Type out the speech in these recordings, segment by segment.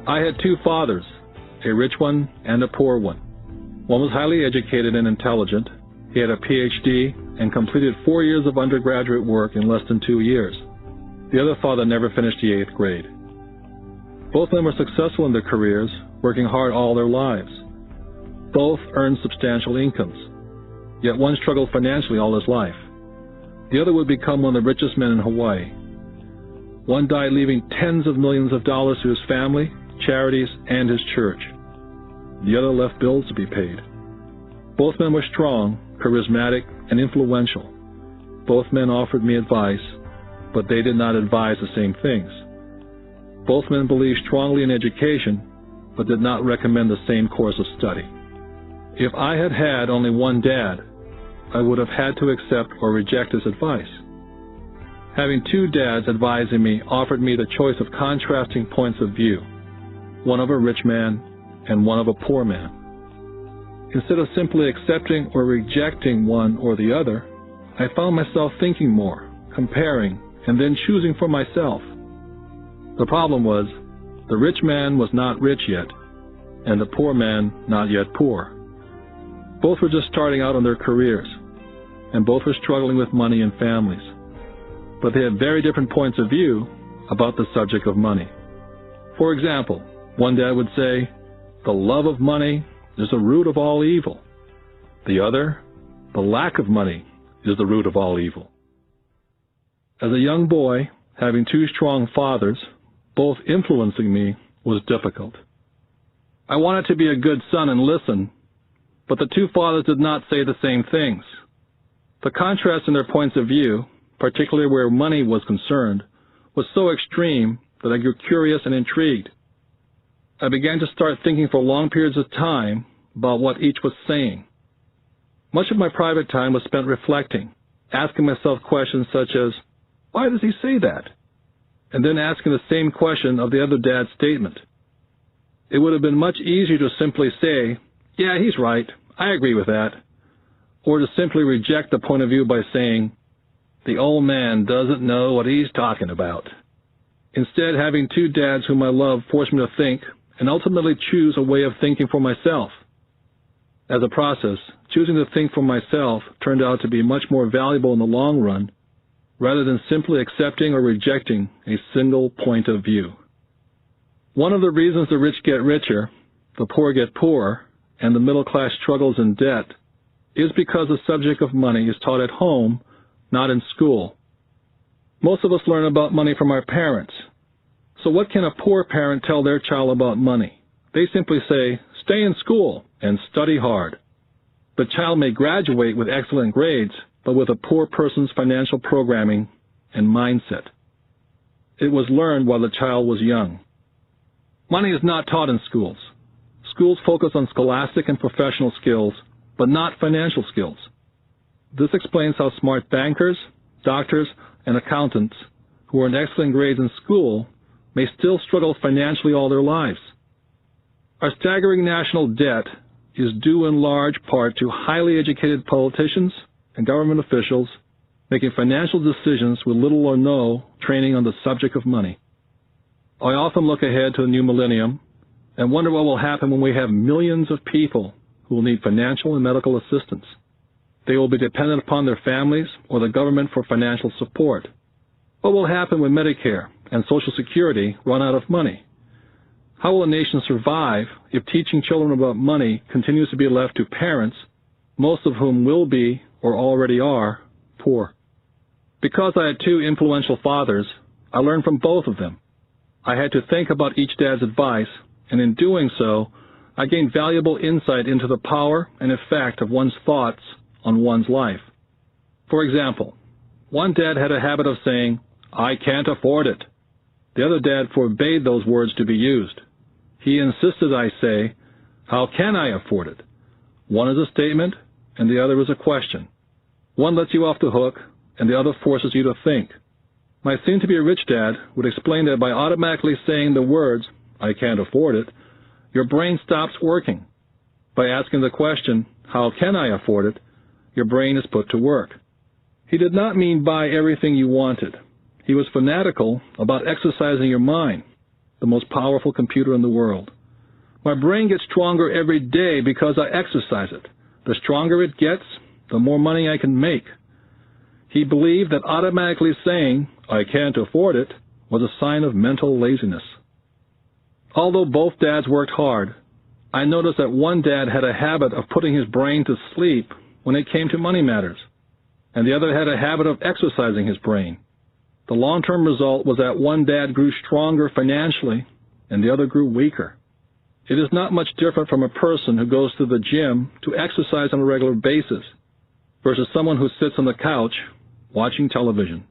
I had two fathers, a rich one and a poor one. One was highly educated and intelligent. He had a PhD and completed 4 years of undergraduate work in less than 2 years. The other father never finished the 8th grade. Both men were successful in their careers, working hard all their lives. Both earned substantial incomes, yet one struggled financially all his life. The other would become one of the richest men in Hawaii. One died leaving tens of millions of dollars to his family, charities, and his church. The other left bills to be paid. Both men were strong, charismatic, and influential. Both men offered me advice, but they did not advise the same things. Both men believed strongly in education, but did not recommend the same course of study. If I had had only one dad, I would have had to accept or reject his advice. Having two dads advising me offered me the choice of contrasting points of view, one of a rich man and one of a poor man. Instead of simply accepting or rejecting one or the other, I found myself thinking more, comparing, and then choosing for myself. The problem was, the rich man was not rich yet, and the poor man not yet poor. Both were just starting out on their careers, and both were struggling with money and families. But they had very different points of view about the subject of money. For example, one dad would say, "The love of money is the root of all evil." The other, "The lack of money is the root of all evil." As a young boy, having two strong fathers, both influencing me, was difficult. I wanted to be a good son and listen, but the two fathers did not say the same things. The contrast in their points of view, particularly where money was concerned, was so extreme that I grew curious and intrigued. I began to start thinking for long periods of time about what each was saying. Much of my private time was spent reflecting, asking myself questions such as, "Why does he say that?" and then asking the same question of the other dad's statement. It would have been much easier to simply say, "Yeah, he's right, I agree with that," or to simply reject the point of view by saying, "The old man doesn't know what he's talking about." Instead, having two dads whom I love forced me to think and ultimately choose a way of thinking for myself. As a process, choosing to think for myself turned out to be much more valuable in the long run, rather than simply accepting or rejecting a single point of view. One of the reasons the rich get richer, the poor get poorer, and the middle class struggles in debt is because the subject of money is taught at home, not in school. Most of us learn about money from our parents. So what can a poor parent tell their child about money? They simply say, "Stay in school and study hard." The child may graduate with excellent grades, but with a poor person's financial programming and mindset. It was learned while the child was young. Money is not taught in schools. Schools focus on scholastic and professional skills, but not financial skills. This explains how smart bankers, doctors, and accountants who earn excellent grades in school may still struggle financially all their lives. Our staggering national debt is due in large part to highly educated politicians and government officials making financial decisions with little or no training on the subject of money. I often look ahead to the new millennium and wonder what will happen when we have millions of people who will need financial and medical assistance. They will be dependent upon their families or the government for financial support. What will happen when Medicare and Social Security run out of money? How will a nation survive if teaching children about money continues to be left to parents, most of whom will be, or already are, poor? Because I had two influential fathers, I learned from both of them. I had to think about each dad's advice, and in doing so, I gained valuable insight into the power and effect of one's thoughts on one's life. For example, one dad had a habit of saying, "I can't afford it." The other dad forbade those words to be used. He insisted I say, "How can I afford it?" One is a statement, and the other is a question. One lets you off the hook, and the other forces you to think. My soon-to-be-rich dad would explain that by automatically saying the words, "I can't afford it," your brain stops working. By asking the question, "How can I afford it?" your brain is put to work. He did not mean buy everything you wanted. He was fanatical about exercising your mind. the most powerful computer in the world. My brain gets stronger every day because I exercise it. The stronger it gets, the more money I can make. He believed that automatically saying, "I can't afford it," was a sign of mental laziness. Although both dads worked hard, I noticed that one dad had a habit of putting his brain to sleep when it came to money matters, and the other had a habit of exercising his brain. The long-term result was that one dad grew stronger financially and the other grew weaker. It is not much different from a person who goes to the gym to exercise on a regular basis versus someone who sits on the couch watching television.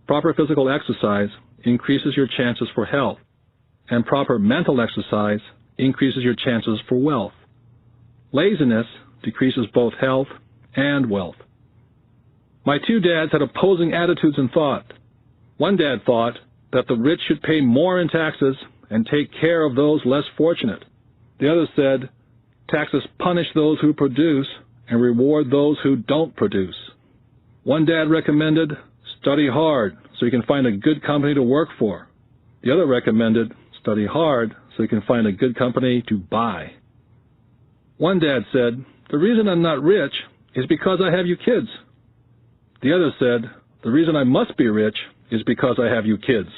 Proper physical exercise increases your chances for health, and proper mental exercise increases your chances for wealth. Laziness decreases both health and wealth. My two dads had opposing attitudes and thought. One dad thought that the rich should pay more in taxes and take care of those less fortunate. The other said, taxes punish those who produce and reward those who don't produce. One dad recommended, study hard so you can find a good company to work for. The other recommended, study hard so you can find a good company to buy. One dad said, the reason I'm not rich is because I have you kids. The other said, the reason I must be rich is because I have you kids.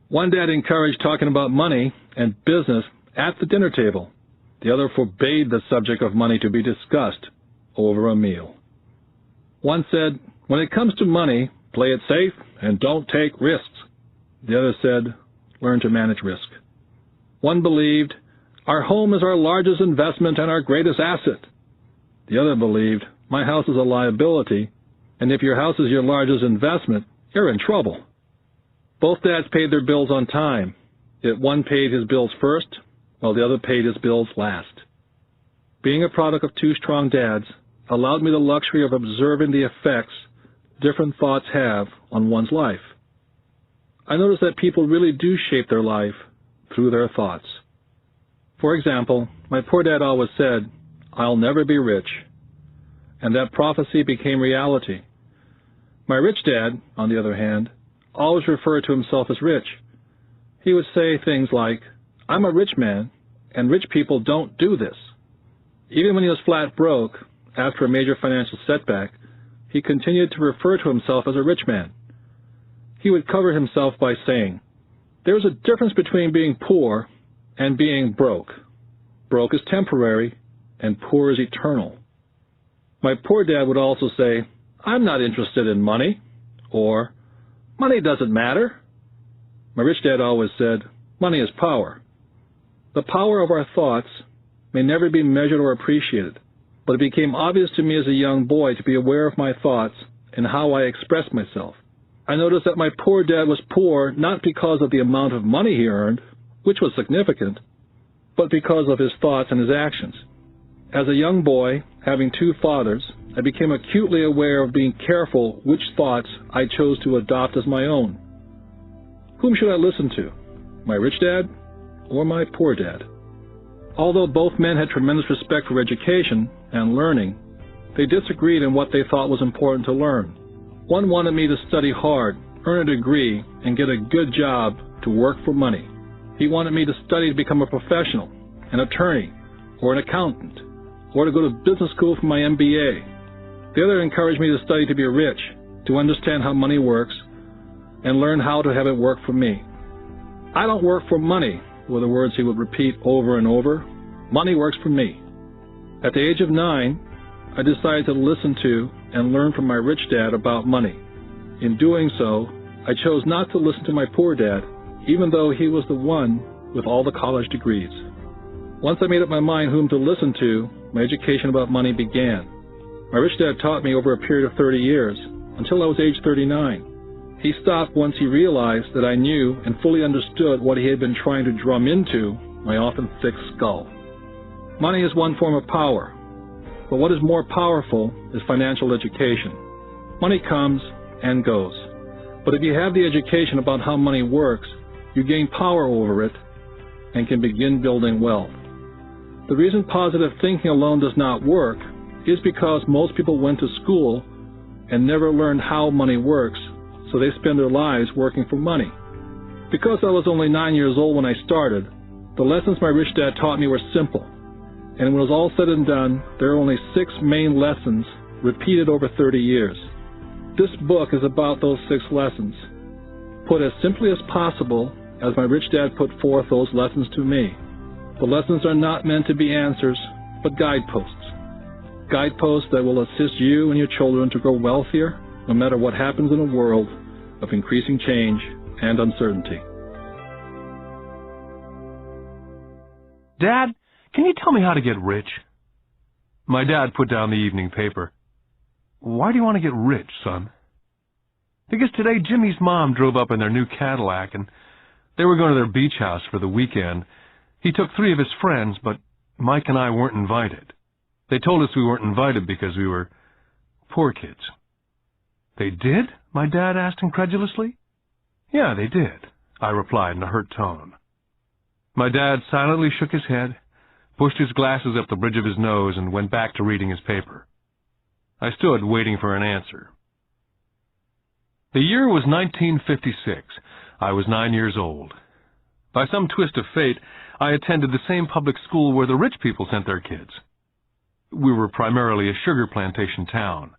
One dad encouraged talking about money and business at the dinner table. The other forbade the subject of money to be discussed over a meal. One said, when it comes to money, play it safe and don't take risks. The other said, learn to manage risk. One believed, our home is our largest investment and our greatest asset. The other believed, my house is a liability, and if your house is your largest investment, you're in trouble. Both dads paid their bills on time, yet one paid his bills first, while the other paid his bills last. Being a product of two strong dads allowed me the luxury of observing the effects different thoughts have on one's life. I noticed that people really do shape their life through their thoughts. For example, my poor dad always said, I'll never be rich, and that prophecy became reality. My rich dad, on the other hand, always referred to himself as rich. He would say things like, I'm a rich man, and rich people don't do this. Even when he was flat broke, after a major financial setback, he continued to refer to himself as a rich man. He would cover himself by saying, there's a difference between being poor and being broke. Broke is temporary, and poor is eternal. My poor dad would also say, I'm not interested in money, or money doesn't matter. My rich dad always said, money is power. The power of our thoughts may never be measured or appreciated, but it became obvious to me as a young boy to be aware of my thoughts and how I expressed myself. I noticed that my poor dad was poor not because of the amount of money he earned, which was significant, but because of his thoughts and his actions. As a young boy, having two fathers, I became acutely aware of being careful which thoughts I chose to adopt as my own. Whom should I listen to? My rich dad or my poor dad? Although both men had tremendous respect for education and learning, they disagreed in what they thought was important to learn. One wanted me to study hard, earn a degree, and get a good job to work for money. He wanted me to study to become a professional, an attorney, or an accountant, or to go to business school for my MBA. The other encouraged me to study to be rich, to understand how money works, and learn how to have it work for me. I don't work for money, were the words he would repeat over and over. Money works for me. At the age of 9, I decided to listen to and learn from my rich dad about money. In doing so, I chose not to listen to my poor dad, even though he was the one with all the college degrees. Once I made up my mind whom to listen to, my education about money began. My rich dad taught me over a period of 30 years, until I was age 39. He stopped once he realized that I knew and fully understood what he had been trying to drum into my often thick skull. Money is one form of power, but what is more powerful is financial education. Money comes and goes, but if you have the education about how money works, you gain power over it and can begin building wealth. The reason positive thinking alone does not work is because most people went to school and never learned how money works, so they spend their lives working for money. Because I was only 9 years old when I started, the lessons my rich dad taught me were simple. And when it was all said and done, there are only 6 main lessons repeated over 30 years. This book is about those 6 lessons, put as simply as possible as my rich dad put forth those lessons to me. The lessons are not meant to be answers, but guideposts. Guideposts that will assist you and your children to grow wealthier, no matter what happens in a world of increasing change and uncertainty. Dad, can you tell me how to get rich? My dad put down the evening paper. Why do you want to get rich, son? Because today Jimmy's mom drove up in their new Cadillac and they were going to their beach house for the weekend. He took 3 of his friends, but Mike and I weren't invited. They told us we weren't invited because we were poor kids. They did? My dad asked incredulously. Yeah, they did, I replied in a hurt tone. My dad silently shook his head, pushed his glasses up the bridge of his nose, and went back to reading his paper. I stood waiting for an answer. The year was 1956. I was 9 years old. By some twist of fate, I attended the same public school where the rich people sent their kids. We were primarily a sugar plantation town.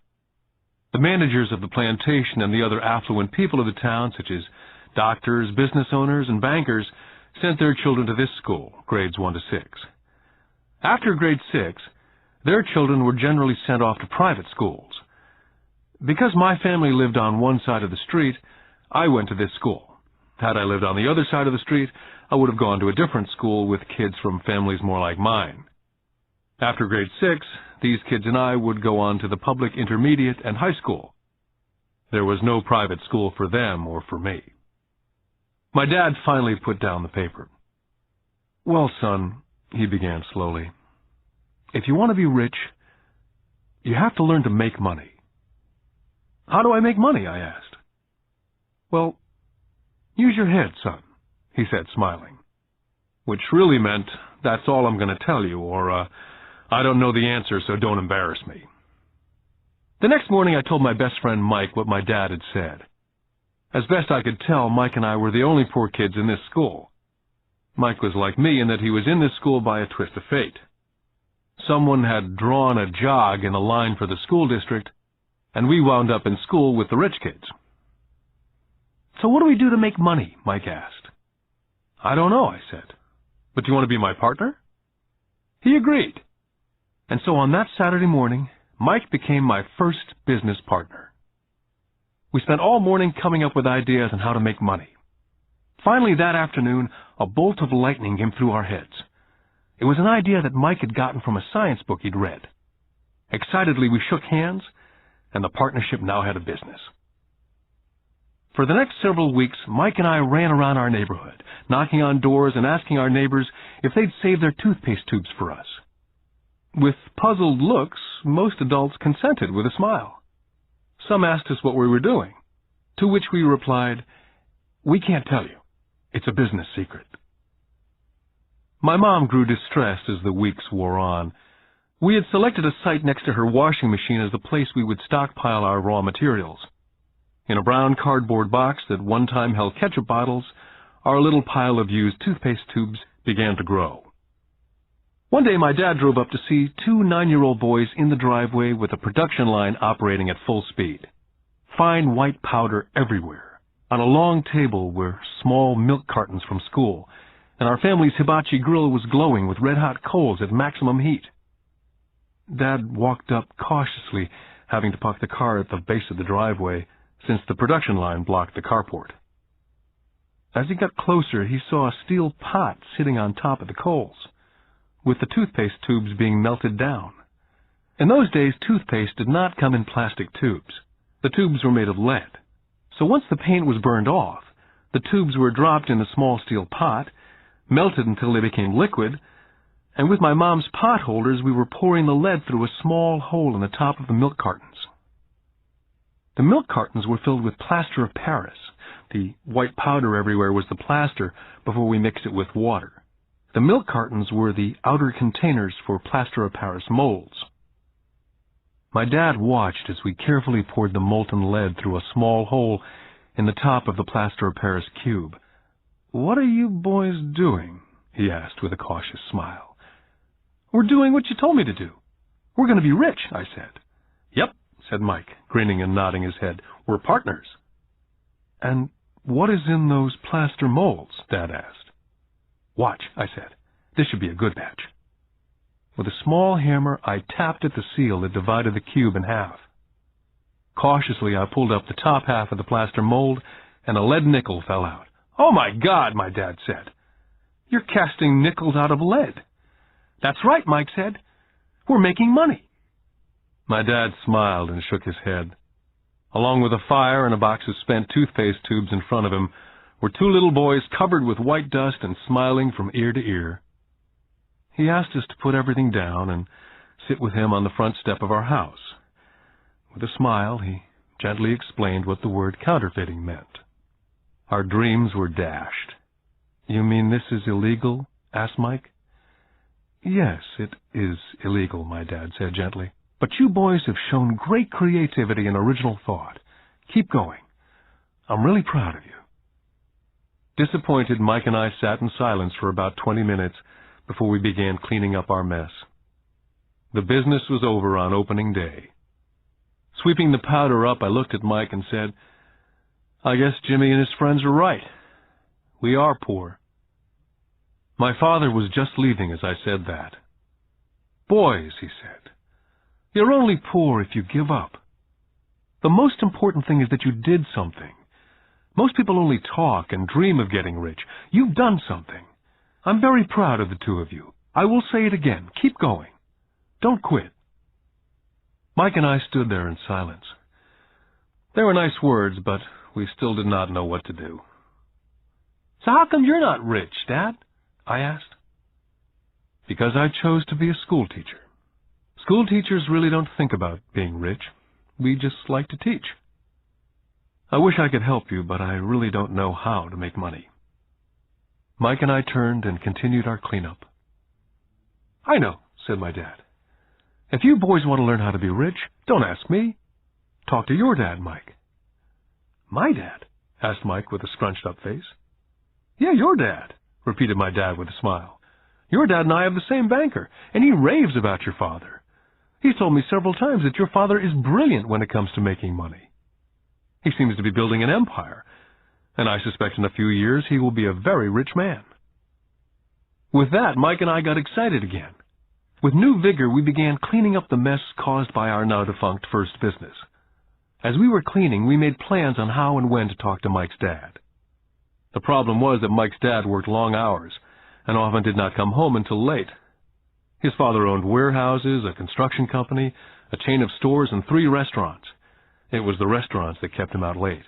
The managers of the plantation and the other affluent people of the town, such as doctors, business owners, and bankers, sent their children to this school, grades 1 to 6. After grade 6, their children were generally sent off to private schools. Because my family lived on one side of the street, I went to this school. Had I lived on the other side of the street, I would have gone to a different school with kids from families more like mine. After grade 6, these kids and I would go on to the public intermediate and high school. There was no private school for them or for me. My dad finally put down the paper. Well, son, he began slowly, if you want to be rich, you have to learn to make money. How do I make money? I asked. Well, use your head, son, he said, smiling, which really meant, that's all I'm going to tell you, or, I don't know the answer, so don't embarrass me. The next morning, I told my best friend Mike what my dad had said. As best I could tell, Mike and I were the only poor kids in this school. Mike was like me in that he was in this school by a twist of fate. Someone had drawn a jog in a line for the school district, and we wound up in school with the rich kids. So what do we do to make money? Mike asked. I don't know, I said. But do you want to be my partner? He agreed. And so on that Saturday morning, Mike became my first business partner. We spent all morning coming up with ideas on how to make money. Finally, that afternoon, a bolt of lightning came through our heads. It was an idea that Mike had gotten from a science book he'd read. Excitedly, we shook hands, and the partnership now had a business. For the next several weeks, Mike and I ran around our neighborhood, knocking on doors and asking our neighbors if they'd save their toothpaste tubes for us. With puzzled looks, most adults consented with a smile. Some asked us what we were doing, to which we replied, "We can't tell you. It's a business secret." My mom grew distressed as the weeks wore on. We had selected a site next to her washing machine as the place we would stockpile our raw materials. In a brown cardboard box that one time held ketchup bottles, our little pile of used toothpaste tubes began to grow. One day my dad drove up to see 2 9-year-old boys in the driveway with a production line operating at full speed. Fine white powder everywhere. On a long table were small milk cartons from school, and our family's hibachi grill was glowing with red-hot coals at maximum heat. Dad walked up cautiously, having to park the car at the base of the driveway, since the production line blocked the carport. As he got closer, he saw a steel pot sitting on top of the coals, with the toothpaste tubes being melted down. In those days, toothpaste did not come in plastic tubes. The tubes were made of lead. So once the paint was burned off, the tubes were dropped in a small steel pot, melted until they became liquid, and with my mom's pot holders, we were pouring the lead through a small hole in the top of the milk cartons. The milk cartons were filled with plaster of Paris. The white powder everywhere was the plaster before we mixed it with water. The milk cartons were the outer containers for plaster of Paris molds. My dad watched as we carefully poured the molten lead through a small hole in the top of the plaster of Paris cube. "What are you boys doing?" he asked with a cautious smile. "We're doing what you told me to do. We're going to be rich," I said. "Yep," said Mike, grinning and nodding his head. "We're partners." "And what is in those plaster molds?" Dad asked. "Watch," I said. "This should be a good batch." With a small hammer, I tapped at the seal that divided the cube in half. Cautiously, I pulled up the top half of the plaster mold, and a lead nickel fell out. "Oh, my God," my dad said. "You're casting nickels out of lead." "That's right," Mike said. "We're making money." My dad smiled and shook his head. Along with a fire and a box of spent toothpaste tubes in front of him were two little boys covered with white dust and smiling from ear to ear. He asked us to put everything down and sit with him on the front step of our house. With a smile, he gently explained what the word counterfeiting meant. Our dreams were dashed. "You mean this is illegal?" asked Mike. "Yes, it is illegal," my dad said gently. "But you boys have shown great creativity and original thought. Keep going. I'm really proud of you." Disappointed, Mike and I sat in silence for about 20 minutes before we began cleaning up our mess. The business was over on opening day. Sweeping the powder up, I looked at Mike and said, "I guess Jimmy and his friends are right. We are poor." My father was just leaving as I said that. "Boys," he said, "you're only poor if you give up. The most important thing is that you did something. Most people only talk and dream of getting rich. You've done something. I'm very proud of the two of you. I will say it again. Keep going. Don't quit." Mike and I stood there in silence. They were nice words, but we still did not know what to do. "So how come you're not rich, Dad?" I asked. "Because I chose to be a school teacher. School teachers really don't think about being rich. We just like to teach. I wish I could help you, but I really don't know how to make money." Mike and I turned and continued our cleanup. "I know," said my dad. "If you boys want to learn how to be rich, don't ask me. Talk to your dad, Mike." "My dad?" asked Mike with a scrunched-up face. "Yeah, your dad," repeated my dad with a smile. "Your dad and I have the same banker, and he raves about your father. He's told me several times that your father is brilliant when it comes to making money. He seems to be building an empire, and I suspect in a few years he will be a very rich man." With that, Mike and I got excited again. With new vigor, we began cleaning up the mess caused by our now-defunct first business. As we were cleaning, we made plans on how and when to talk to Mike's dad. The problem was that Mike's dad worked long hours and often did not come home until late. His father owned warehouses, a construction company, a chain of stores, and 3 restaurants. It was the restaurants that kept him out late.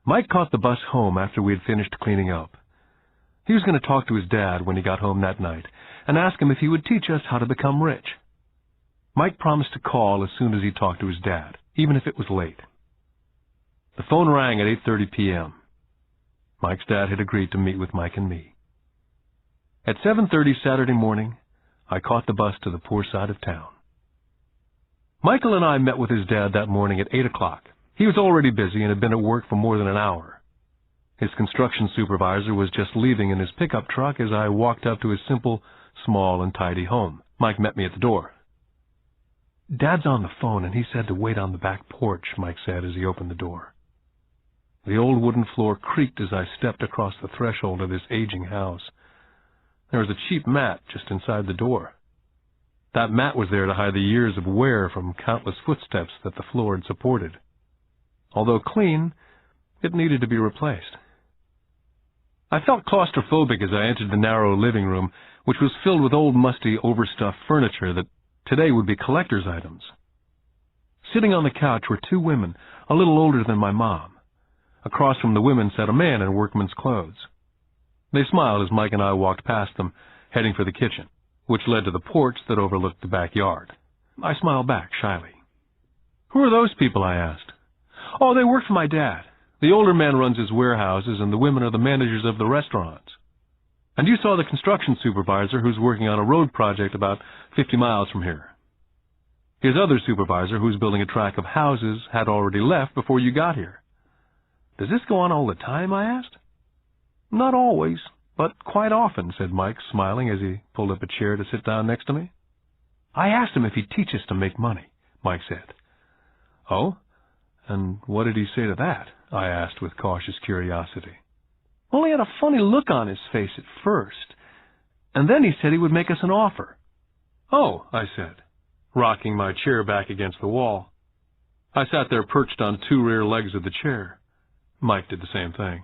Mike caught the bus home after we had finished cleaning up. He was going to talk to his dad when he got home that night and ask him if he would teach us how to become rich. Mike promised to call as soon as he talked to his dad, even if it was late. The phone rang at 8:30 p.m. Mike's dad had agreed to meet with Mike and me. At 7:30 Saturday morning, I caught the bus to the poor side of town. Michael and I met with his dad that morning at 8 o'clock. He was already busy and had been at work for more than an hour. His construction supervisor was just leaving in his pickup truck as I walked up to his simple, small, and tidy home. Mike met me at the door. "Dad's on the phone, and he said to wait on the back porch," Mike said as he opened the door. The old wooden floor creaked as I stepped across the threshold of this aging house. There was a cheap mat just inside the door. That mat was there to hide the years of wear from countless footsteps that the floor had supported. Although clean, it needed to be replaced. I felt claustrophobic as I entered the narrow living room, which was filled with old, musty, overstuffed furniture that today would be collector's items. Sitting on the couch were 2 women, a little older than my mom. Across from the women sat a man in workman's clothes. They smiled as Mike and I walked past them, heading for the kitchen, which led to the porch that overlooked the backyard. I smiled back shyly. "Who are those people?" I asked. "Oh, they work for my dad. The older man runs his warehouses, and the women are the managers of the restaurants. And you saw the construction supervisor who's working on a road project about 50 miles from here. His other supervisor, who's building a tract of houses, had already left before you got here." "Does this go on all the time?" I asked. Not always, but quite often, said Mike, smiling as he pulled up a chair to sit down next to me. I asked him if he'd teach us to make money, Mike said. Oh? And what did he say to that? I asked with cautious curiosity. Well, he had a funny look on his face at first, and then he said he would make us an offer. Oh, I said, rocking my chair back against the wall. I sat there perched on two rear legs of the chair. Mike did the same thing.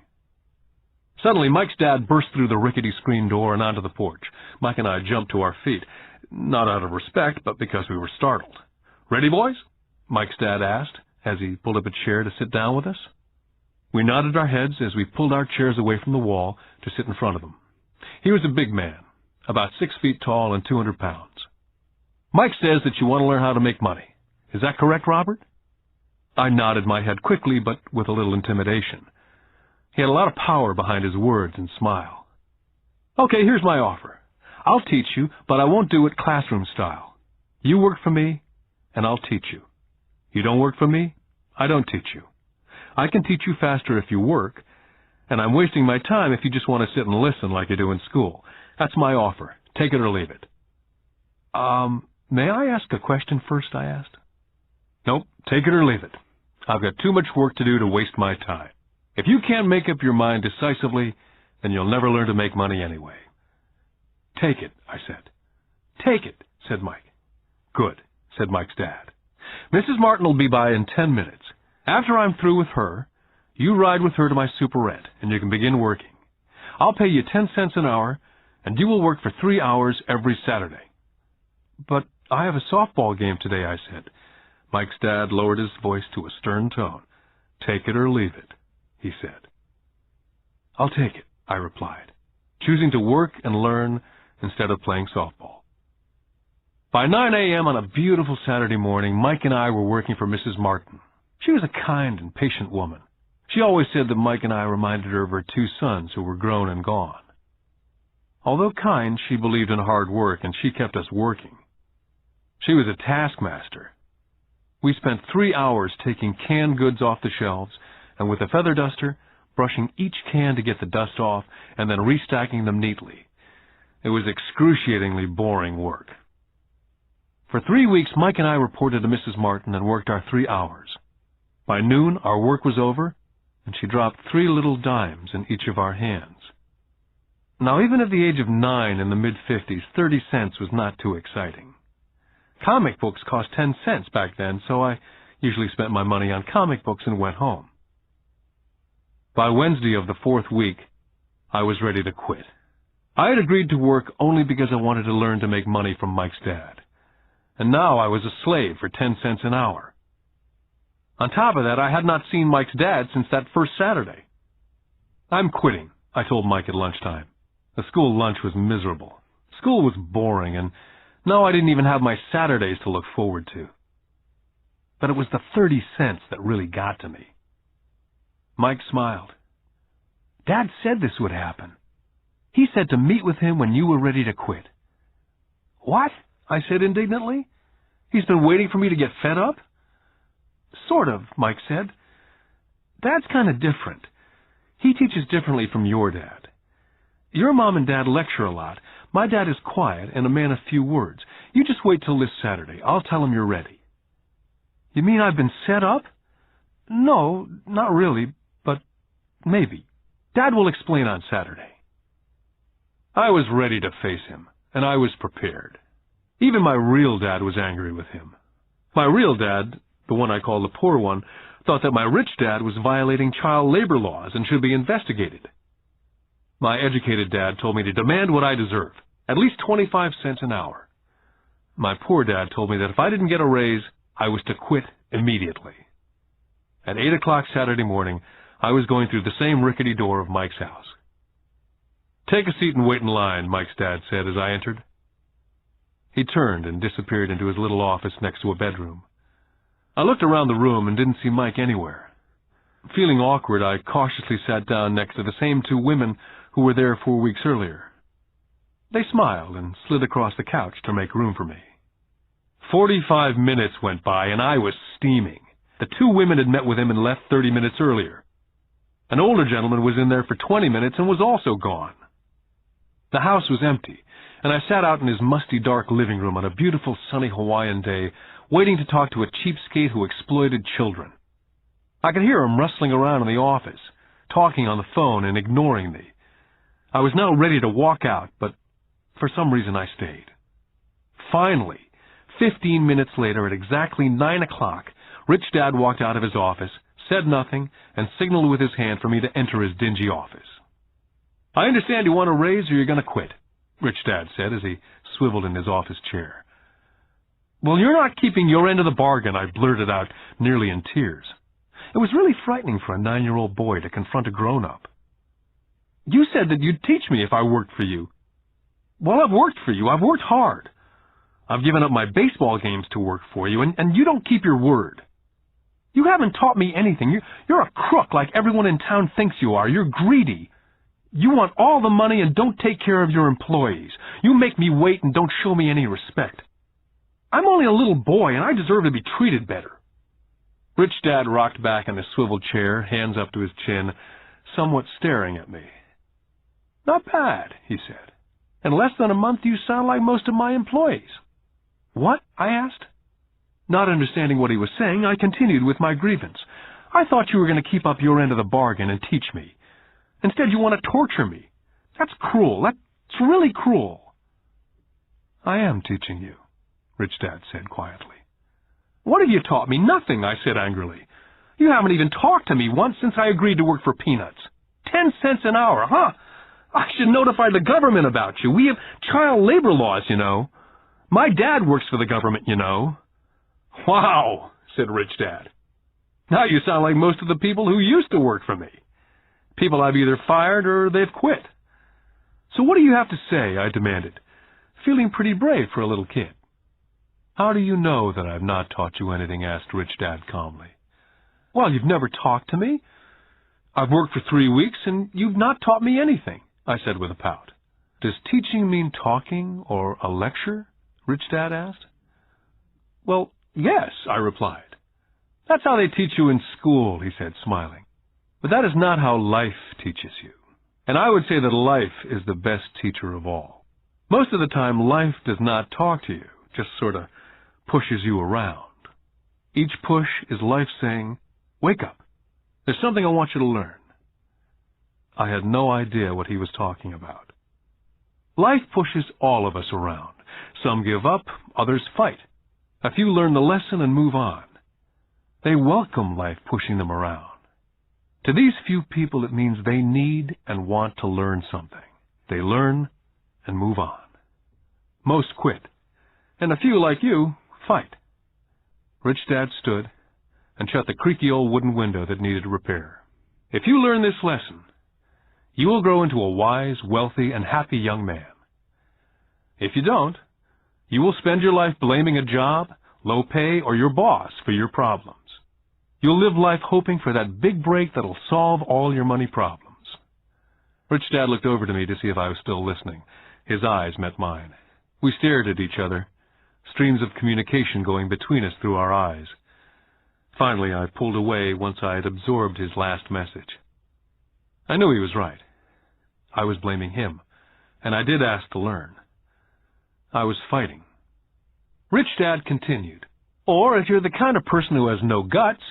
Suddenly, Mike's dad burst through the rickety screen door and onto the porch. Mike and I jumped to our feet, not out of respect, but because we were startled. Ready, boys? Mike's dad asked, as he pulled up a chair to sit down with us. We nodded our heads as we pulled our chairs away from the wall to sit in front of him. He was a big man, about 6 feet tall and 200 pounds. Mike says that you want to learn how to make money. Is that correct, Robert? I nodded my head quickly, but with a little intimidation. He had a lot of power behind his words and smile. Okay, here's my offer. I'll teach you, but I won't do it classroom style. You work for me, and I'll teach you. You don't work for me, I don't teach you. I can teach you faster if you work, and I'm wasting my time if you just want to sit and listen like you do in school. That's my offer. Take it or leave it. May I ask a question first, I asked. Nope, take it or leave it. I've got too much work to do to waste my time. If you can't make up your mind decisively, then you'll never learn to make money anyway. Take it, I said. Take it, said Mike. Good, said Mike's dad. Mrs. Martin will be by in 10 minutes. After I'm through with her, you ride with her to my superette, and you can begin working. I'll pay you 10 cents an hour, and you will work for 3 hours every Saturday. But I have a softball game today, I said. Mike's dad lowered his voice to a stern tone. Take it or leave it, he said. I'll take it, I replied, choosing to work and learn instead of playing softball. By 9 a.m. on a beautiful Saturday morning, Mike and I were working for Mrs. Martin. She was a kind and patient woman. She always said that Mike and I reminded her of her 2 sons who were grown and gone. Although kind, she believed in hard work, and she kept us working. She was a taskmaster. We spent 3 hours taking canned goods off the shelves, and with a feather duster, brushing each can to get the dust off, and then restacking them neatly. It was excruciatingly boring work. For 3 weeks, Mike and I reported to Mrs. Martin and worked our 3 hours. By noon, our work was over, and she dropped 3 little dimes in each of our hands. Now, even at the age of 9 in the mid-50s, 30 cents was not too exciting. Comic books cost 10 cents back then, so I usually spent my money on comic books and went home. By Wednesday of the 4th week, I was ready to quit. I had agreed to work only because I wanted to learn to make money from Mike's dad. And now I was a slave for 10 cents an hour. On top of that, I had not seen Mike's dad since that first Saturday. I'm quitting, I told Mike at lunchtime. The school lunch was miserable. School was boring, and now I didn't even have my Saturdays to look forward to. But it was the 30 cents that really got to me. Mike smiled. Dad said this would happen. He said to meet with him when you were ready to quit. What? I said indignantly. He's been waiting for me to get fed up? Sort of, Mike said. Dad's kind of different. He teaches differently from your dad. Your mom and dad lecture a lot. My dad is quiet and a man of few words. You just wait till this Saturday. I'll tell him you're ready. You mean I've been set up? No, not really, but maybe. Dad will explain on Saturday. I was ready to face him, and I was prepared. Even my real dad was angry with him. My real dad, the one I call the poor one, thought that my rich dad was violating child labor laws and should be investigated. My educated dad told me to demand what I deserve, at least 25 cents an hour. My poor dad told me that if I didn't get a raise, I was to quit immediately. At 8 o'clock Saturday morning, I was going through the same rickety door of Mike's house. Take a seat and wait in line, Mike's dad said as I entered. He turned and disappeared into his little office next to a bedroom. I looked around the room and didn't see Mike anywhere. Feeling awkward, I cautiously sat down next to the same 2 women who were there 4 weeks earlier. They smiled and slid across the couch to make room for me. 45 minutes went by and I was steaming. The 2 women had met with him and left 30 minutes earlier. An older gentleman was in there for 20 minutes and was also gone. The house was empty, and I sat out in his musty, dark living room on a beautiful, sunny Hawaiian day, waiting to talk to a cheapskate who exploited children. I could hear him rustling around in the office, talking on the phone and ignoring me. I was now ready to walk out, but for some reason I stayed. Finally, 15 minutes later, at exactly 9 o'clock, Rich Dad walked out of his office, said nothing, and signaled with his hand for me to enter his dingy office. "I understand you want a raise or you're going to quit," Rich Dad said as he swiveled in his office chair. "Well, you're not keeping your end of the bargain," I blurted out, nearly in tears. It was really frightening for a 9-year-old boy to confront a grown-up. "You said that you'd teach me if I worked for you." "Well, I've worked for you. I've worked hard. I've given up my baseball games to work for you, and you don't keep your word. You haven't taught me anything. You're a crook like everyone in town thinks you are. You're greedy. You want all the money and don't take care of your employees. You make me wait and don't show me any respect. I'm only a little boy, and I deserve to be treated better." Rich Dad rocked back in his swivel chair, hands up to his chin, somewhat staring at me. "Not bad," he said. "In less than a month you sound like most of my employees." "What?" I asked. Not understanding what he was saying, I continued with my grievance. "I thought you were going to keep up your end of the bargain and teach me. Instead, you want to torture me. That's cruel. That's really cruel." "I am teaching you," Rich Dad said quietly. "What have you taught me?" "Nothing," I said angrily. "You haven't even talked to me once since I agreed to work for peanuts. 10 cents an hour, huh? I should notify the government about you. We have child labor laws, you know. My dad works for the government, you know." "Wow," said Rich Dad. "Now you sound like most of the people who used to work for me. People I've either fired or they've quit." "So what do you have to say?" I demanded, feeling pretty brave for a little kid. "How do you know that I've not taught you anything?" asked Rich Dad calmly. "Well, you've never talked to me. I've worked for 3 weeks, and you've not taught me anything," I said with a pout. "Does teaching mean talking or a lecture?" Rich Dad asked. "Well, yes," I replied. "That's how they teach you in school," he said, smiling. "But that is not how life teaches you. And I would say that life is the best teacher of all. Most of the time, life does not talk to you, just sort of pushes you around. Each push is life saying, 'Wake up. There's something I want you to learn.'" I had no idea what he was talking about. Life pushes all of us around. Some give up, others fight. A few learn the lesson and move on. They welcome life pushing them around. To these few people, it means they need and want to learn something. They learn and move on. Most quit, and a few like you fight. Rich Dad stood and shut the creaky old wooden window that needed repair. "If you learn this lesson, you will grow into a wise, wealthy, and happy young man. If you don't, you will spend your life blaming a job, low pay, or your boss for your problems. You'll live life hoping for that big break that'll solve all your money problems." Rich Dad looked over to me to see if I was still listening. His eyes met mine. We stared at each other, streams of communication going between us through our eyes. Finally, I pulled away once I had absorbed his last message. I knew he was right. I was blaming him, and I did ask to learn. I was fighting. Rich Dad continued, "Or if you're the kind of person who has no guts,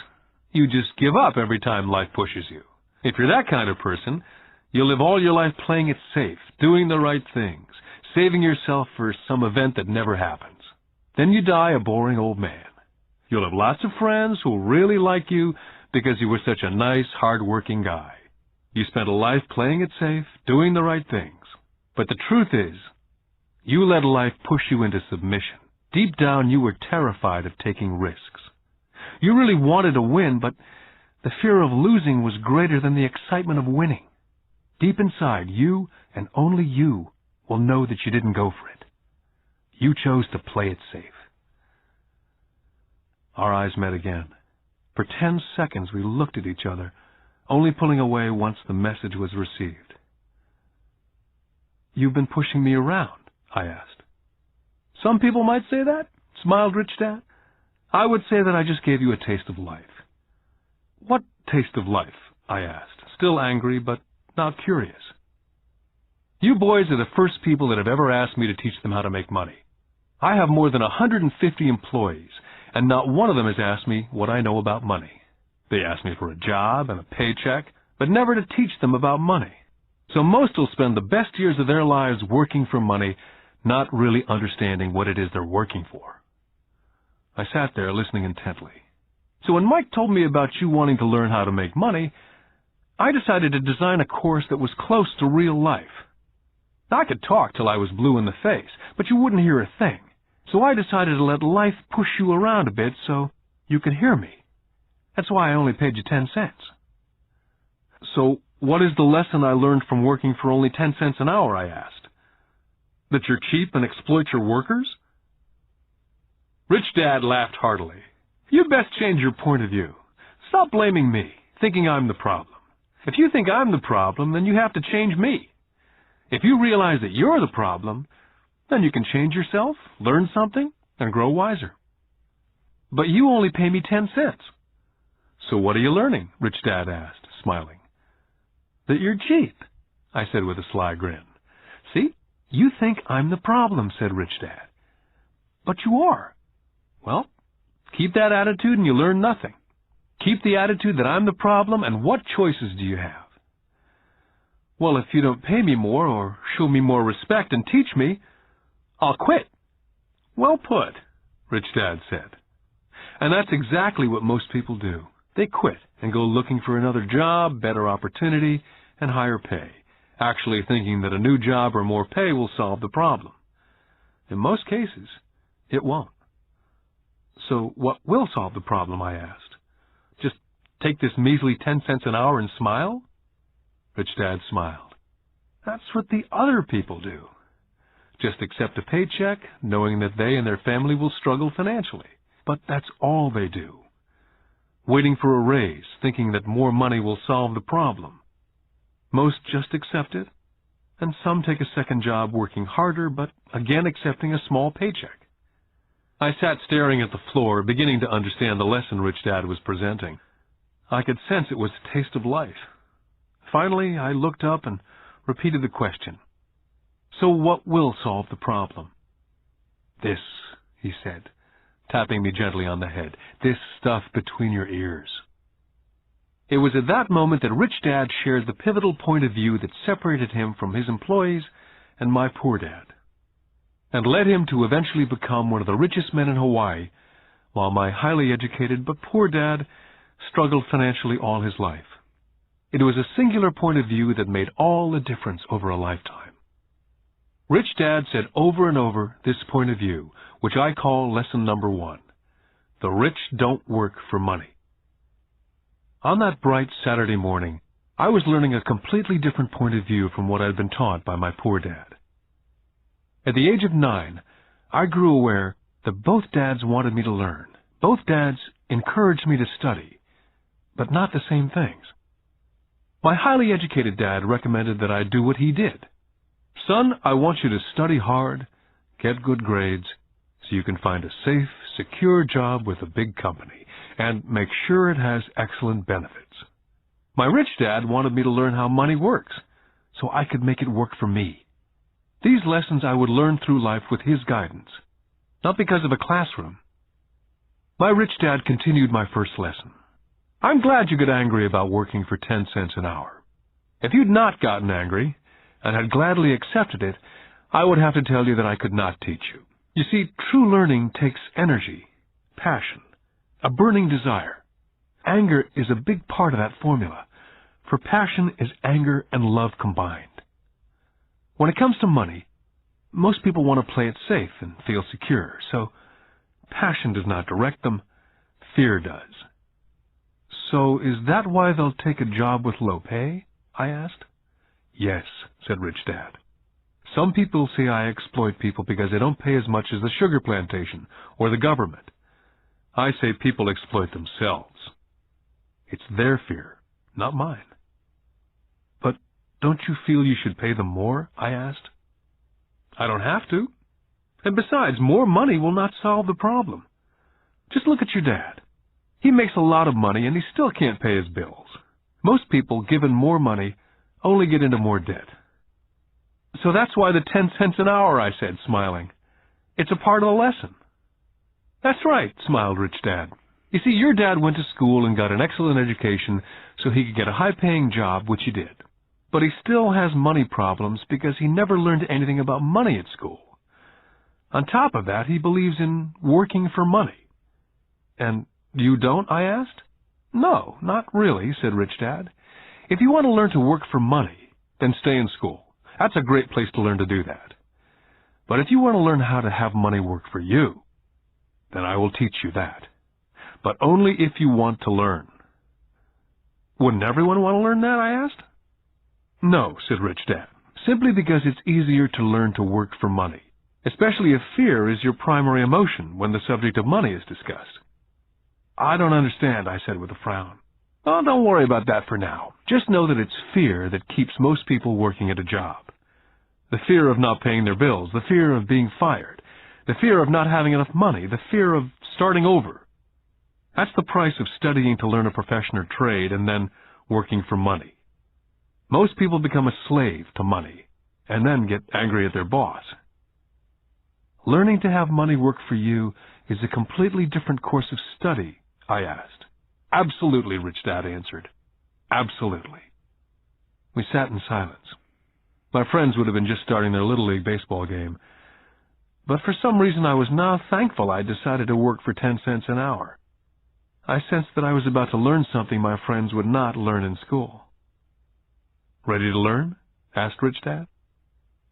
you just give up every time life pushes you. If you're that kind of person, you'll live all your life playing it safe, doing the right things, saving yourself for some event that never happens. Then you die a boring old man. You'll have lots of friends who'll really like you because you were such a nice, hard-working guy. You spent a life playing it safe, doing the right things. But the truth is, you let life push you into submission. Deep down, you were terrified of taking risks. You really wanted to win, but the fear of losing was greater than the excitement of winning. Deep inside, you and only you will know that you didn't go for it. You chose to play it safe." Our eyes met again. For 10 seconds, we looked at each other, only pulling away once the message was received. "You've been pushing me around?" I asked. "Some people might say that," smiled Rich Dad. "I would say that I just gave you a taste of life." "What taste of life?" I asked, still angry, but not curious. You boys are the first people that have ever asked me to teach them how to make money. I have more than 150 employees, and not one of them has asked me what I know about money. They ask me for a job and a paycheck, but never to teach them about money. So most will spend the best years of their lives working for money, not really understanding what it is they're working for. I sat there listening intently. So when Mike told me about you wanting to learn how to make money, I decided to design a course that was close to real life. I could talk till I was blue in the face, but you wouldn't hear a thing. So I decided to let life push you around a bit so you could hear me. That's why I only paid you 10 cents. So what is the lesson I learned from working for only 10 cents an hour, I asked. That you're cheap and exploit your workers? Rich Dad laughed heartily. You best change your point of view. Stop blaming me, thinking I'm the problem. If you think I'm the problem, then you have to change me. If you realize that you're the problem, then you can change yourself, learn something, and grow wiser. But you only pay me 10 cents. So what are you learning? Rich Dad asked, smiling. That you're cheap, I said with a sly grin. See, you think I'm the problem, said Rich Dad. But you are. Well, keep that attitude and you learn nothing. Keep the attitude that I'm the problem, and what choices do you have? Well, if you don't pay me more or show me more respect and teach me, I'll quit. Well put, Rich Dad said. And that's exactly what most people do. They quit and go looking for another job, better opportunity, and higher pay, actually thinking that a new job or more pay will solve the problem. In most cases, it won't. So what will solve the problem, I asked? Just take this measly 10 cents an hour and smile? Rich Dad smiled. That's what the other people do. Just accept a paycheck, knowing that they and their family will struggle financially. But that's all they do. Waiting for a raise, thinking that more money will solve the problem. Most just accept it, and some take a second job working harder, but again accepting a small paycheck. I sat staring at the floor, beginning to understand the lesson Rich Dad was presenting. I could sense it was the taste of life. Finally, I looked up and repeated the question. So what will solve the problem? This, he said, tapping me gently on the head. This stuff between your ears. It was at that moment that Rich Dad shared the pivotal point of view that separated him from his employees and my poor dad, and led him to eventually become one of the richest men in Hawaii, while my highly educated but poor dad struggled financially all his life. It was a singular point of view that made all the difference over a lifetime. Rich Dad said over and over this point of view, which I call lesson number 1. The rich don't work for money. On that bright Saturday morning, I was learning a completely different point of view from what I'd been taught by my poor dad. At the age of 9, I grew aware that both dads wanted me to learn. Both dads encouraged me to study, but not the same things. My highly educated dad recommended that I do what he did. Son, I want you to study hard, get good grades, so you can find a safe, secure job with a big company, and make sure it has excellent benefits. My rich dad wanted me to learn how money works, so I could make it work for me. These lessons I would learn through life with his guidance, not because of a classroom. My rich dad continued my first lesson. I'm glad you get angry about working for 10 cents an hour. If you'd not gotten angry, and had gladly accepted it, I would have to tell you that I could not teach you. You see, true learning takes energy, passion, a burning desire. Anger is a big part of that formula, for passion is anger and love combined. When it comes to money, most people want to play it safe and feel secure, so passion does not direct them, fear does. So is that why they'll take a job with low pay? I asked. Yes, said Rich Dad. Some people say I exploit people because they don't pay as much as the sugar plantation or the government. I say people exploit themselves. It's their fear, not mine. But don't you feel you should pay them more? I asked. I don't have to. And besides, more money will not solve the problem. Just look at your dad. He makes a lot of money and he still can't pay his bills. Most people, given more money, only get into more debt. So that's why the 10 cents an hour, I said, smiling. It's a part of the lesson. That's right, smiled Rich Dad. You see, your dad went to school and got an excellent education so he could get a high-paying job, which he did. But he still has money problems because he never learned anything about money at school. On top of that, he believes in working for money. And you don't, I asked? No, not really, said Rich Dad. If you want to learn to work for money, then stay in school. That's a great place to learn to do that. But if you want to learn how to have money work for you, then I will teach you that. But only if you want to learn. Wouldn't everyone want to learn that, I asked? No, said Rich Dad, simply because it's easier to learn to work for money, especially if fear is your primary emotion when the subject of money is discussed. I don't understand, I said with a frown. Oh, don't worry about that for now. Just know that it's fear that keeps most people working at a job. The fear of not paying their bills, the fear of being fired, the fear of not having enough money, the fear of starting over. That's the price of studying to learn a profession or trade and then working for money. Most people become a slave to money and then get angry at their boss. Learning to have money work for you is a completely different course of study, I asked. Absolutely, Rich Dad answered. Absolutely. We sat in silence. My friends would have been just starting their Little League baseball game. But for some reason I was now thankful I decided to work for 10 cents an hour. I sensed that I was about to learn something my friends would not learn in school. Ready to learn? Asked Rich Dad.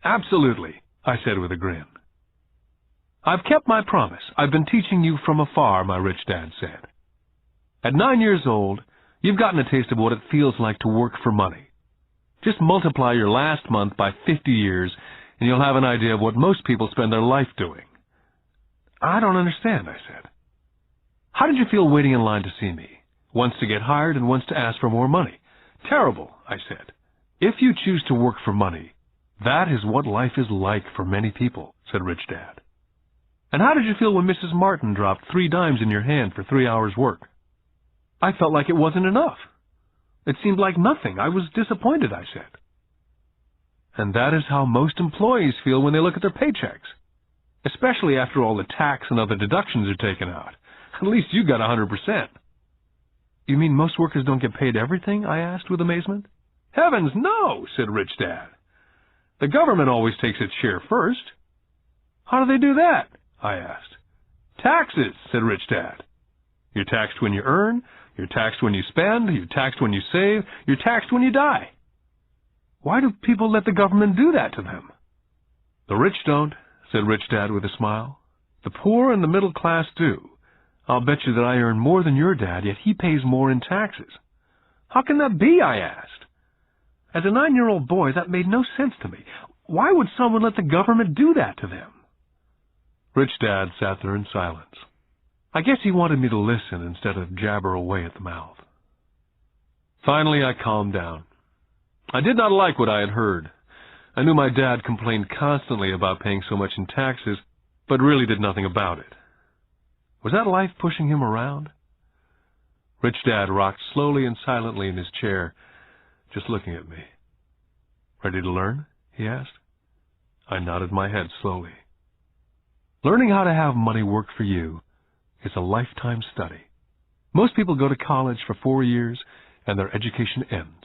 Absolutely, I said with a grin. I've kept my promise. I've been teaching you from afar, my Rich Dad said. At 9 years old, you've gotten a taste of what it feels like to work for money. Just multiply your last month by 50 years, and you'll have an idea of what most people spend their life doing. I don't understand, I said. How did you feel waiting in line to see me? Once to get hired and once to ask for more money. Terrible, I said. If you choose to work for money, that is what life is like for many people, said Rich Dad. And how did you feel when Mrs. Martin dropped 3 dimes in your hand for 3 hours' work? I felt like it wasn't enough. It seemed like nothing. I was disappointed, I said. And that is how most employees feel when they look at their paychecks, especially after all the tax and other deductions are taken out. At least you got 100%. You mean most workers don't get paid everything? I asked with amazement. Heavens, no, said Rich Dad. The government always takes its share first. How do they do that? I asked. Taxes, said Rich Dad. You're taxed when you earn, you're taxed when you spend, you're taxed when you save, you're taxed when you die. Why do people let the government do that to them? The rich don't, said Rich Dad with a smile. The poor and the middle class do. I'll bet you that I earn more than your dad, yet he pays more in taxes. How can that be? I asked. As a 9-year-old boy, that made no sense to me. Why would someone let the government do that to them? Rich Dad sat there in silence. I guess he wanted me to listen instead of jabber away at the mouth. Finally, I calmed down. I did not like what I had heard. I knew my dad complained constantly about paying so much in taxes, but really did nothing about it. Was that life pushing him around? Rich Dad rocked slowly and silently in his chair, just looking at me. Ready to learn? He asked. I nodded my head slowly. Learning how to have money work for you is a lifetime study. Most people go to college for 4 years and their education ends.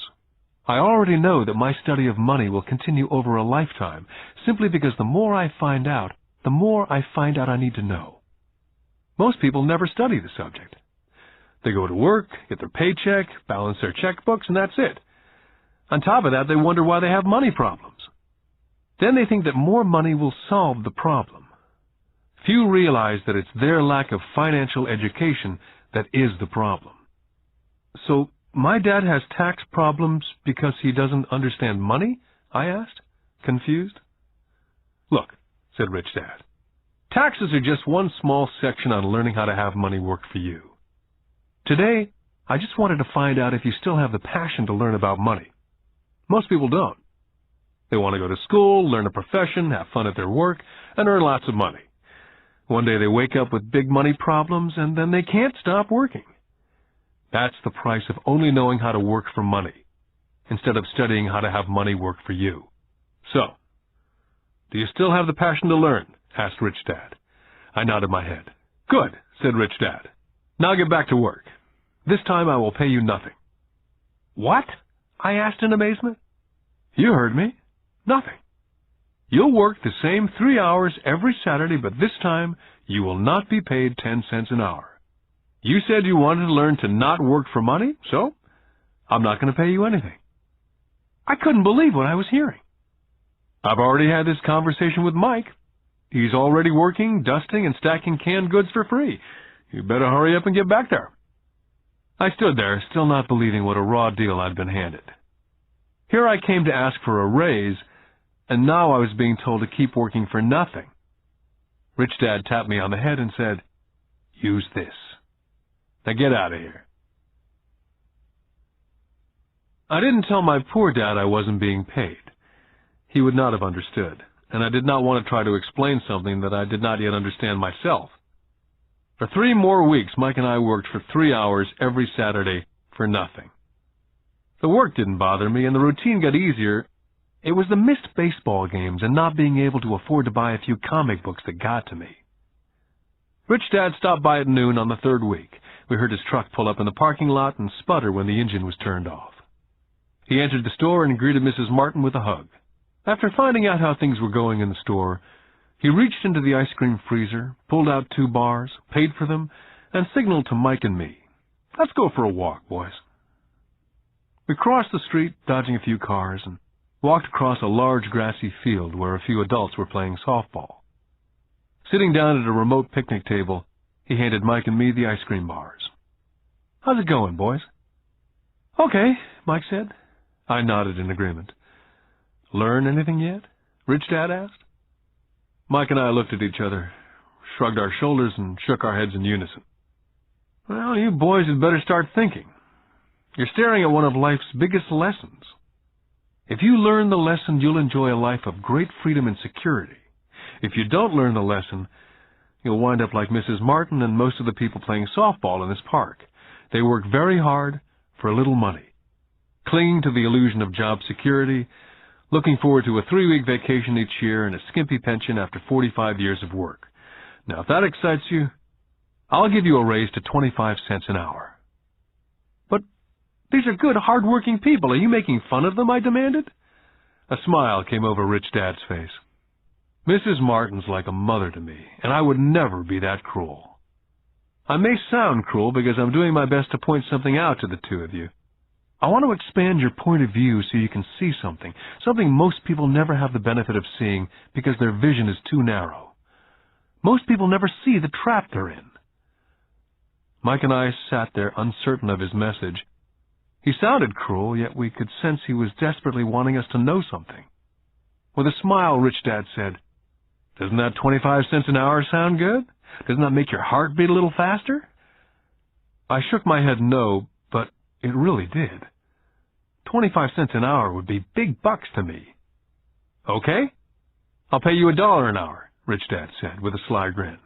I already know that my study of money will continue over a lifetime simply because the more I find out, the more I find out I need to know. Most people never study the subject. They go to work, get their paycheck, balance their checkbooks, and that's it. On top of that, they wonder why they have money problems. Then they think that more money will solve the problem. Few realize that it's their lack of financial education that is the problem. So, my dad has tax problems because he doesn't understand money? I asked, confused. Look, said Rich Dad, taxes are just one small section on learning how to have money work for you. Today, I just wanted to find out if you still have the passion to learn about money. Most people don't. They want to go to school, learn a profession, have fun at their work, and earn lots of money. One day they wake up with big money problems, and then they can't stop working. That's the price of only knowing how to work for money, instead of studying how to have money work for you. So, do you still have the passion to learn? Asked Rich Dad. I nodded my head. Good, said Rich Dad. Now get back to work. This time I will pay you nothing. What? I asked in amazement. You heard me. Nothing. You'll work the same 3 hours every Saturday, but this time you will not be paid 10 cents an hour. You said you wanted to learn to not work for money, so I'm not going to pay you anything. I couldn't believe what I was hearing. I've already had this conversation with Mike. He's already working, dusting, and stacking canned goods for free. You better hurry up and get back there. I stood there, still not believing what a raw deal I'd been handed. Here I came to ask for a raise, and now I was being told to keep working for nothing. Rich Dad tapped me on the head and said, "Use this. Now get out of here." I didn't tell my poor dad I wasn't being paid. He would not have understood, and I did not want to try to explain something that I did not yet understand myself. For 3 more weeks, Mike and I worked for 3 hours every Saturday for nothing. The work didn't bother me, and the routine got easier. It was the missed baseball games and not being able to afford to buy a few comic books that got to me. Rich Dad stopped by at noon on the 3rd week. We heard his truck pull up in the parking lot and sputter when the engine was turned off. He entered the store and greeted Mrs. Martin with a hug. After finding out how things were going in the store, he reached into the ice cream freezer, pulled out 2 bars, paid for them, and signaled to Mike and me, "Let's go for a walk, boys." We crossed the street, dodging a few cars, and walked across a large grassy field where a few adults were playing softball. Sitting down at a remote picnic table, he handed Mike and me the ice cream bars. "How's it going, boys?" "Okay," Mike said. I nodded in agreement. "Learn anything yet?" Rich Dad asked. Mike and I looked at each other, shrugged our shoulders, and shook our heads in unison. "Well, you boys had better start thinking. You're staring at one of life's biggest lessons. If you learn the lesson, you'll enjoy a life of great freedom and security. If you don't learn the lesson, you'll wind up like Mrs. Martin and most of the people playing softball in this park. They work very hard for a little money, clinging to the illusion of job security, looking forward to a 3-week vacation each year and a skimpy pension after 45 years of work. Now, if that excites you, I'll give you a raise to 25 cents an hour." "But these are good, hard-working people. Are you making fun of them?" I demanded. A smile came over Rich Dad's face. "Mrs. Martin's like a mother to me, and I would never be that cruel. I may sound cruel because I'm doing my best to point something out to the two of you. I want to expand your point of view so you can see something most people never have the benefit of seeing because their vision is too narrow. Most people never see the trap they're in." Mike and I sat there uncertain of his message. He sounded cruel, yet we could sense he was desperately wanting us to know something. With a smile, Rich Dad said, "Doesn't that 25 cents an hour sound good? Doesn't that make your heart beat a little faster?" I shook my head no, but it really did. 25 cents an hour would be big bucks to me. "Okay, I'll pay you $1 an hour," Rich Dad said with a sly grin.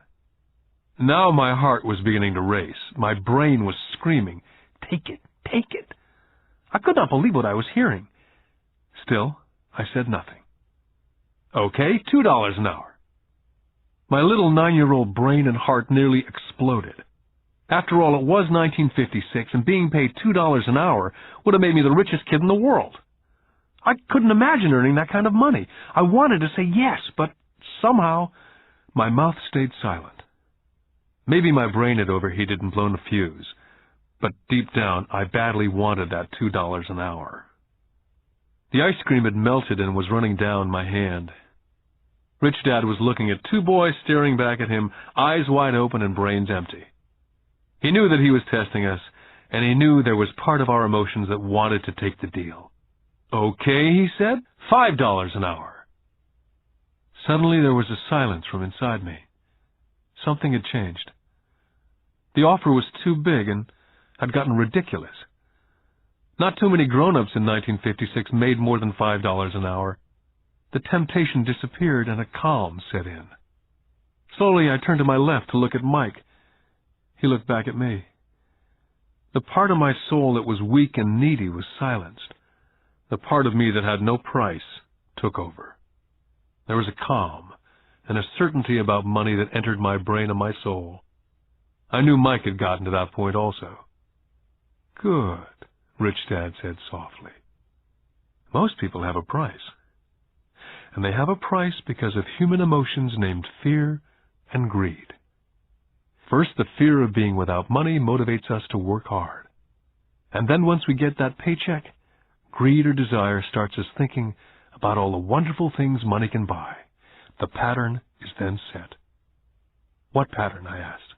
Now my heart was beginning to race. My brain was screaming, "Take it, take it." I could not believe what I was hearing. Still, I said nothing. "Okay, $2 an hour." My little 9-year-old brain and heart nearly exploded. After all, it was 1956, and being paid $2 an hour would have made me the richest kid in the world. I couldn't imagine earning that kind of money. I wanted to say yes, but somehow my mouth stayed silent. Maybe my brain had overheated and blown a fuse, but deep down I badly wanted that $2 an hour. The ice cream had melted and was running down my hand. Rich Dad was looking at 2 boys staring back at him, eyes wide open and brains empty. He knew that he was testing us, and he knew there was part of our emotions that wanted to take the deal. "Okay," he said, $5 an hour. Suddenly there was a silence from inside me. Something had changed. The offer was too big and had gotten ridiculous. Not too many grown-ups in 1956 made more than $5 an hour. The temptation disappeared and a calm set in. Slowly I turned to my left to look at Mike. He looked back at me. The part of my soul that was weak and needy was silenced. The part of me that had no price took over. There was a calm and a certainty about money that entered my brain and my soul. I knew Mike had gotten to that point also. "Good," Rich Dad said softly. "Most people have a price. And they have a price because of human emotions named fear and greed. First, the fear of being without money motivates us to work hard. And then once we get that paycheck, greed or desire starts us thinking about all the wonderful things money can buy. The pattern is then set." "What pattern?" I asked.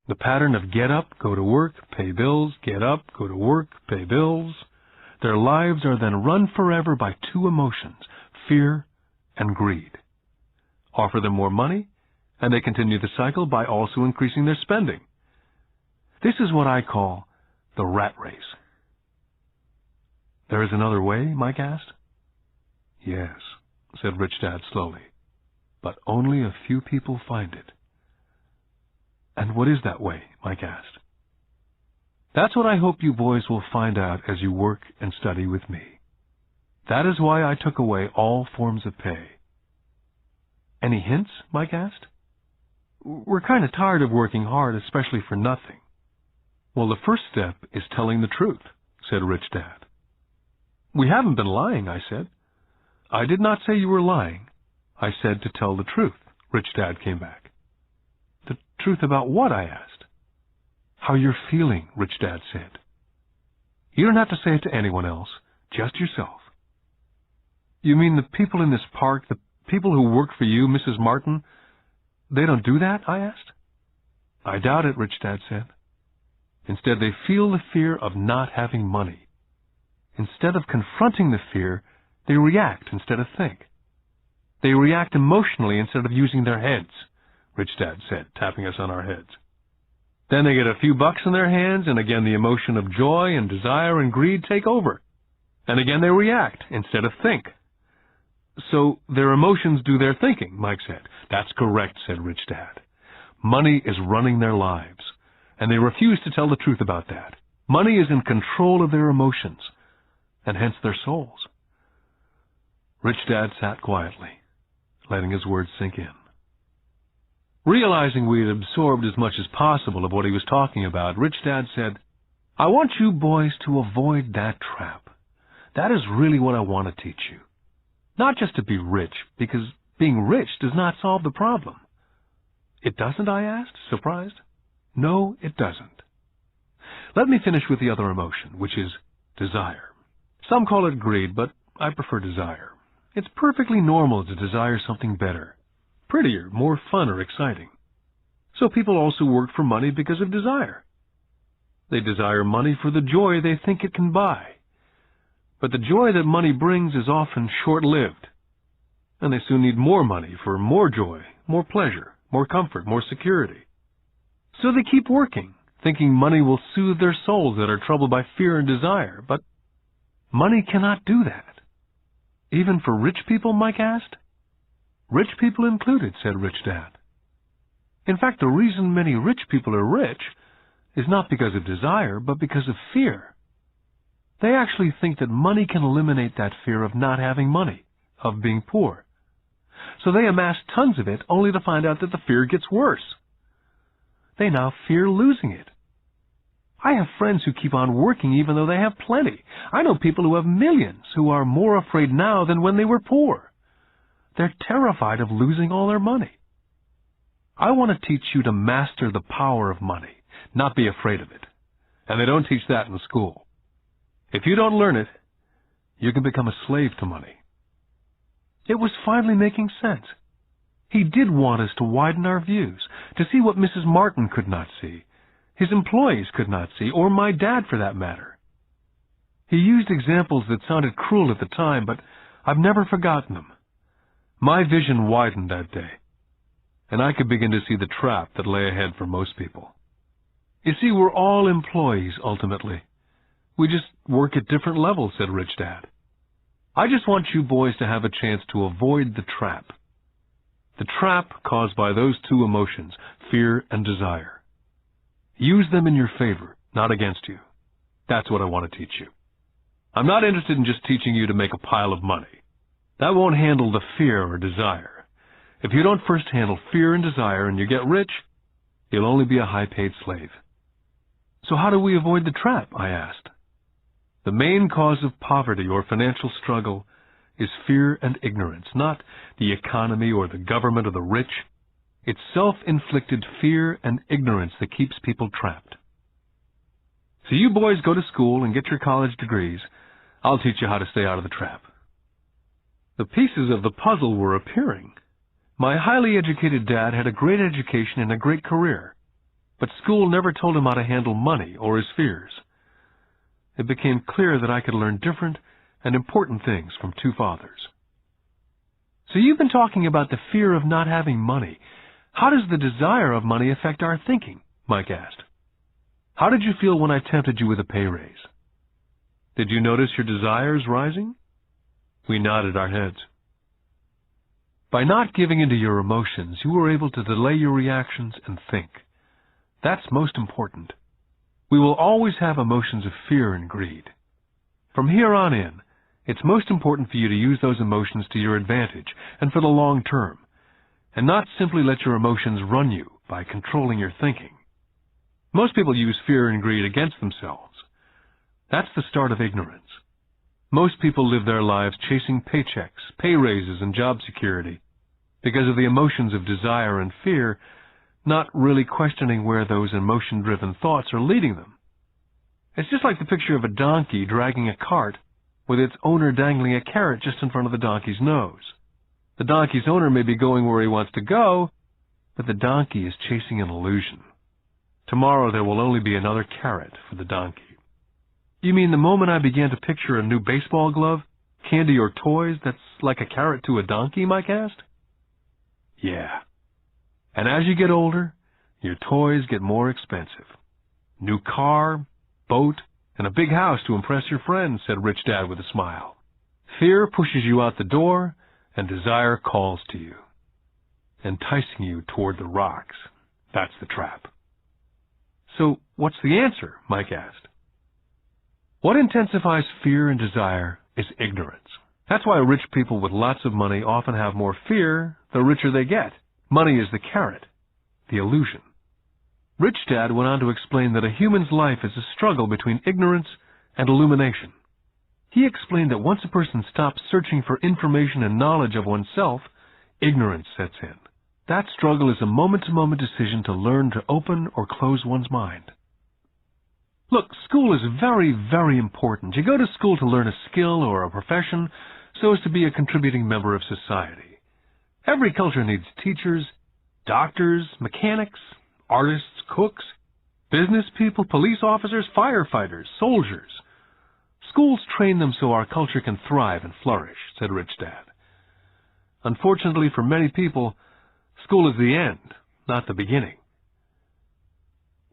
"The pattern of get up, go to work, pay bills, get up, go to work, pay bills." Their lives are then run forever by two emotions, fear and greed. Offer them more money, and they continue the cycle by also increasing their spending. This is what I call the rat race. "There is another way?" Mike asked. "Yes," said Rich Dad slowly, "but only a few people find it." "And what is that way?" Mike asked. "That's what I hope you boys will find out as you work and study with me. That is why I took away all forms of pay." "Any hints?" Mike asked. "We're kind of tired of working hard, especially for nothing." "Well, the first step is telling the truth," said Rich Dad. "We haven't been lying," I said. "I did not say you were lying. I said to tell the truth," Rich Dad came back. "The truth about what?" I asked. "How you're feeling," Rich Dad said. "You don't have to say it to anyone else, just yourself." "You mean the people in this park, the people who work for you, Mrs. Martin, they don't do that?" I asked. "I doubt it," Rich Dad said. "Instead, they feel the fear of not having money. Instead of confronting the fear, they react instead of think. They react emotionally instead of using their heads," Rich Dad said, tapping us on our heads. "Then they get a few bucks in their hands, and again the emotion of joy and desire and greed take over. And again they react instead of think." "So their emotions do their thinking," Mike said. "That's correct," said Rich Dad. "Money is running their lives, and they refuse to tell the truth about that. Money is in control of their emotions, and hence their souls." Rich Dad sat quietly, letting his words sink in. Realizing we had absorbed as much as possible of what he was talking about, Rich Dad said, "I want you boys to avoid that trap. That is really what I want to teach you. Not just to be rich, because being rich does not solve the problem." "It doesn't?" I asked, surprised. "No, it doesn't. Let me finish with the other emotion, which is desire. Some call it greed, but I prefer desire. It's perfectly normal to desire something better, prettier, more fun or exciting. So people also work for money because of desire. They desire money for the joy they think it can buy. But the joy that money brings is often short-lived, and they soon need more money for more joy, more pleasure, more comfort, more security. So they keep working, thinking money will soothe their souls that are troubled by fear and desire. But money cannot do that. Even for rich people?" Mike asked. "Rich people included," said Rich Dad. "In fact, the reason many rich people are rich is not because of desire, but because of fear. They actually think that money can eliminate that fear of not having money, of being poor. So they amass tons of it only to find out that the fear gets worse. They now fear losing it. I have friends who keep on working even though they have plenty. I know people who have millions who are more afraid now than when they were poor. They're terrified of losing all their money. I want to teach you to master the power of money, not be afraid of it. And they don't teach that in school. If you don't learn it, you can become a slave to money." It was finally making sense. He did want us to widen our views, to see what Mrs. Martin could not see, his employees could not see, or my dad for that matter. He used examples that sounded cruel at the time, but I've never forgotten them. My vision widened that day, and I could begin to see the trap that lay ahead for most people. You see, we're all employees, ultimately. We just work at different levels, said Rich Dad. I just want you boys to have a chance to avoid the trap. The trap caused by those two emotions, fear and desire. Use them in your favor not against you. That's what I want to teach you. I'm not interested in just teaching you to make a pile of money. That won't handle the fear or desire. If you don't first handle fear and desire and you get rich, you'll only be a high-paid slave. So how do we avoid the trap, I asked. The main cause of poverty or financial struggle is fear and ignorance, not the economy or the government or the rich. It's self-inflicted fear and ignorance that keeps people trapped. So you boys go to school and get your college degrees. I'll teach you how to stay out of the trap. The pieces of the puzzle were appearing. My highly educated dad had a great education and a great career, but school never told him how to handle money or his fears. It became clear that I could learn different and important things from two fathers. So you've been talking about the fear of not having money. How does the desire of money affect our thinking? Mike asked. How did you feel when I tempted you with a pay raise? Did you notice your desires rising? We nodded our heads. By not giving into your emotions, you were able to delay your reactions and think. That's most important. We will always have emotions of fear and greed. From here on in, it's most important for you to use those emotions to your advantage and for the long term, and not simply let your emotions run you by controlling your thinking. Most people use fear and greed against themselves. That's the start of ignorance. Most people live their lives chasing paychecks, pay raises, and job security because of the emotions of desire and fear, not really questioning where those emotion-driven thoughts are leading them. It's just like the picture of a donkey dragging a cart with its owner dangling a carrot just in front of the donkey's nose. The donkey's owner may be going where he wants to go, but the donkey is chasing an illusion. Tomorrow there will only be another carrot for the donkey. You mean the moment I began to picture a new baseball glove, candy, or toys that's like a carrot to a donkey, Mike asked? Yeah. And as you get older, your toys get more expensive. New car, boat, and a big house to impress your friends, said Rich Dad with a smile. Fear pushes you out the door, and desire calls to you, enticing you toward the rocks. That's the trap. So what's the answer? Mike asked. What intensifies fear and desire is ignorance. That's why rich people with lots of money often have more fear the richer they get. Money is the carrot, the illusion. Rich Dad went on to explain that a human's life is a struggle between ignorance and illumination. He explained that once a person stops searching for information and knowledge of oneself, ignorance sets in. That struggle is a moment-to-moment decision to learn to open or close one's mind. Look, school is very, very important. You go to school to learn a skill or a profession so as to be a contributing member of society. Every culture needs teachers, doctors, mechanics, artists, cooks, business people, police officers, firefighters, soldiers. Schools train them so our culture can thrive and flourish, said Rich Dad. Unfortunately for many people, school is the end, not the beginning.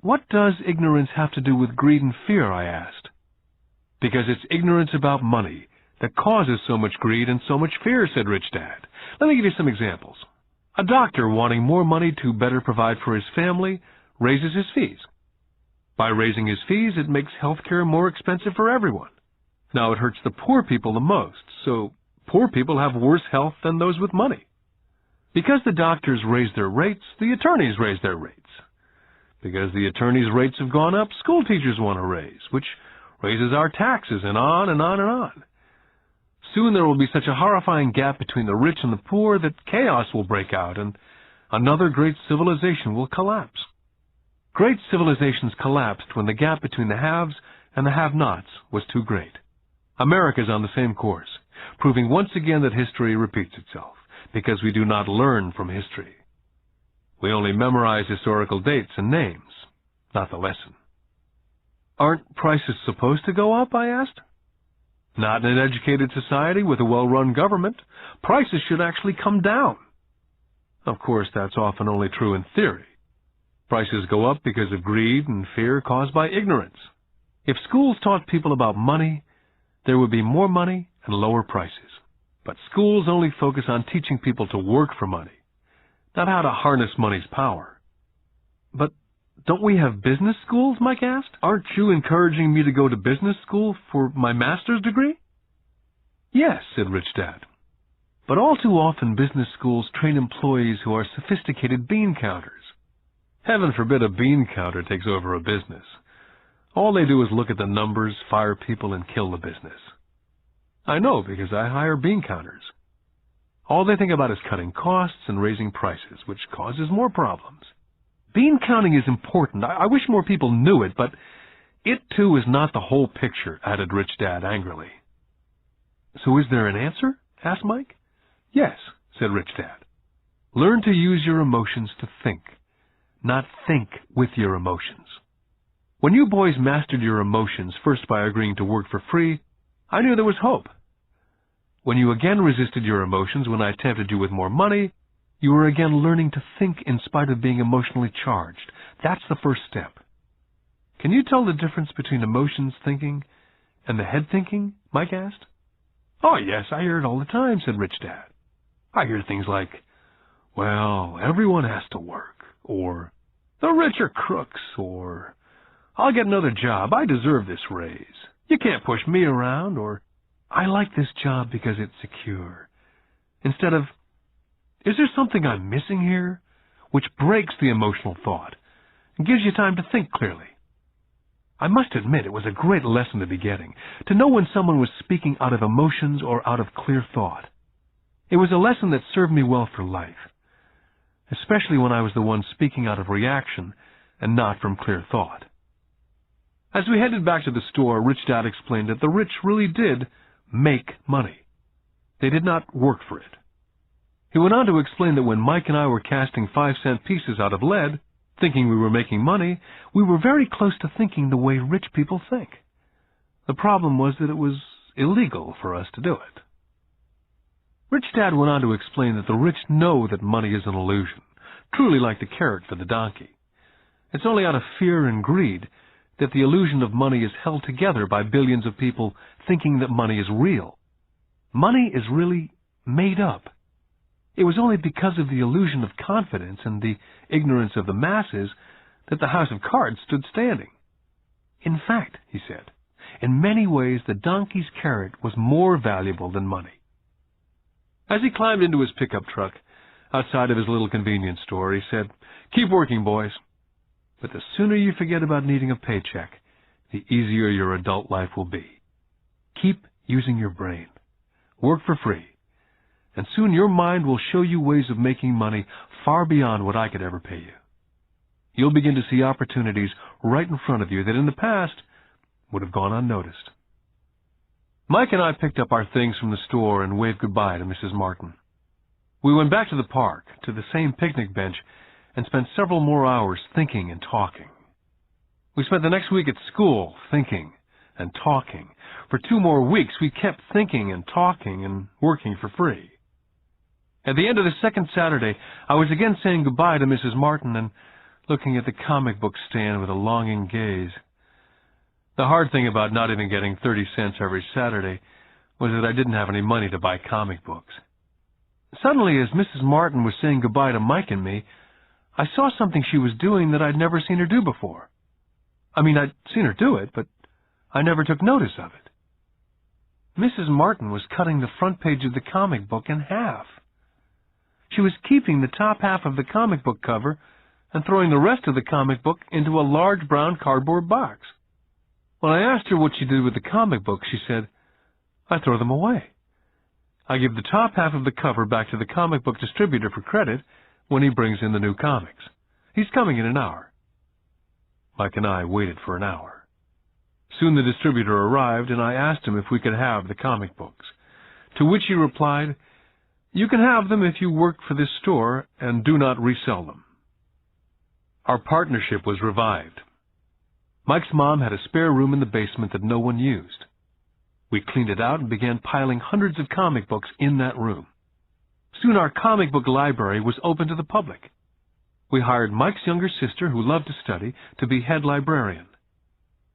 What does ignorance have to do with greed and fear, I asked. Because it's ignorance about money that causes so much greed and so much fear, said Rich Dad. Let me give you some examples. A doctor wanting more money to better provide for his family raises his fees. By raising his fees, it makes healthcare more expensive for everyone. Now, it hurts the poor people the most, so poor people have worse health than those with money. Because the doctors raise their rates, the attorneys raise their rates. Because the attorneys' rates have gone up, school teachers want a raise, which raises our taxes, and on and on and on. Soon there will be such a horrifying gap between the rich and the poor that chaos will break out, and another great civilization will collapse. Great civilizations collapsed when the gap between the haves and the have-nots was too great. America is on the same course, proving once again that history repeats itself, because we do not learn from history. We only memorize historical dates and names, not the lesson. Aren't prices supposed to go up, I asked. Not in an educated society with a well-run government. Prices should actually come down. Of course, that's often only true in theory. Prices go up because of greed and fear caused by ignorance. If schools taught people about money, there would be more money and lower prices. But schools only focus on teaching people to work for money, not how to harness money's power. But don't we have business schools, Mike asked. Aren't you encouraging me to go to business school for my master's degree? Yes, said Rich Dad. But all too often business schools train employees who are sophisticated bean counters. Heaven forbid a bean counter takes over a business. All they do is look at the numbers, fire people, and kill the business. I know, because I hire bean counters. All they think about is cutting costs and raising prices, which causes more problems. Bean counting is important. I wish more people knew it, but it, too, is not the whole picture, added Rich Dad angrily. So is there an answer? Asked Mike. Yes, said Rich Dad. Learn to use your emotions to think, not think with your emotions. When you boys mastered your emotions, first by agreeing to work for free, I knew there was hope. When you again resisted your emotions when I tempted you with more money, you were again learning to think in spite of being emotionally charged. That's the first step. Can you tell the difference between emotions thinking and the head thinking? Mike asked. Oh, yes, I hear it all the time, said Rich Dad. I hear things like, well, everyone has to work, or the rich are crooks, or I'll get another job, I deserve this raise. You can't push me around, or I like this job because it's secure. Instead of, is there something I'm missing here? Which breaks the emotional thought and gives you time to think clearly. I must admit it was a great lesson to be getting, to know when someone was speaking out of emotions or out of clear thought. It was a lesson that served me well for life, especially when I was the one speaking out of reaction and not from clear thought. As we headed back to the store, Rich Dad explained that the rich really did make money. They did not work for it. He went on to explain that when Mike and I were casting 5-cent pieces out of lead, thinking we were making money, we were very close to thinking the way rich people think. The problem was that it was illegal for us to do it. Rich Dad went on to explain that the rich know that money is an illusion, truly like the carrot for the donkey. It's only out of fear and greed that the illusion of money is held together by billions of people thinking that money is real. Money is really made up. It was only because of the illusion of confidence and the ignorance of the masses that the house of cards stood standing. In fact, he said, in many ways the donkey's carrot was more valuable than money. As he climbed into his pickup truck outside of his little convenience store, he said, "Keep working, boys. But the sooner you forget about needing a paycheck, the easier your adult life will be. Keep using your brain. Work for free. And soon your mind will show you ways of making money far beyond what I could ever pay you. You'll begin to see opportunities right in front of you that in the past would have gone unnoticed." Mike and I picked up our things from the store and waved goodbye to Mrs. Martin. We went back to the park, to the same picnic bench, and spent several more hours thinking and talking. We spent the next week at school thinking and talking. For 2 more weeks, we kept thinking and talking and working for free. At the end of the second Saturday, I was again saying goodbye to Mrs. Martin and looking at the comic book stand with a longing gaze. The hard thing about not even getting 30 cents every Saturday was that I didn't have any money to buy comic books. Suddenly, as Mrs. Martin was saying goodbye to Mike and me, I saw something she was doing that I'd never seen her do before. I mean, I'd seen her do it, but I never took notice of it. Mrs. Martin was cutting the front page of the comic book in half. She was keeping the top half of the comic book cover and throwing the rest of the comic book into a large brown cardboard box. When I asked her what she did with the comic books, she said, "I throw them away. I give the top half of the cover back to the comic book distributor for credit when he brings in the new comics. He's coming in an hour." Mike and I waited for an hour. Soon the distributor arrived, and I asked him if we could have the comic books, to which he replied, "You can have them if you work for this store and do not resell them." Our partnership was revived. Mike's mom had a spare room in the basement that no one used. We cleaned it out and began piling hundreds of comic books in that room. Soon our comic book library was open to the public. We hired Mike's younger sister, who loved to study, to be head librarian.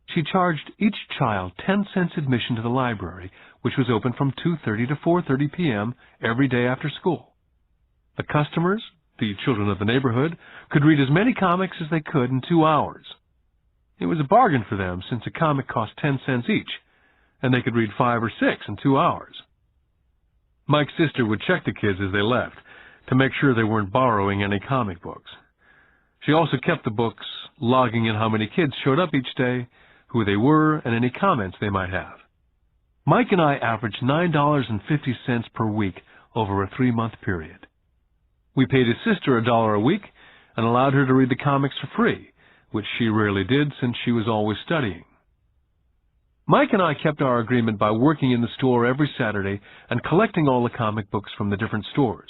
She charged each child 10 cents admission to the library, which was open from 2:30 to 4:30 p.m. every day after school. The customers the children of the neighborhood could read as many comics as they could in 2 hours. It was a bargain for them since a comic cost 10 cents each, and they could read 5 or 6 in 2 hours. Mike's sister would check the kids as they left to make sure they weren't borrowing any comic books. She also kept the books, logging in how many kids showed up each day, who they were, and any comments they might have. Mike and I averaged $9.50 per week over a 3-month period. We paid his sister $1 a week and allowed her to read the comics for free, which she rarely did since she was always studying. Mike and I kept our agreement by working in the store every Saturday and collecting all the comic books from the different stores.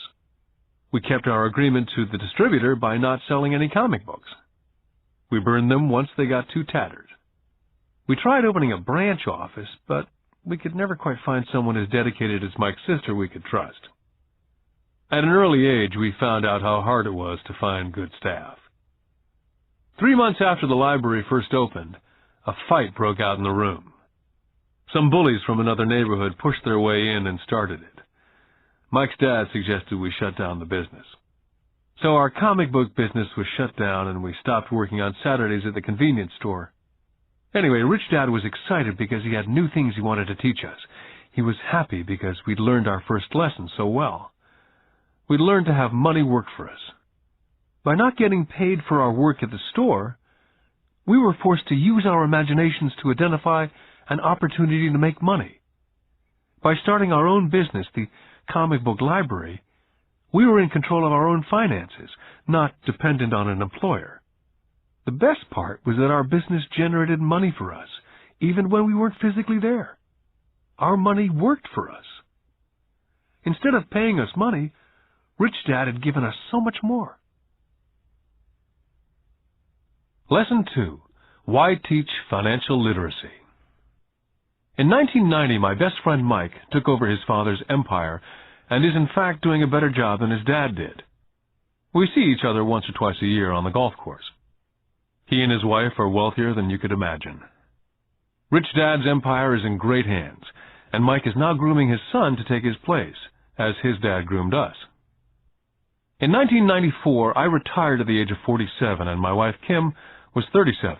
We kept our agreement to the distributor by not selling any comic books. We burned them once they got too tattered. We tried opening a branch office, but we could never quite find someone as dedicated as Mike's sister we could trust. At an early age, we found out how hard it was to find good staff. 3 months after the library first opened, a fight broke out in the room. Some bullies from another neighborhood pushed their way in and started it. Mike's dad suggested we shut down the business. So our comic book business was shut down and we stopped working on Saturdays at the convenience store. Anyway, Rich Dad was excited because he had new things he wanted to teach us. He was happy because we'd learned our first lesson so well. We'd learned to have money work for us. By not getting paid for our work at the store, we were forced to use our imaginations to identify an opportunity to make money. By starting our own business, the comic book library, we were in control of our own finances, not dependent on an employer. The best part was that our business generated money for us, even when we weren't physically there. Our money worked for us. Instead of paying us money, Rich Dad had given us so much more. Lesson 2. Why Teach Financial Literacy? In 1990, my best friend Mike took over his father's empire and is in fact doing a better job than his dad did. We see each other once or twice a year on the golf course. He and his wife are wealthier than you could imagine. Rich Dad's empire is in great hands, and Mike is now grooming his son to take his place, as his dad groomed us. In 1994, I retired at the age of 47, and my wife Kim was 37.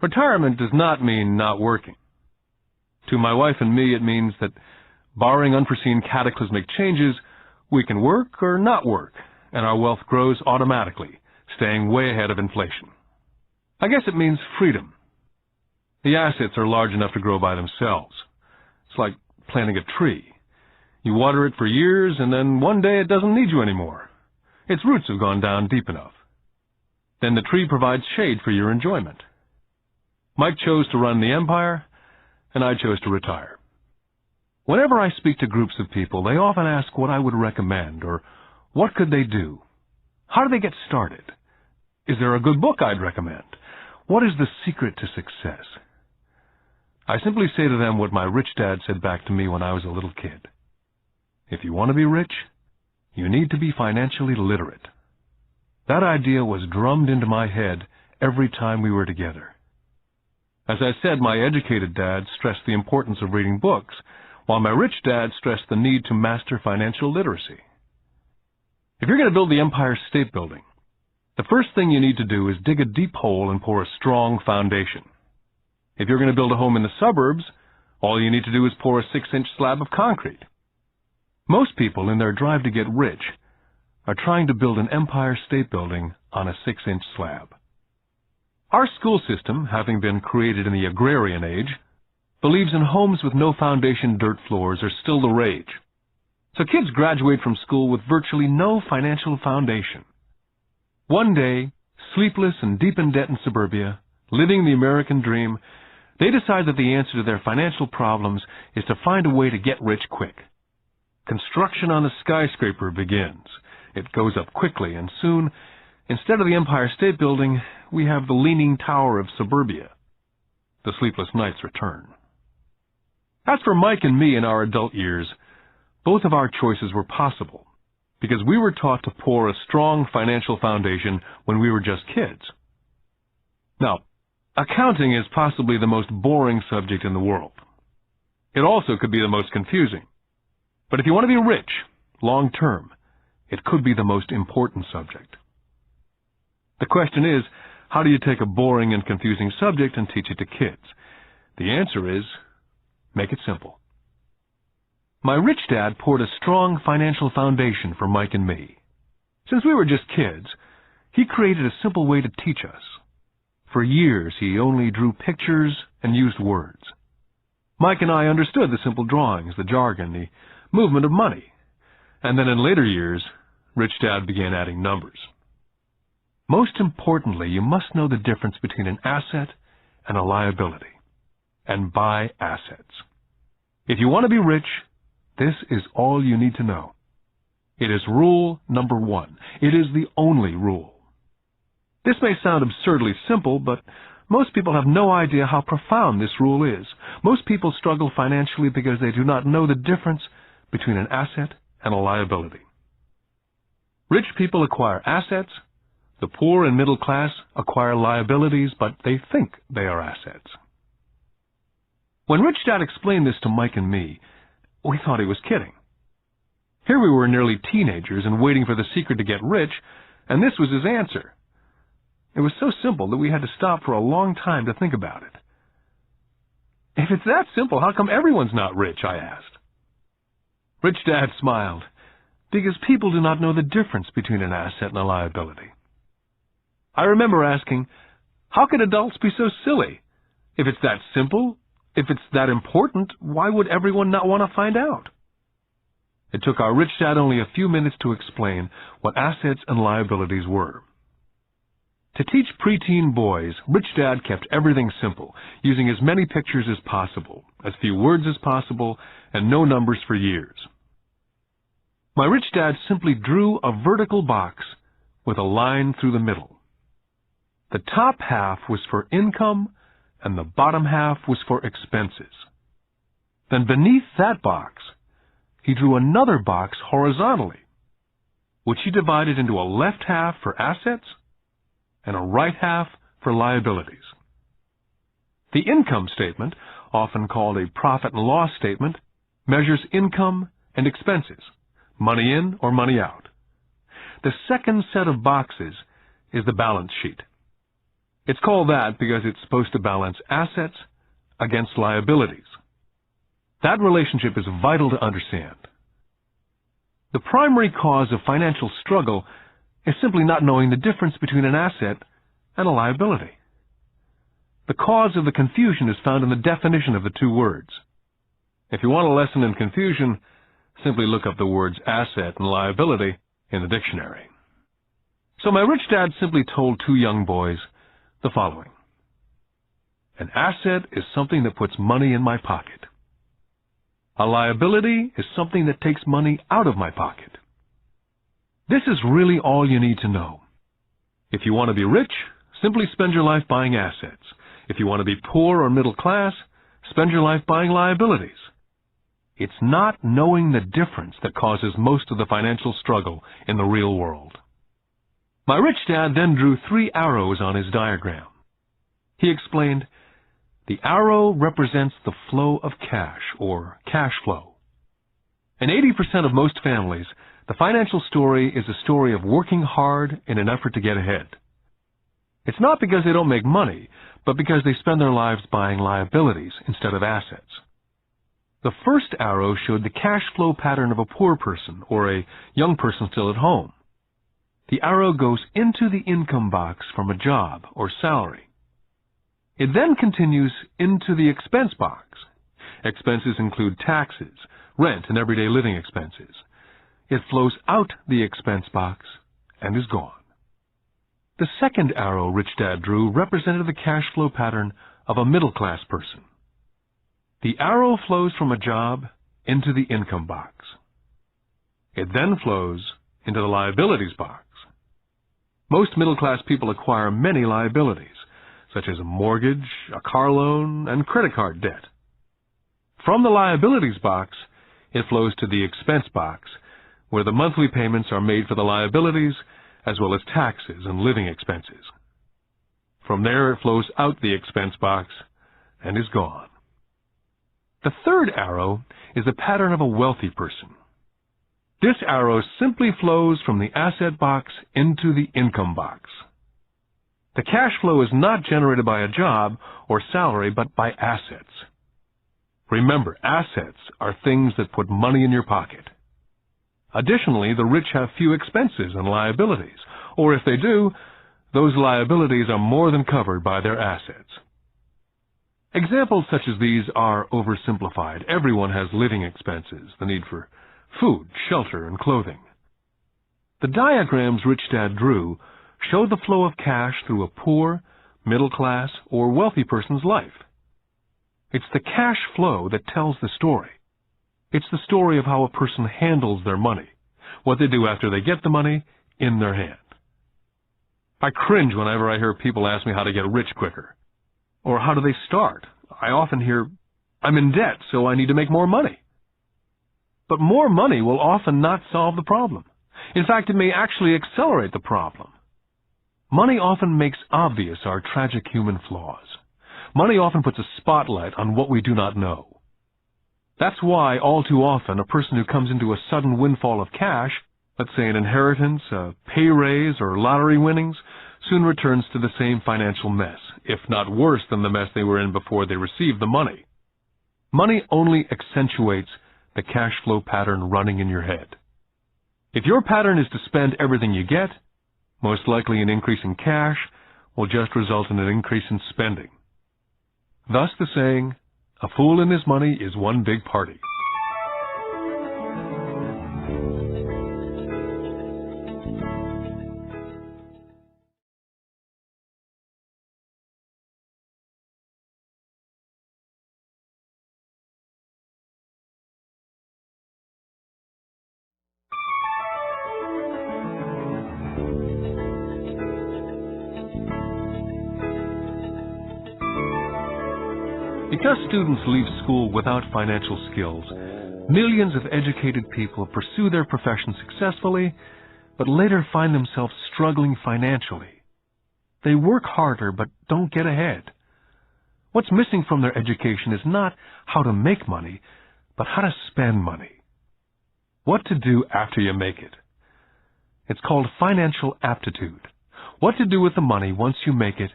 Retirement does not mean not working. To my wife and me, it means that, barring unforeseen cataclysmic changes, we can work or not work, and our wealth grows automatically, staying way ahead of inflation. I guess it means freedom. The assets are large enough to grow by themselves. It's like planting a tree. You water it for years, and then one day it doesn't need you anymore. Its roots have gone down deep enough. Then the tree provides shade for your enjoyment. Mike chose to run the empire, and I chose to retire. Whenever I speak to groups of people, they often ask what I would recommend, or what could they do? How do they get started? Is there a good book I'd recommend? What is the secret to success? I simply say to them what my rich dad said back to me when I was a little kid. If you want to be rich, you need to be financially literate. That idea was drummed into my head every time we were together. As I said, my educated dad stressed the importance of reading books, while my rich dad stressed the need to master financial literacy. If you're going to build the Empire State Building, the first thing you need to do is dig a deep hole and pour a strong foundation. If you're going to build a home in the suburbs, all you need to do is pour a 6-inch slab of concrete. Most people, in their drive to get rich, are trying to build an Empire State Building on a 6-inch slab. Our school system, having been created in the agrarian age, believes in homes with no foundation dirt floors are still the rage. So kids graduate from school with virtually no financial foundation. One day, sleepless and deep in debt in suburbia, living the American dream, they decide that the answer to their financial problems is to find a way to get rich quick. Construction on the skyscraper begins. It goes up quickly, and soon, instead of the Empire State Building, we have the Leaning Tower of suburbia. The sleepless nights return. As for Mike and me in our adult years, both of our choices were possible, because we were taught to pour a strong financial foundation when we were just kids. Now, accounting is possibly the most boring subject in the world. It also could be the most confusing. But if you want to be rich, long-term, It could be the most important subject. The question is, how do you take a boring and confusing subject and teach it to kids? The answer is, make it simple. My rich dad poured a strong financial foundation for Mike and me. Since we were just kids, he created a simple way to teach us. For years, he only drew pictures and used words. Mike and I understood the simple drawings, the jargon, the movement of money. And then in later years, Rich Dad began adding numbers. Most importantly, you must know the difference between an asset and a liability, and buy assets. If you want to be rich, this is all you need to know. It is rule number 1. It is the only rule. This may sound absurdly simple, but most people have no idea how profound this rule is. Most people struggle financially because they do not know the difference between an asset and a liability. Rich people acquire assets. The poor and middle class acquire liabilities, but they think they are assets. When Rich Dad explained this to Mike and me, we thought he was kidding. Here we were nearly teenagers and waiting for the secret to get rich, and this was his answer. It was so simple that we had to stop for a long time to think about it. If it's that simple, how come everyone's not rich? I asked. Rich Dad smiled, because people do not know the difference between an asset and a liability. I remember asking, how could adults be so silly? If it's that simple, if it's that important, why would everyone not want to find out? It took our Rich Dad only a few minutes to explain what assets and liabilities were. To teach preteen boys, Rich Dad kept everything simple, using as many pictures as possible, as few words as possible, and no numbers for years. My Rich Dad simply drew a vertical box with a line through the middle. The top half was for income, and the bottom half was for expenses. Then beneath that box, he drew another box horizontally, which he divided into a left half for assets and a right half for liabilities. The income statement, often called a profit and loss statement, measures income and expenses, money in or money out. The second set of boxes is the balance sheet. It's called that because it's supposed to balance assets against liabilities. That relationship is vital to understand. The primary cause of financial struggle is simply not knowing the difference between an asset and a liability. The cause of the confusion is found in the definition of the two words. If you want a lesson in confusion, simply look up the words asset and liability in the dictionary. So my Rich Dad simply told two young boys the following. An asset is something that puts money in my pocket. A liability is something that takes money out of my pocket. This is really all you need to know. If you want to be rich, simply spend your life buying assets. If you want to be poor or middle class, spend your life buying liabilities. It's not knowing the difference that causes most of the financial struggle in the real world. My Rich Dad then drew 3 arrows on his diagram. He explained, the arrow represents the flow of cash, or cash flow. In 80% of most families, the financial story is a story of working hard in an effort to get ahead. It's not because they don't make money, but because they spend their lives buying liabilities instead of assets. The first arrow showed the cash flow pattern of a poor person or a young person still at home. The arrow goes into the income box from a job or salary. It then continues into the expense box. Expenses include taxes, rent, and everyday living expenses. It flows out the expense box and is gone. The second arrow Rich Dad drew represented the cash flow pattern of a middle-class person. The arrow flows from a job into the income box. It then flows into the liabilities box. Most middle-class people acquire many liabilities, such as a mortgage, a car loan, and credit card debt. From the liabilities box, it flows to the expense box, where the monthly payments are made for the liabilities, as well as taxes and living expenses. From there, it flows out the expense box and is gone. The third arrow is the pattern of a wealthy person. This arrow simply flows from the asset box into the income box. The cash flow is not generated by a job or salary, but by assets. Remember, assets are things that put money in your pocket. Additionally, the rich have few expenses and liabilities, or if they do, those liabilities are more than covered by their assets. Examples such as these are oversimplified. Everyone has living expenses, the need for food, shelter, and clothing. The diagrams Rich Dad drew show the flow of cash through a poor, middle class, or wealthy person's life. It's the cash flow that tells the story. It's the story of how a person handles their money, what they do after they get the money in their hand. I cringe whenever I hear people ask me how to get rich quicker. Or how do they start? I often hear, I'm in debt, so I need to make more money. But more money will often not solve the problem. In fact, it may actually accelerate the problem. Money often makes obvious our tragic human flaws. Money often puts a spotlight on what we do not know. That's why, all too often, a person who comes into a sudden windfall of cash, let's say an inheritance, a pay raise, or lottery winnings, soon returns to the same financial mess, if not worse than the mess they were in before they received the money. Money only accentuates the cash flow pattern running in your head. If your pattern is to spend everything you get, most likely an increase in cash will just result in an increase in spending. Thus the saying, a fool and his money is one big party. Because students leave school without financial skills, millions of educated people pursue their profession successfully, but later find themselves struggling financially. They work harder but don't get ahead. What's missing from their education is not how to make money, but how to spend money. What to do after you make it. It's called financial aptitude. What to do with the money once you make it,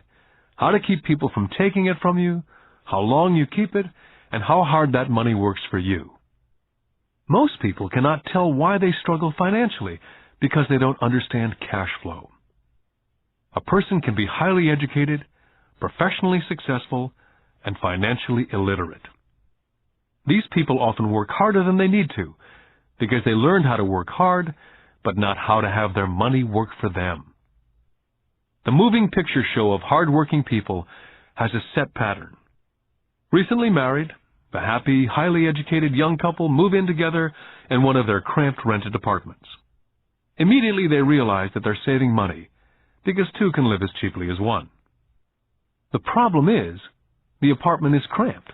how to keep people from taking it from you, how long you keep it, and how hard that money works for you. Most people cannot tell why they struggle financially because they don't understand cash flow. A person can be highly educated, professionally successful, and financially illiterate. These people often work harder than they need to because they learned how to work hard, but not how to have their money work for them. The moving picture show of hard-working people has a set pattern. Recently married, the happy, highly educated young couple move in together in one of their cramped rented apartments. Immediately they realize that they're saving money, because two can live as cheaply as one. The problem is, the apartment is cramped.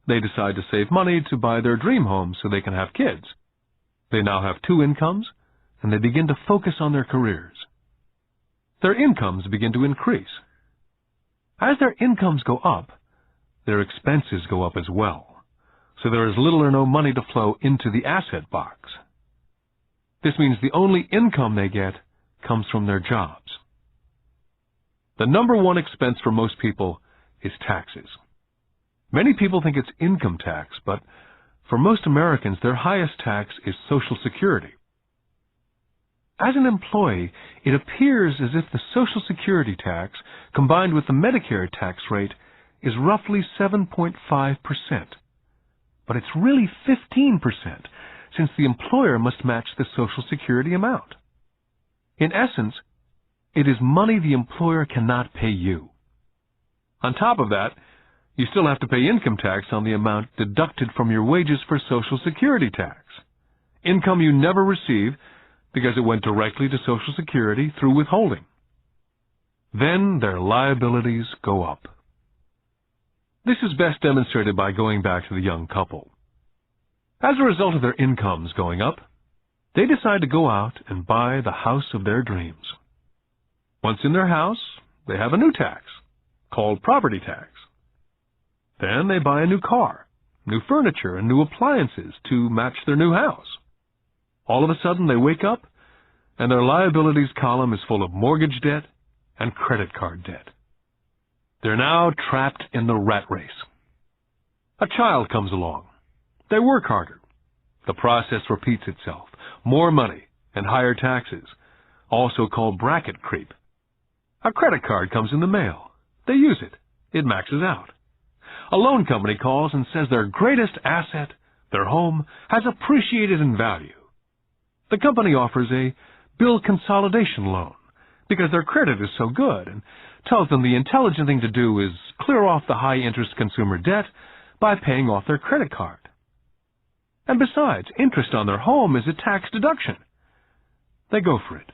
They decide to save money to buy their dream home so they can have kids. They now have two incomes, and they begin to focus on their careers. Their incomes begin to increase. As their incomes go up, their expenses go up as well, so there is little or no money to flow into the asset box. This means the only income they get comes from their jobs. The number one expense for most people is taxes. Many people think it's income tax, but for most Americans, their highest tax is Social Security. As an employee, it appears as if the Social Security tax, combined with the Medicare tax rate, is roughly 7.5%. But it's really 15%, since the employer must match the Social Security amount. In essence, it is money the employer cannot pay you. On top of that, you still have to pay income tax on the amount deducted from your wages for Social Security tax. Income you never receive because it went directly to Social Security through withholding. Then their liabilities go up. This is best demonstrated by going back to the young couple. As a result of their incomes going up, they decide to go out and buy the house of their dreams. Once in their house, they have a new tax, called property tax. Then they buy a new car, new furniture, and new appliances to match their new house. All of a sudden, they wake up, and their liabilities column is full of mortgage debt and credit card debt. They're now trapped in the rat race. A child comes along. They work harder. The process repeats itself. More money and higher taxes, also called bracket creep. A credit card comes in the mail. They use it. It maxes out. A loan company calls and says their greatest asset, their home, has appreciated in value. The company offers a bill consolidation loan because their credit is so good and tells them the intelligent thing to do is clear off the high-interest consumer debt by paying off their credit card. And besides, interest on their home is a tax deduction. They go for it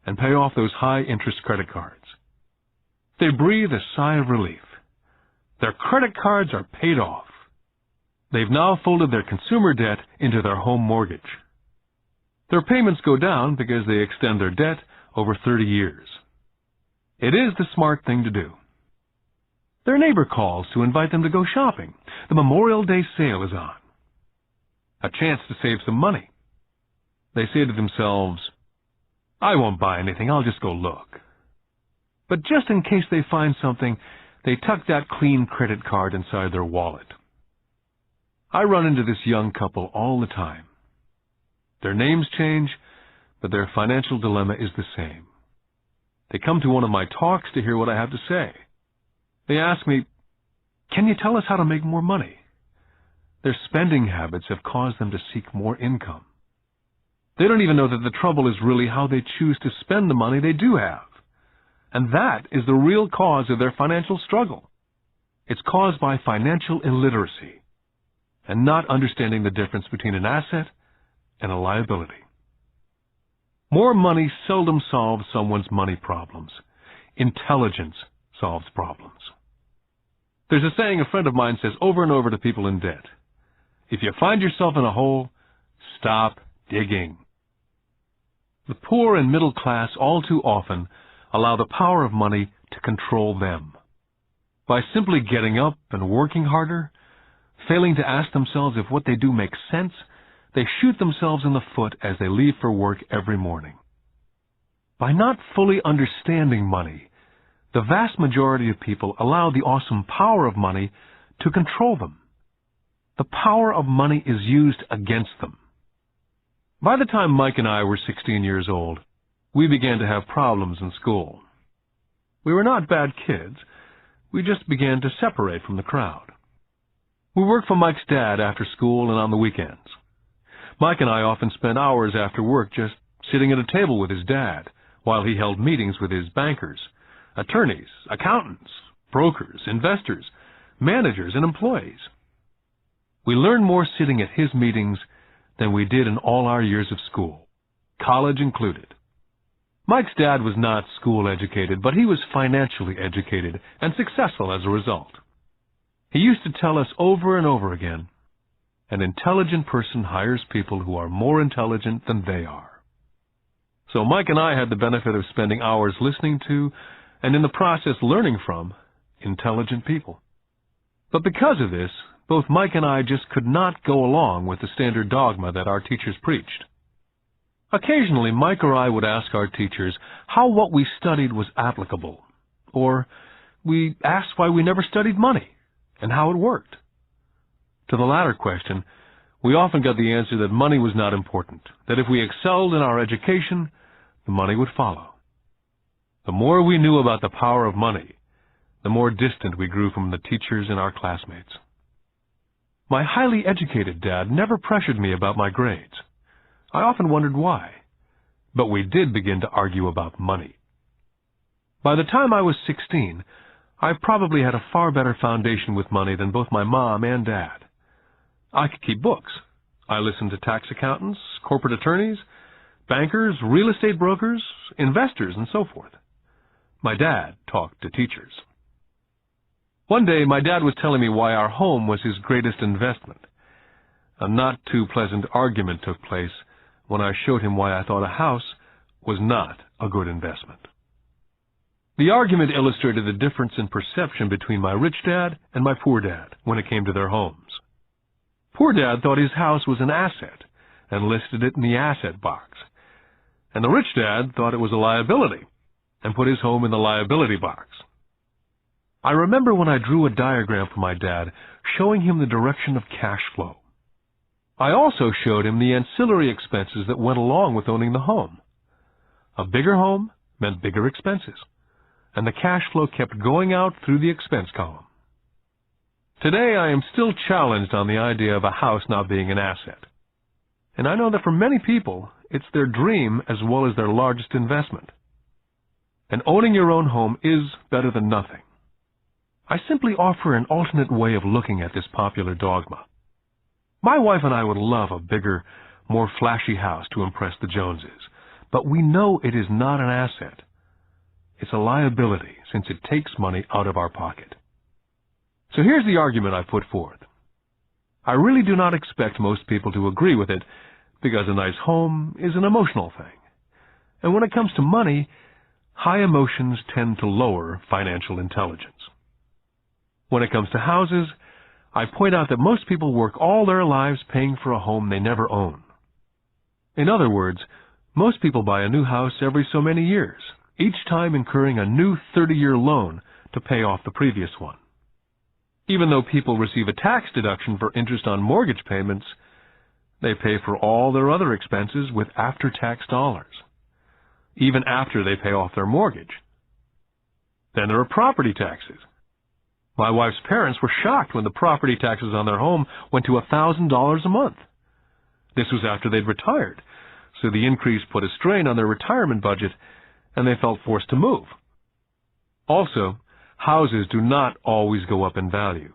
and pay off those high-interest credit cards. They breathe a sigh of relief. Their credit cards are paid off. They've now folded their consumer debt into their home mortgage. Their payments go down because they extend their debt over 30 years. It is the smart thing to do. Their neighbor calls to invite them to go shopping. The Memorial Day sale is on. A chance to save some money. They say to themselves, I won't buy anything, I'll just go look. But just in case they find something, they tuck that clean credit card inside their wallet. I run into this young couple all the time. Their names change, but their financial dilemma is the same. They come to one of my talks to hear what I have to say. They ask me, can you tell us how to make more money? Their spending habits have caused them to seek more income. They don't even know that the trouble is really how they choose to spend the money they do have. And that is the real cause of their financial struggle. It's caused by financial illiteracy and not understanding the difference between an asset and a liability. More money seldom solves someone's money problems. Intelligence solves problems. There's a saying a friend of mine says over and over to people in debt. If you find yourself in a hole, stop digging. The poor and middle class all too often allow the power of money to control them. By simply getting up and working harder, failing to ask themselves if what they do makes sense, they shoot themselves in the foot as they leave for work every morning. By not fully understanding money, the vast majority of people allow the awesome power of money to control them. The power of money is used against them. By the time Mike and I were 16 years old, we began to have problems in school. We were not bad kids. We just began to separate from the crowd. We worked for Mike's dad after school and on the weekends. Mike and I often spent hours after work just sitting at a table with his dad while he held meetings with his bankers, attorneys, accountants, brokers, investors, managers, and employees. We learned more sitting at his meetings than we did in all our years of school, college included. Mike's dad was not school educated, but he was financially educated and successful as a result. He used to tell us over and over again, an intelligent person hires people who are more intelligent than they are. So Mike and I had the benefit of spending hours listening to, and in the process learning from, intelligent people. But because of this, both Mike and I just could not go along with the standard dogma that our teachers preached. Occasionally, Mike or I would ask our teachers how what we studied was applicable, or we asked why we never studied money and how it worked. To the latter question, we often got the answer that money was not important, that if we excelled in our education, the money would follow. The more we knew about the power of money, the more distant we grew from the teachers and our classmates. My highly educated dad never pressured me about my grades. I often wondered why, but we did begin to argue about money. By the time I was 16, I probably had a far better foundation with money than both my mom and dad. I could keep books. I listened to tax accountants, corporate attorneys, bankers, real estate brokers, investors, and so forth. My dad talked to teachers. One day, my dad was telling me why our home was his greatest investment. A not too pleasant argument took place when I showed him why I thought a house was not a good investment. The argument illustrated the difference in perception between my rich dad and my poor dad when it came to their homes. Poor dad thought his house was an asset, and listed it in the asset box. And the rich dad thought it was a liability and put his home in the liability box. I remember when I drew a diagram for my dad showing him the direction of cash flow. I also showed him the ancillary expenses that went along with owning the home. A bigger home meant bigger expenses, and the cash flow kept going out through the expense column. Today I am still challenged on the idea of a house not being an asset. And I know that for many people, it's their dream as well as their largest investment. And owning your own home is better than nothing. I simply offer an alternate way of looking at this popular dogma. My wife and I would love a bigger, more flashy house to impress the Joneses, but we know it is not an asset. It's a liability since it takes money out of our pocket. So here's the argument I put forth. I really do not expect most people to agree with it because a nice home is an emotional thing. And when it comes to money, high emotions tend to lower financial intelligence. When it comes to houses, I point out that most people work all their lives paying for a home they never own. In other words, most people buy a new house every so many years, each time incurring a new 30-year loan to pay off the previous one. Even though people receive a tax deduction for interest on mortgage payments, they pay for all their other expenses with after-tax dollars, even after they pay off their mortgage. Then there are property taxes. My wife's parents were shocked when the property taxes on their home went to $1,000 a month. This was after they'd retired, so the increase put a strain on their retirement budget, and they felt forced to move. Also, houses do not always go up in value.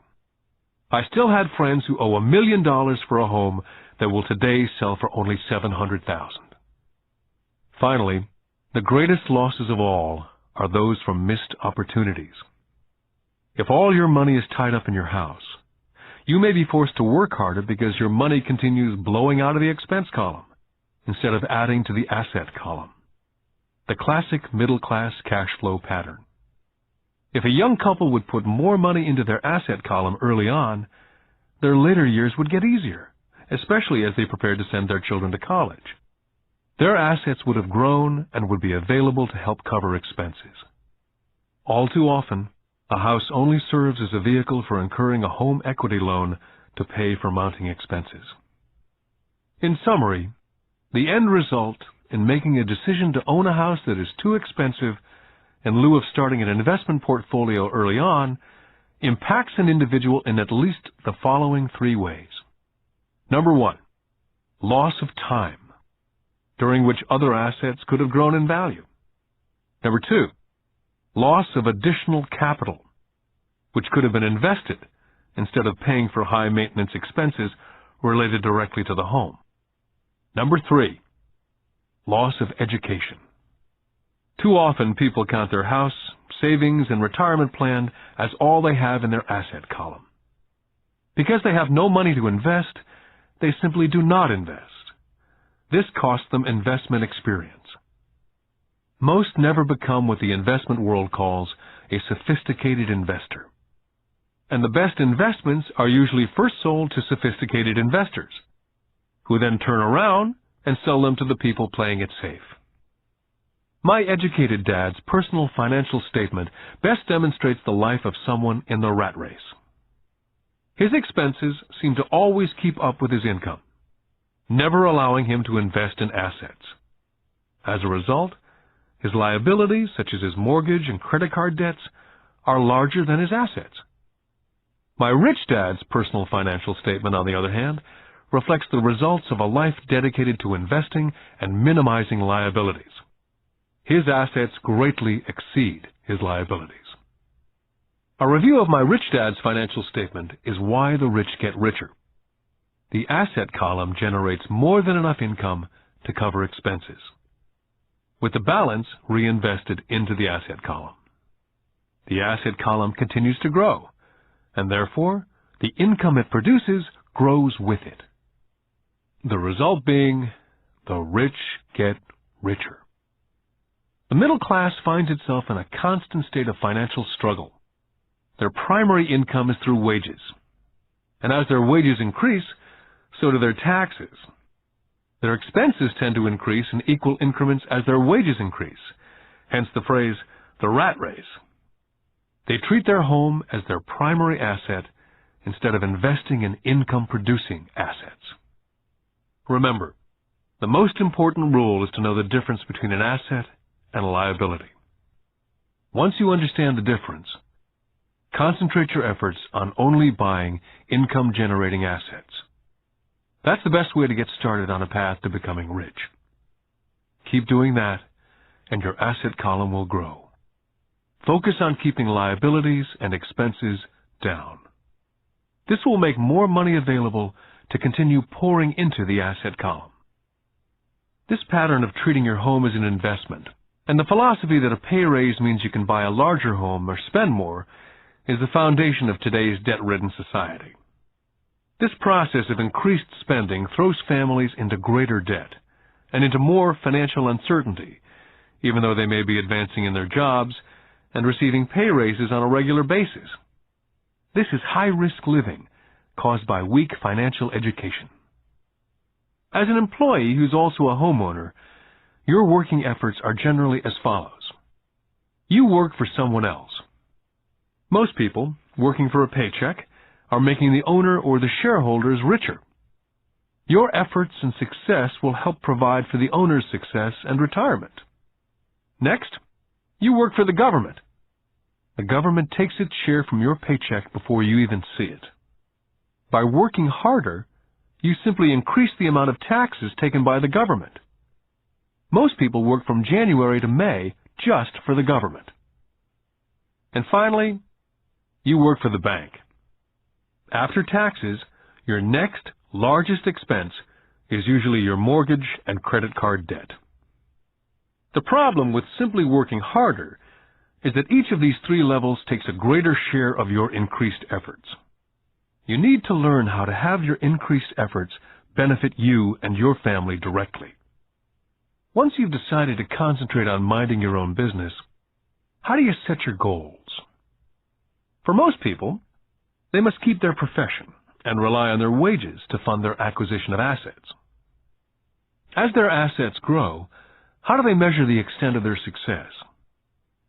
I still had friends who owe $1 million for a home that will today sell for only $700,000. Finally, the greatest losses of all are those from missed opportunities. If all your money is tied up in your house, you may be forced to work harder because your money continues blowing out of the expense column instead of adding to the asset column. The classic middle-class cash flow pattern. If a young couple would put more money into their asset column early on, their later years would get easier, especially as they prepared to send their children to college. Their assets would have grown and would be available to help cover expenses. All too often, a house only serves as a vehicle for incurring a home equity loan to pay for mounting expenses. In summary, the end result in making a decision to own a house that is too expensive in lieu of starting an investment portfolio early on impacts an individual in at least the following 3 ways. Number 1, loss of time, during which other assets could have grown in value. Number 2, loss of additional capital, which could have been invested instead of paying for high-maintenance expenses related directly to the home. Number 3, loss of education. Too often people count their house, savings, and retirement plan as all they have in their asset column. Because they have no money to invest, they simply do not invest. This costs them investment experience. Most never become what the investment world calls a sophisticated investor. And the best investments are usually first sold to sophisticated investors, who then turn around and sell them to the people playing it safe. My educated dad's personal financial statement best demonstrates the life of someone in the rat race. His expenses seem to always keep up with his income, never allowing him to invest in assets. As a result, his liabilities, such as his mortgage and credit card debts, are larger than his assets. My rich dad's personal financial statement, on the other hand, reflects the results of a life dedicated to investing and minimizing liabilities. His assets greatly exceed his liabilities. A review of my rich dad's financial statement is why the rich get richer. The asset column generates more than enough income to cover expenses, with the balance reinvested into the asset column. The asset column continues to grow, and therefore, the income it produces grows with it. The result being, the rich get richer. The middle class finds itself in a constant state of financial struggle. Their primary income is through wages, and as their wages increase, so do their taxes. Their expenses tend to increase in equal increments as their wages increase, hence the phrase, the rat race. They treat their home as their primary asset instead of investing in income-producing assets. Remember, the most important rule is to know the difference between an asset and a liability. Once you understand the difference, concentrate your efforts on only buying income-generating assets. That's the best way to get started on a path to becoming rich. Keep doing that, and your asset column will grow. Focus on keeping liabilities and expenses down. This will make more money available to continue pouring into the asset column. This pattern of treating your home as an investment, and the philosophy that a pay raise means you can buy a larger home or spend more, is the foundation of today's debt-ridden society. This process of increased spending throws families into greater debt and into more financial uncertainty, even though they may be advancing in their jobs and receiving pay raises on a regular basis. This is high-risk living caused by weak financial education. As an employee who's also a homeowner, your working efforts are generally as follows. You work for someone else. Most people, working for a paycheck, are making the owner or the shareholders richer. Your efforts and success will help provide for the owner's success and retirement. Next, you work for the government. The government takes its share from your paycheck before you even see it. By working harder, you simply increase the amount of taxes taken by the government. Most people work from January to May just for the government. And finally, you work for the bank. After taxes, your next largest expense is usually your mortgage and credit card debt. The problem with simply working harder is that each of these three levels takes a greater share of your increased efforts. You need to learn how to have your increased efforts benefit you and your family directly. Once you've decided to concentrate on minding your own business, how do you set your goals? For most people, they must keep their profession and rely on their wages to fund their acquisition of assets. As their assets grow, how do they measure the extent of their success?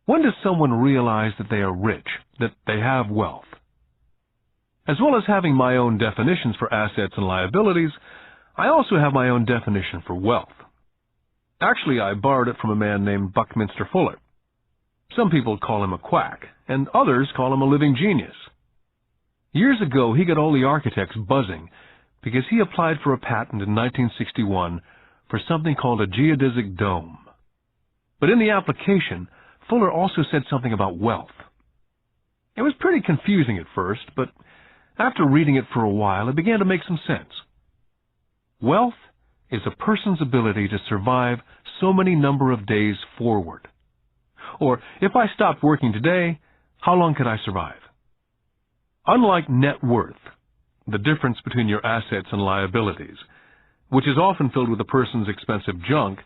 When does someone realize that they are rich, that they have wealth? As well as having my own definitions for assets and liabilities, I also have my own definition for wealth. Actually, I borrowed it from a man named Buckminster Fuller. Some people call him a quack, and others call him a living genius. Years ago, he got all the architects buzzing because he applied for a patent in 1961 for something called a geodesic dome. But in the application, Fuller also said something about wealth. It was pretty confusing at first, but after reading it for a while, it began to make some sense. Wealth is a person's ability to survive so many number of days forward. Or, if I stopped working today, how long could I survive? Unlike net worth, the difference between your assets and liabilities, which is often filled with a person's expensive junk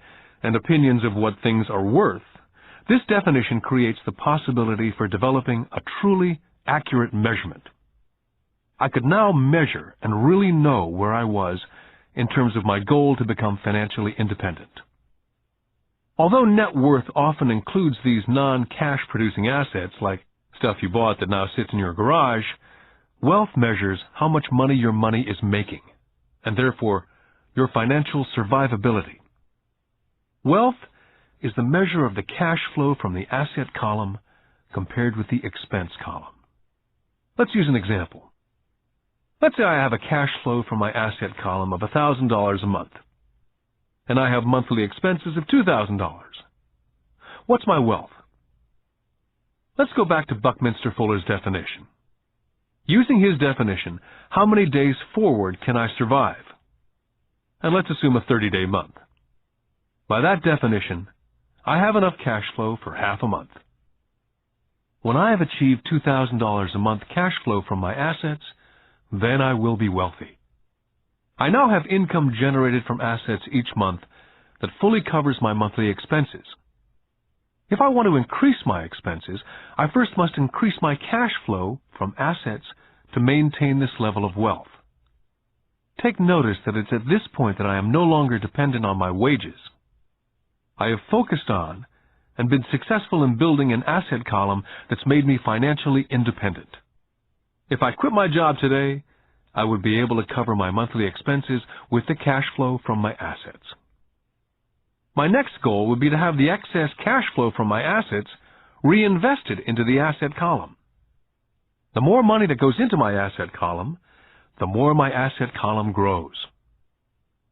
and opinions of what things are worth, this definition creates the possibility for developing a truly accurate measurement. I could now measure and really know where I was in terms of my goal to become financially independent. Although net worth often includes these non-cash producing assets like stuff you bought that now sits in your garage, wealth measures how much money your money is making, and therefore your financial survivability. Wealth is the measure of the cash flow from the asset column compared with the expense column. Let's use an example. Let's say I have a cash flow from my asset column of $1,000 a month, and I have monthly expenses of $2,000. What's my wealth? Let's go back to Buckminster Fuller's definition. Using his definition, how many days forward can I survive? And let's assume a 30-day month. By that definition, I have enough cash flow for half a month. When I have achieved $2,000 a month cash flow from my assets, then I will be wealthy. I now have income generated from assets each month that fully covers my monthly expenses. If I want to increase my expenses, I first must increase my cash flow from assets to maintain this level of wealth. take notice that it's at this point that I am no longer dependent on my wages. I have focused on and been successful in building an asset column that's made me financially independent. If I quit my job today, I would be able to cover my monthly expenses with the cash flow from my assets. My next goal would be to have the excess cash flow from my assets reinvested into the asset column. The more money that goes into my asset column, the more my asset column grows.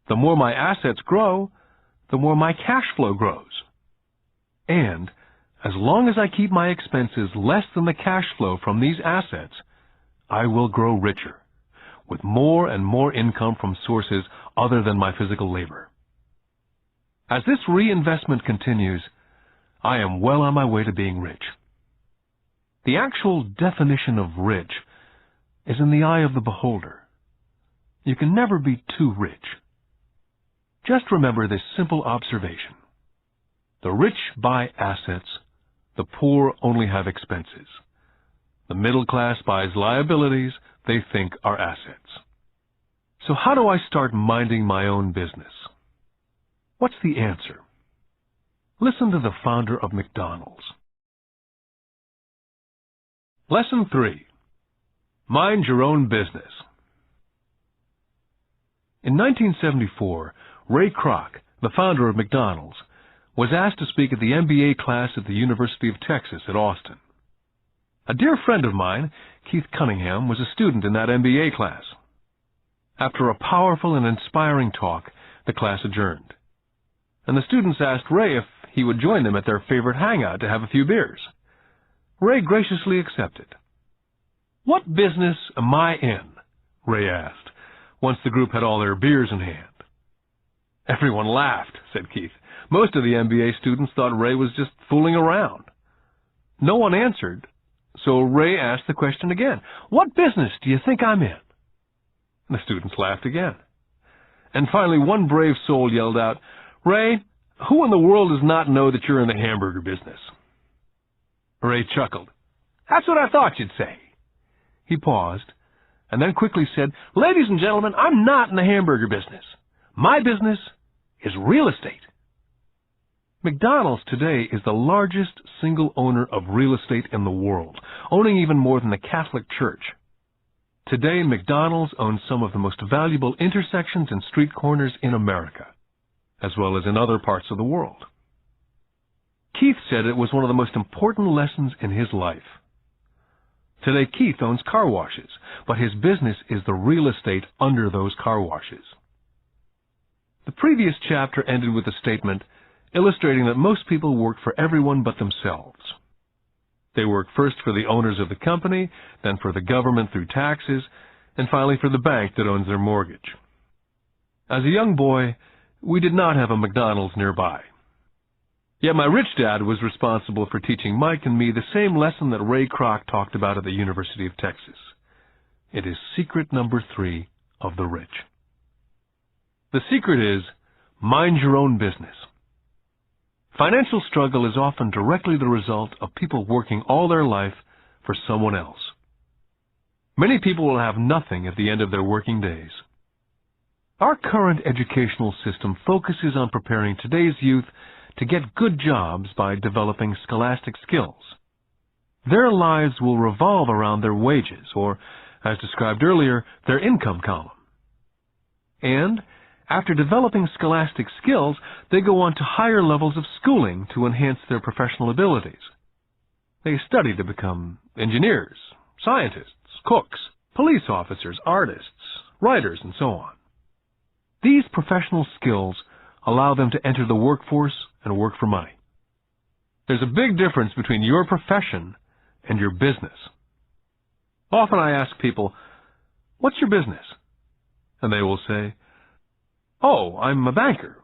The more my assets grow, the more my cash flow grows. And as long as I keep my expenses less than the cash flow from these assets, I will grow richer, with more and more income from sources other than my physical labor. As this reinvestment continues, I am well on my way to being rich. The actual definition of rich is in the eye of the beholder. You can never be too rich. Just remember this simple observation. The rich buy assets, the poor only have expenses. The middle class buys liabilities they think are assets. So how do I start minding my own business? What's the answer? Listen to the founder of McDonald's. Lesson 3. Mind your own business. In 1974, Ray Kroc, the founder of McDonald's, was asked to speak at the MBA class at the University of Texas at Austin. A dear friend of mine, Keith Cunningham, was a student in that MBA class. After a powerful and inspiring talk, the class adjourned, and the students asked Ray if he would join them at their favorite hangout to have a few beers. Ray graciously accepted. "What business am I in?" Ray asked, once the group had all their beers in hand. Everyone laughed, said Keith. Most of the MBA students thought Ray was just fooling around. No one answered, so Ray asked the question again. "What business do you think I'm in?" The students laughed again. And finally, one brave soul yelled out, "Ray, who in the world does not know that you're in the hamburger business?" Ray chuckled. "That's what I thought you'd say." He paused, and then quickly said, "Ladies and gentlemen, I'm not in the hamburger business. My business is real estate." McDonald's today is the largest single owner of real estate in the world, owning even more than the Catholic Church. Today, McDonald's owns some of the most valuable intersections and street corners in America, as well as in other parts of the world. Keith said it was one of the most important lessons in his life. Today, Keith owns car washes, but his business is the real estate under those car washes. The previous chapter ended with a statement illustrating that most people work for everyone but themselves. They work first for the owners of the company, then for the government through taxes, and finally for the bank that owns their mortgage. As a young boy, we did not have a McDonald's nearby. Yet my rich dad was responsible for teaching Mike and me the same lesson that Ray Kroc talked about at the University of Texas. It is secret number 3 of the rich. The secret is, mind your own business. Financial struggle is often directly the result of people working all their life for someone else. Many people will have nothing at the end of their working days. Our current educational system focuses on preparing today's youth to get good jobs by developing scholastic skills. Their lives will revolve around their wages, or, as described earlier, their income column. And after developing scholastic skills, they go on to higher levels of schooling to enhance their professional abilities. They study to become engineers, scientists, cooks, police officers, artists, writers, and so on. These professional skills allow them to enter the workforce and work for money. There's a big difference between your profession and your business. Often I ask people, "What's your business?" And they will say, "Oh, I'm a banker."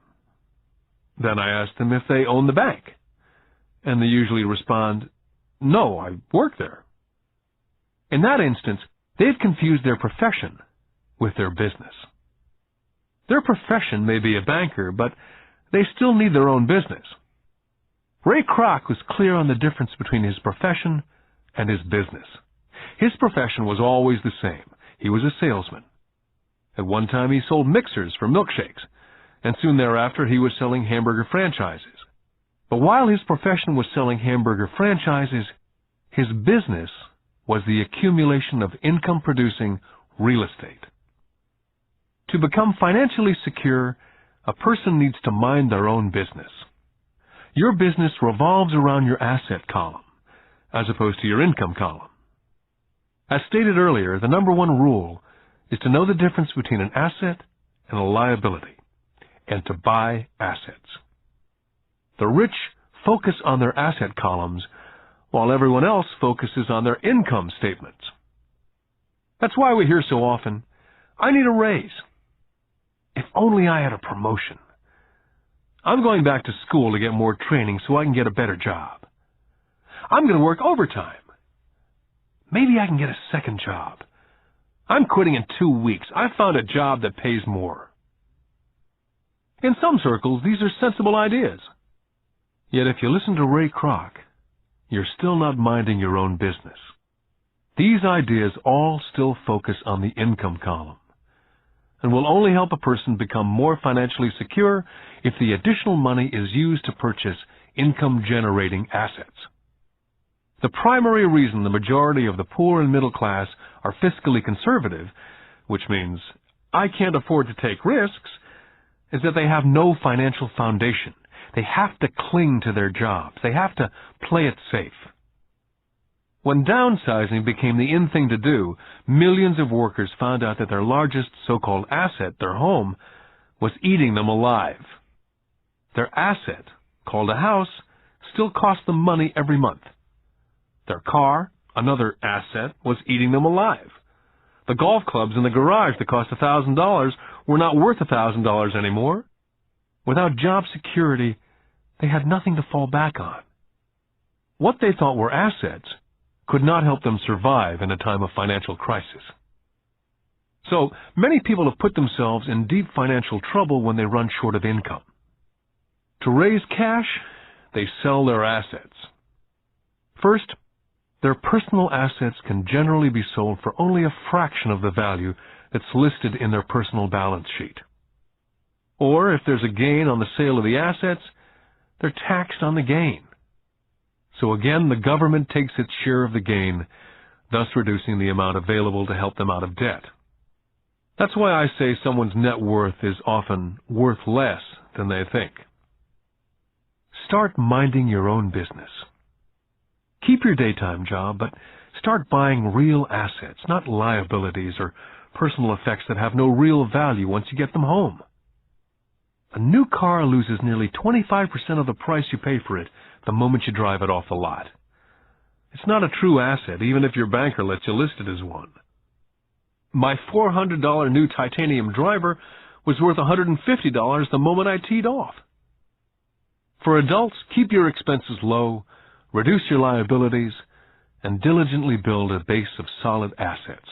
Then I ask them if they own the bank. And they usually respond, "No, I work there." In that instance, they've confused their profession with their business. Their profession may be a banker, but they still need their own business. Ray Kroc was clear on the difference between his profession and his business. His profession was always the same. He was a salesman. At one time he sold mixers for milkshakes, and soon thereafter he was selling hamburger franchises. But while his profession was selling hamburger franchises, his business was the accumulation of income-producing real estate. To become financially secure, a person needs to mind their own business. Your business revolves around your asset column, as opposed to your income column. As stated earlier, the number one rule is to know the difference between an asset and a liability, and to buy assets. The rich focus on their asset columns, while everyone else focuses on their income statements. That's why we hear so often, "I need a raise. If only I had a promotion. I'm going back to school to get more training so I can get a better job. I'm going to work overtime. Maybe I can get a second job. I'm quitting in 2 weeks. I found a job that pays more." In some circles, these are sensible ideas. Yet if you listen to Ray Kroc, you're still not minding your own business. These ideas all still focus on the income column, and will only help a person become more financially secure if the additional money is used to purchase income-generating assets. The primary reason the majority of the poor and middle class are fiscally conservative, which means I can't afford to take risks, is that they have no financial foundation. They have to cling to their jobs. They have to play it safe. When downsizing became the in thing to do, millions of workers found out that their largest so-called asset, their home, was eating them alive. Their asset, called a house, still cost them money every month. Their car, another asset, was eating them alive. The golf clubs in the garage that cost $1,000 were not worth $1,000 anymore. Without job security, they had nothing to fall back on. What they thought were assets could not help them survive in a time of financial crisis. So, many people have put themselves in deep financial trouble when they run short of income. To raise cash, they sell their assets. First, their personal assets can generally be sold for only a fraction of the value that's listed in their personal balance sheet. Or, if there's a gain on the sale of the assets, they're taxed on the gain. So again, the government takes its share of the gain, thus reducing the amount available to help them out of debt. That's why I say someone's net worth is often worth less than they think. Start minding your own business. Keep your daytime job, but start buying real assets, not liabilities or personal effects that have no real value once you get them home. A new car loses nearly 25% of the price you pay for it the moment you drive it off the lot. It's not a true asset, even if your banker lets you list it as one. My $400 new titanium driver was worth $150 the moment I teed off. For adults, keep your expenses low, reduce your liabilities, and diligently build a base of solid assets.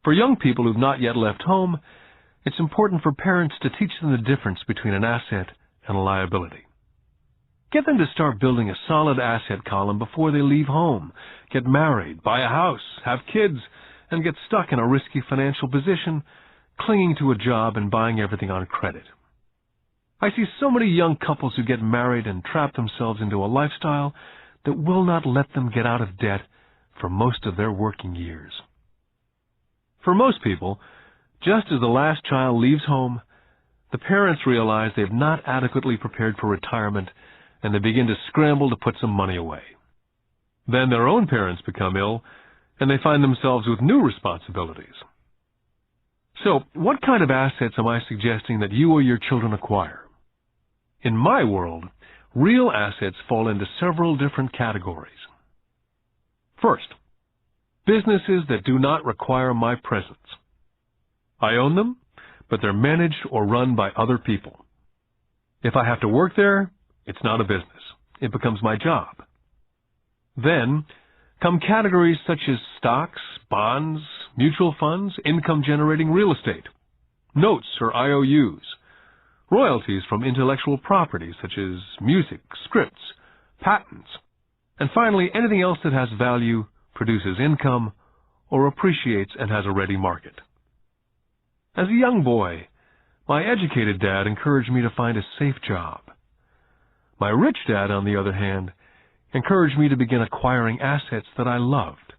For young people who've not yet left home, it's important for parents to teach them the difference between an asset and a liability. Get them to start building a solid asset column before they leave home, get married, buy a house, have kids, and get stuck in a risky financial position, clinging to a job and buying everything on credit. I see so many young couples who get married and trap themselves into a lifestyle that will not let them get out of debt for most of their working years. For most people, just as the last child leaves home, the parents realize they've not adequately prepared for retirement, and they begin to scramble to put some money away. Then their own parents become ill, and they find themselves with new responsibilities. So, what kind of assets am I suggesting that you or your children acquire? In my world, real assets fall into several different categories. First, businesses that do not require my presence. I own them, but they're managed or run by other people. If I have to work there, it's not a business. It becomes my job. Then come categories such as stocks, bonds, mutual funds, income-generating real estate, notes or IOUs, royalties from intellectual property such as music, scripts, patents, and finally anything else that has value, produces income, or appreciates and has a ready market. As a young boy, my educated dad encouraged me to find a safe job. My rich dad, on the other hand, encouraged me to begin acquiring assets that I loved.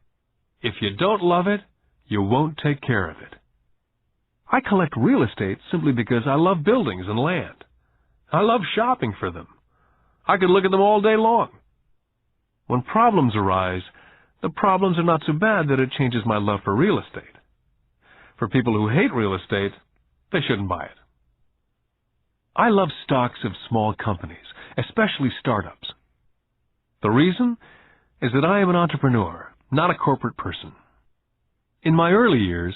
If you don't love it, you won't take care of it. I collect real estate simply because I love buildings and land. I love shopping for them. I could look at them all day long. When problems arise, the problems are not so bad that it changes my love for real estate. For people who hate real estate, they shouldn't buy it. I love stocks of small companies, especially startups. The reason is that I am an entrepreneur, not a corporate person. In my early years,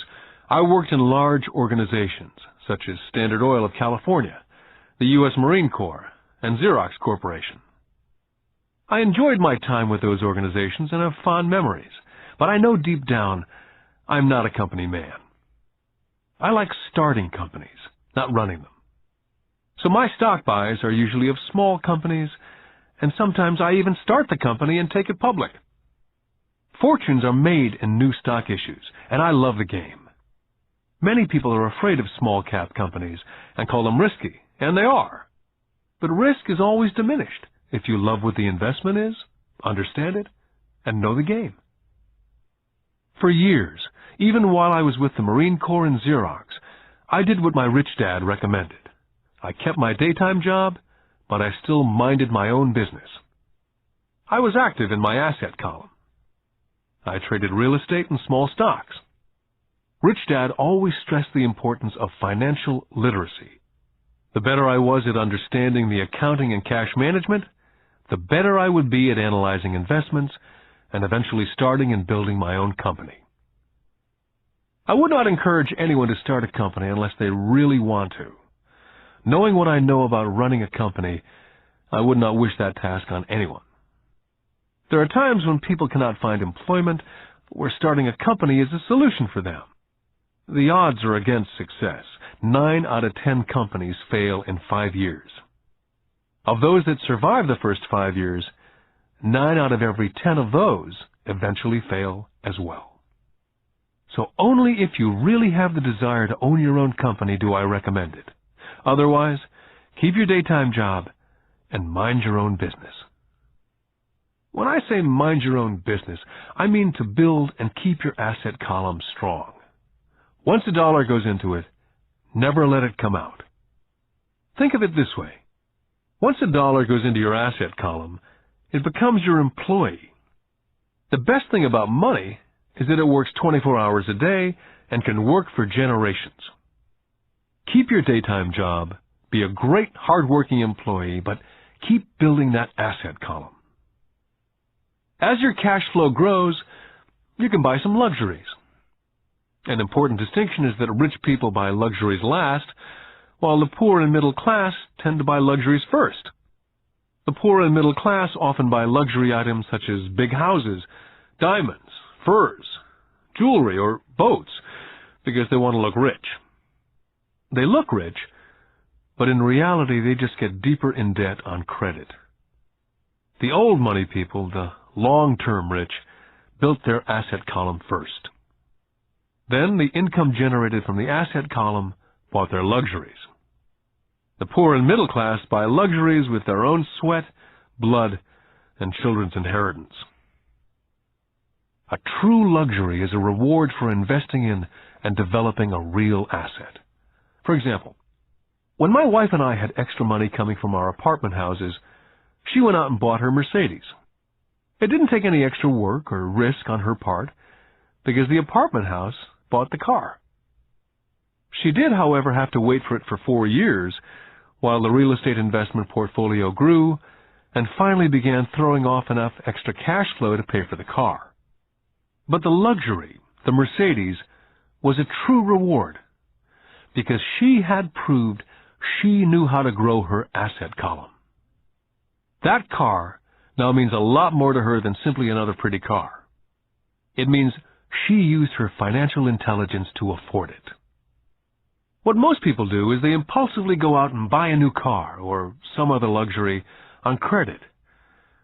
I worked in large organizations such as Standard Oil of California, the U.S. Marine Corps, and Xerox Corporation. I enjoyed my time with those organizations and have fond memories, but I know deep down I'm not a company man. I like starting companies, not running them. So my stock buys are usually of small companies, and sometimes I even start the company and take it public. Fortunes are made in new stock issues, and I love the game. Many people are afraid of small-cap companies and call them risky, and they are. But risk is always diminished if you love what the investment is, understand it, and know the game. For years, even while I was with the Marine Corps and Xerox, I did what my rich dad recommended. I kept my daytime job, but I still minded my own business. I was active in my asset column. I traded real estate and small stocks. Rich Dad always stressed the importance of financial literacy. The better I was at understanding the accounting and cash management, the better I would be at analyzing investments and eventually starting and building my own company. I would not encourage anyone to start a company unless they really want to. Knowing what I know about running a company, I would not wish that task on anyone. There are times when people cannot find employment, where starting a company is a solution for them. The odds are against success. 9 out of 10 companies fail in 5 years. Of those that survive the first 5 years, 9 out of every 10 of those eventually fail as well. So only if you really have the desire to own your own company do I recommend it. Otherwise, keep your daytime job and mind your own business. When I say mind your own business, I mean to build and keep your asset column strong. Once a dollar goes into it, never let it come out. Think of it this way. Once a dollar goes into your asset column, it becomes your employee. The best thing about money is that it works 24 hours a day and can work for generations. Keep your daytime job, be a great hard-working employee, but keep building that asset column. As your cash flow grows, you can buy some luxuries. An important distinction is that rich people buy luxuries last, while the poor and middle class tend to buy luxuries first. The poor and middle class often buy luxury items such as big houses, diamonds, furs, jewelry, or boats because they want to look rich. They look rich, but in reality they just get deeper in debt on credit. The old money people, the long-term rich, built their asset column first. Then the income generated from the asset column bought their luxuries. The poor and middle class buy luxuries with their own sweat, blood, and children's inheritance. A true luxury is a reward for investing in and developing a real asset. For example, when my wife and I had extra money coming from our apartment houses, she went out and bought her Mercedes. It didn't take any extra work or risk on her part because the apartment house bought the car. She did, however, have to wait for it for 4 years while the real estate investment portfolio grew and finally began throwing off enough extra cash flow to pay for the car. But the luxury, the Mercedes, was a true reward because she had proved she knew how to grow her asset column. That car now means a lot more to her than simply another pretty car. It means she used her financial intelligence to afford it. What most people do is they impulsively go out and buy a new car or some other luxury on credit.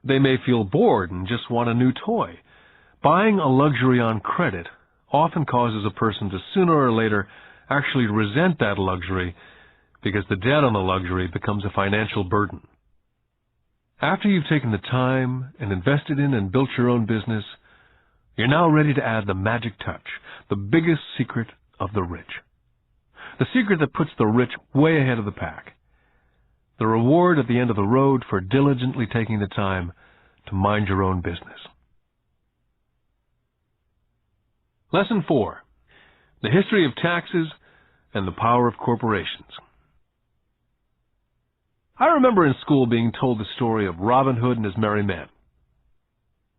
They may feel bored and just want a new toy. Buying a luxury on credit often causes a person to sooner or later actually resent that luxury because the debt on the luxury becomes a financial burden. After you've taken the time and invested in and built your own business, you're now ready to add the magic touch, the biggest secret of the rich. The secret that puts the rich way ahead of the pack. The reward at the end of the road for diligently taking the time to mind your own business. Lesson 4. The history of taxes and the power of corporations. I remember in school being told the story of Robin Hood and his merry men.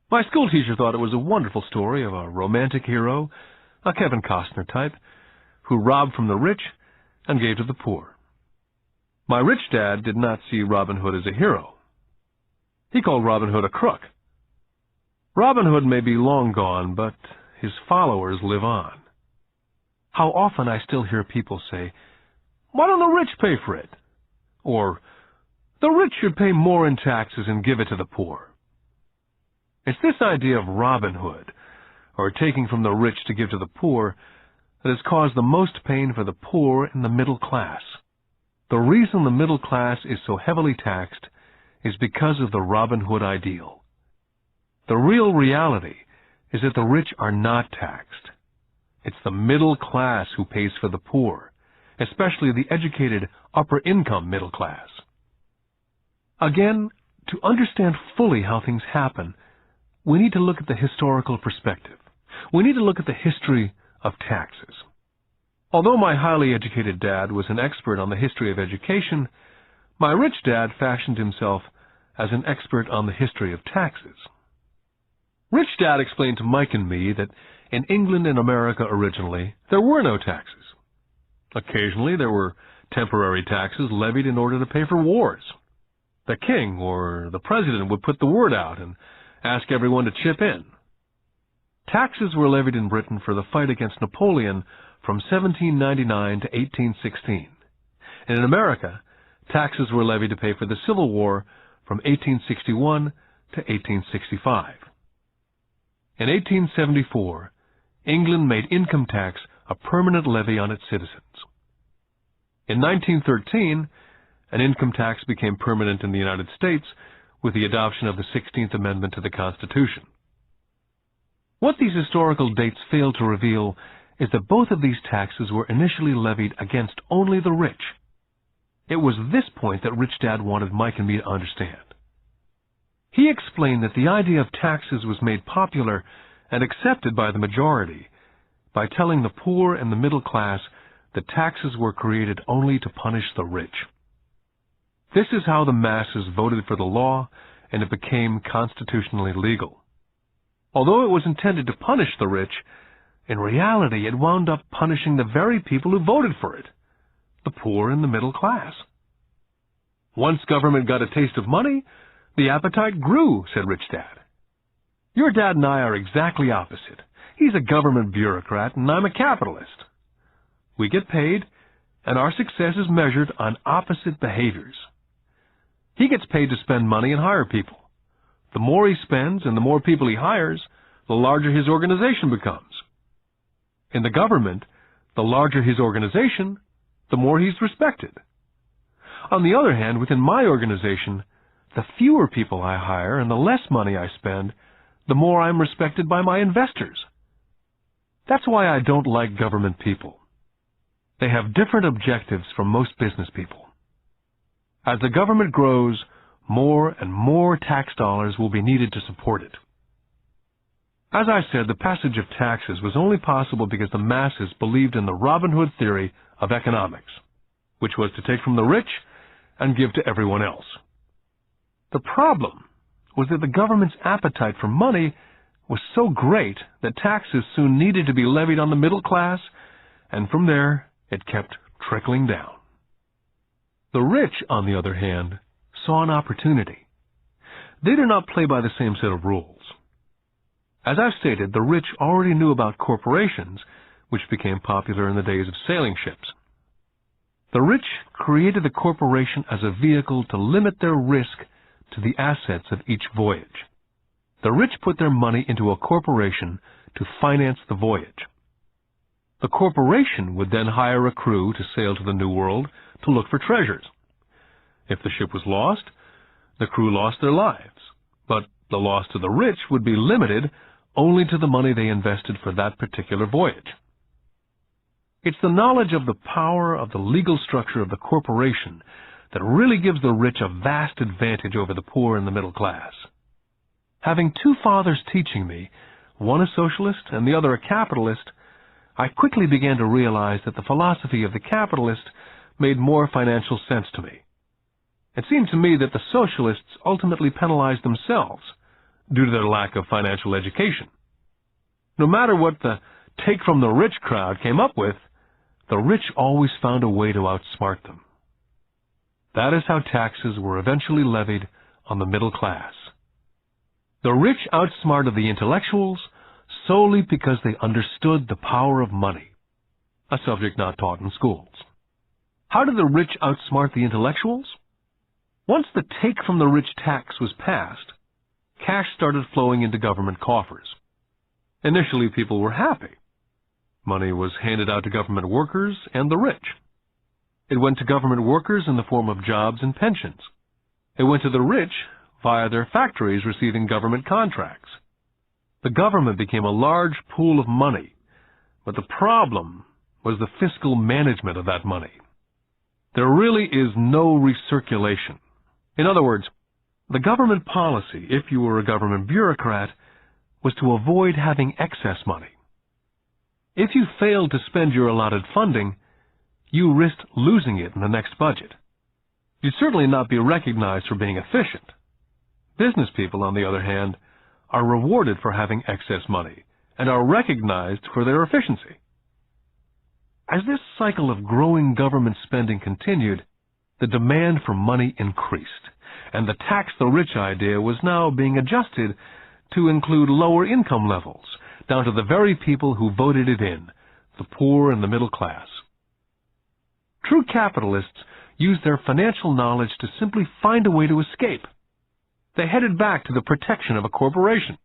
My school teacher thought it was a wonderful story of a romantic hero, a Kevin Costner type, who robbed from the rich and gave to the poor. My rich dad did not see Robin Hood as a hero. He called Robin Hood a crook. Robin Hood may be long gone, but his followers live on. How often I still hear people say, "Why don't the rich pay for it?" Or, "The rich should pay more in taxes and give it to the poor." It's this idea of Robin Hood, or taking from the rich to give to the poor, that has caused the most pain for the poor and the middle class. The reason the middle class is so heavily taxed is because of the Robin Hood ideal. The real reality is that the rich are not taxed. It's the middle class who pays for the poor, especially the educated upper-income middle class. Again, to understand fully how things happen, we need to look at the historical perspective. We need to look at the history of taxes. Although my highly educated dad was an expert on the history of education, my rich dad fashioned himself as an expert on the history of taxes. Rich Dad explained to Mike and me that in England and America originally, there were no taxes. Occasionally, there were temporary taxes levied in order to pay for wars. The king or the president would put the word out and ask everyone to chip in. Taxes were levied in Britain for the fight against Napoleon from 1799 to 1816. And in America, taxes were levied to pay for the Civil War from 1861 to 1865. In 1874, England made income tax a permanent levy on its citizens. In 1913, an income tax became permanent in the United States with the adoption of the 16th Amendment to the Constitution. What these historical dates fail to reveal is that both of these taxes were initially levied against only the rich. It was this point that Rich Dad wanted Mike and me to understand. He explained that the idea of taxes was made popular and accepted by the majority by telling the poor and the middle class that taxes were created only to punish the rich. This is how the masses voted for the law, and it became constitutionally legal. Although it was intended to punish the rich, in reality it wound up punishing the very people who voted for it, the poor and the middle class. Once government got a taste of money, the appetite grew, said Rich Dad. Your dad and I are exactly opposite. He's a government bureaucrat, and I'm a capitalist. We get paid, and our success is measured on opposite behaviors. He gets paid to spend money and hire people. The more he spends and the more people he hires, the larger his organization becomes. In the government, the larger his organization, the more he's respected. On the other hand, within my organization, the fewer people I hire and the less money I spend, the more I'm respected by my investors. That's why I don't like government people. They have different objectives from most business people. As the government grows, more and more tax dollars will be needed to support it. As I said, the passage of taxes was only possible because the masses believed in the Robin Hood theory of economics, which was to take from the rich and give to everyone else. The problem was that the government's appetite for money was so great that taxes soon needed to be levied on the middle class, and from there it kept trickling down. The rich, on the other hand, saw an opportunity. They did not play by the same set of rules. As I've stated, the rich already knew about corporations, which became popular in the days of sailing ships. The rich created the corporation as a vehicle to limit their risk to the assets of each voyage. The rich put their money into a corporation to finance the voyage. The corporation would then hire a crew to sail to the New World to look for treasures. If the ship was lost, the crew lost their lives, but the loss to the rich would be limited only to the money they invested for that particular voyage. It's the knowledge of the power of the legal structure of the corporation that really gives the rich a vast advantage over the poor and the middle class. Having two fathers teaching me, one a socialist and the other a capitalist, I quickly began to realize that the philosophy of the capitalist made more financial sense to me. It seemed to me that the socialists ultimately penalized themselves due to their lack of financial education. No matter what the take-from-the-rich crowd came up with, the rich always found a way to outsmart them. That is how taxes were eventually levied on the middle class. The rich outsmarted the intellectuals solely because they understood the power of money, a subject not taught in schools. How did the rich outsmart the intellectuals? Once the take-from-the-rich tax was passed, cash started flowing into government coffers. Initially, people were happy. Money was handed out to government workers and the rich. It went to government workers in the form of jobs and pensions. It went to the rich via their factories receiving government contracts. The government became a large pool of money, but the problem was the fiscal management of that money. There really is no recirculation. In other words, the government policy, if you were a government bureaucrat, was to avoid having excess money. If you failed to spend your allotted funding, you risked losing it in the next budget. You'd certainly not be recognized for being efficient. Business people, on the other hand, are rewarded for having excess money and are recognized for their efficiency. As this cycle of growing government spending continued, the demand for money increased, and the tax the rich idea was now being adjusted to include lower income levels, down to the very people who voted it in, the poor and the middle class. True capitalists used their financial knowledge to simply find a way to escape. They headed back to the protection of a corporation.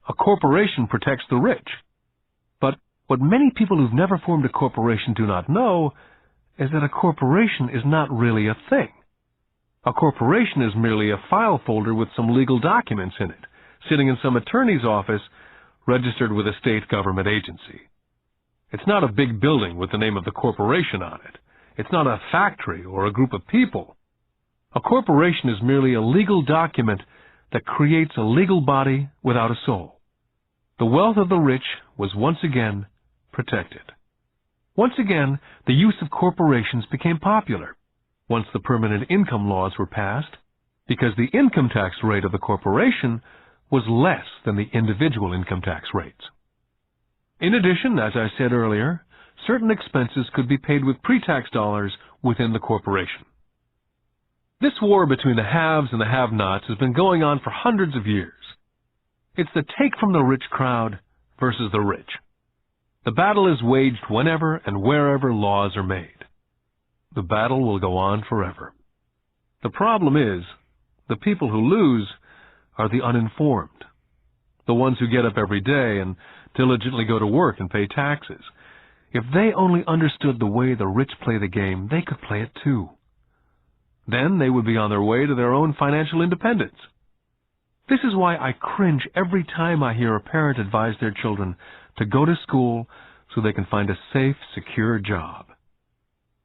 A corporation protects the rich. But what many people who've never formed a corporation do not know is that a corporation is not really a thing. A corporation is merely a file folder with some legal documents in it, sitting in some attorney's office registered with a state government agency. It's not a big building with the name of the corporation on it. It's not a factory or a group of people. A corporation is merely a legal document that creates a legal body without a soul. The wealth of the rich was once again protected. Once again, the use of corporations became popular once the permanent income laws were passed, because the income tax rate of the corporation was less than the individual income tax rates. In addition, as I said earlier, certain expenses could be paid with pre-tax dollars within the corporation. This war between the haves and the have-nots has been going on for hundreds of years. It's the take-from-the-rich crowd versus the rich. The battle is waged whenever and wherever laws are made. The battle will go on forever. The problem is, the people who lose are the uninformed, the ones who get up every day and diligently go to work and pay taxes. If they only understood the way the rich play the game, they could play it too. Then they would be on their way to their own financial independence. This is why I cringe every time I hear a parent advise their children to go to school so they can find a safe, secure job.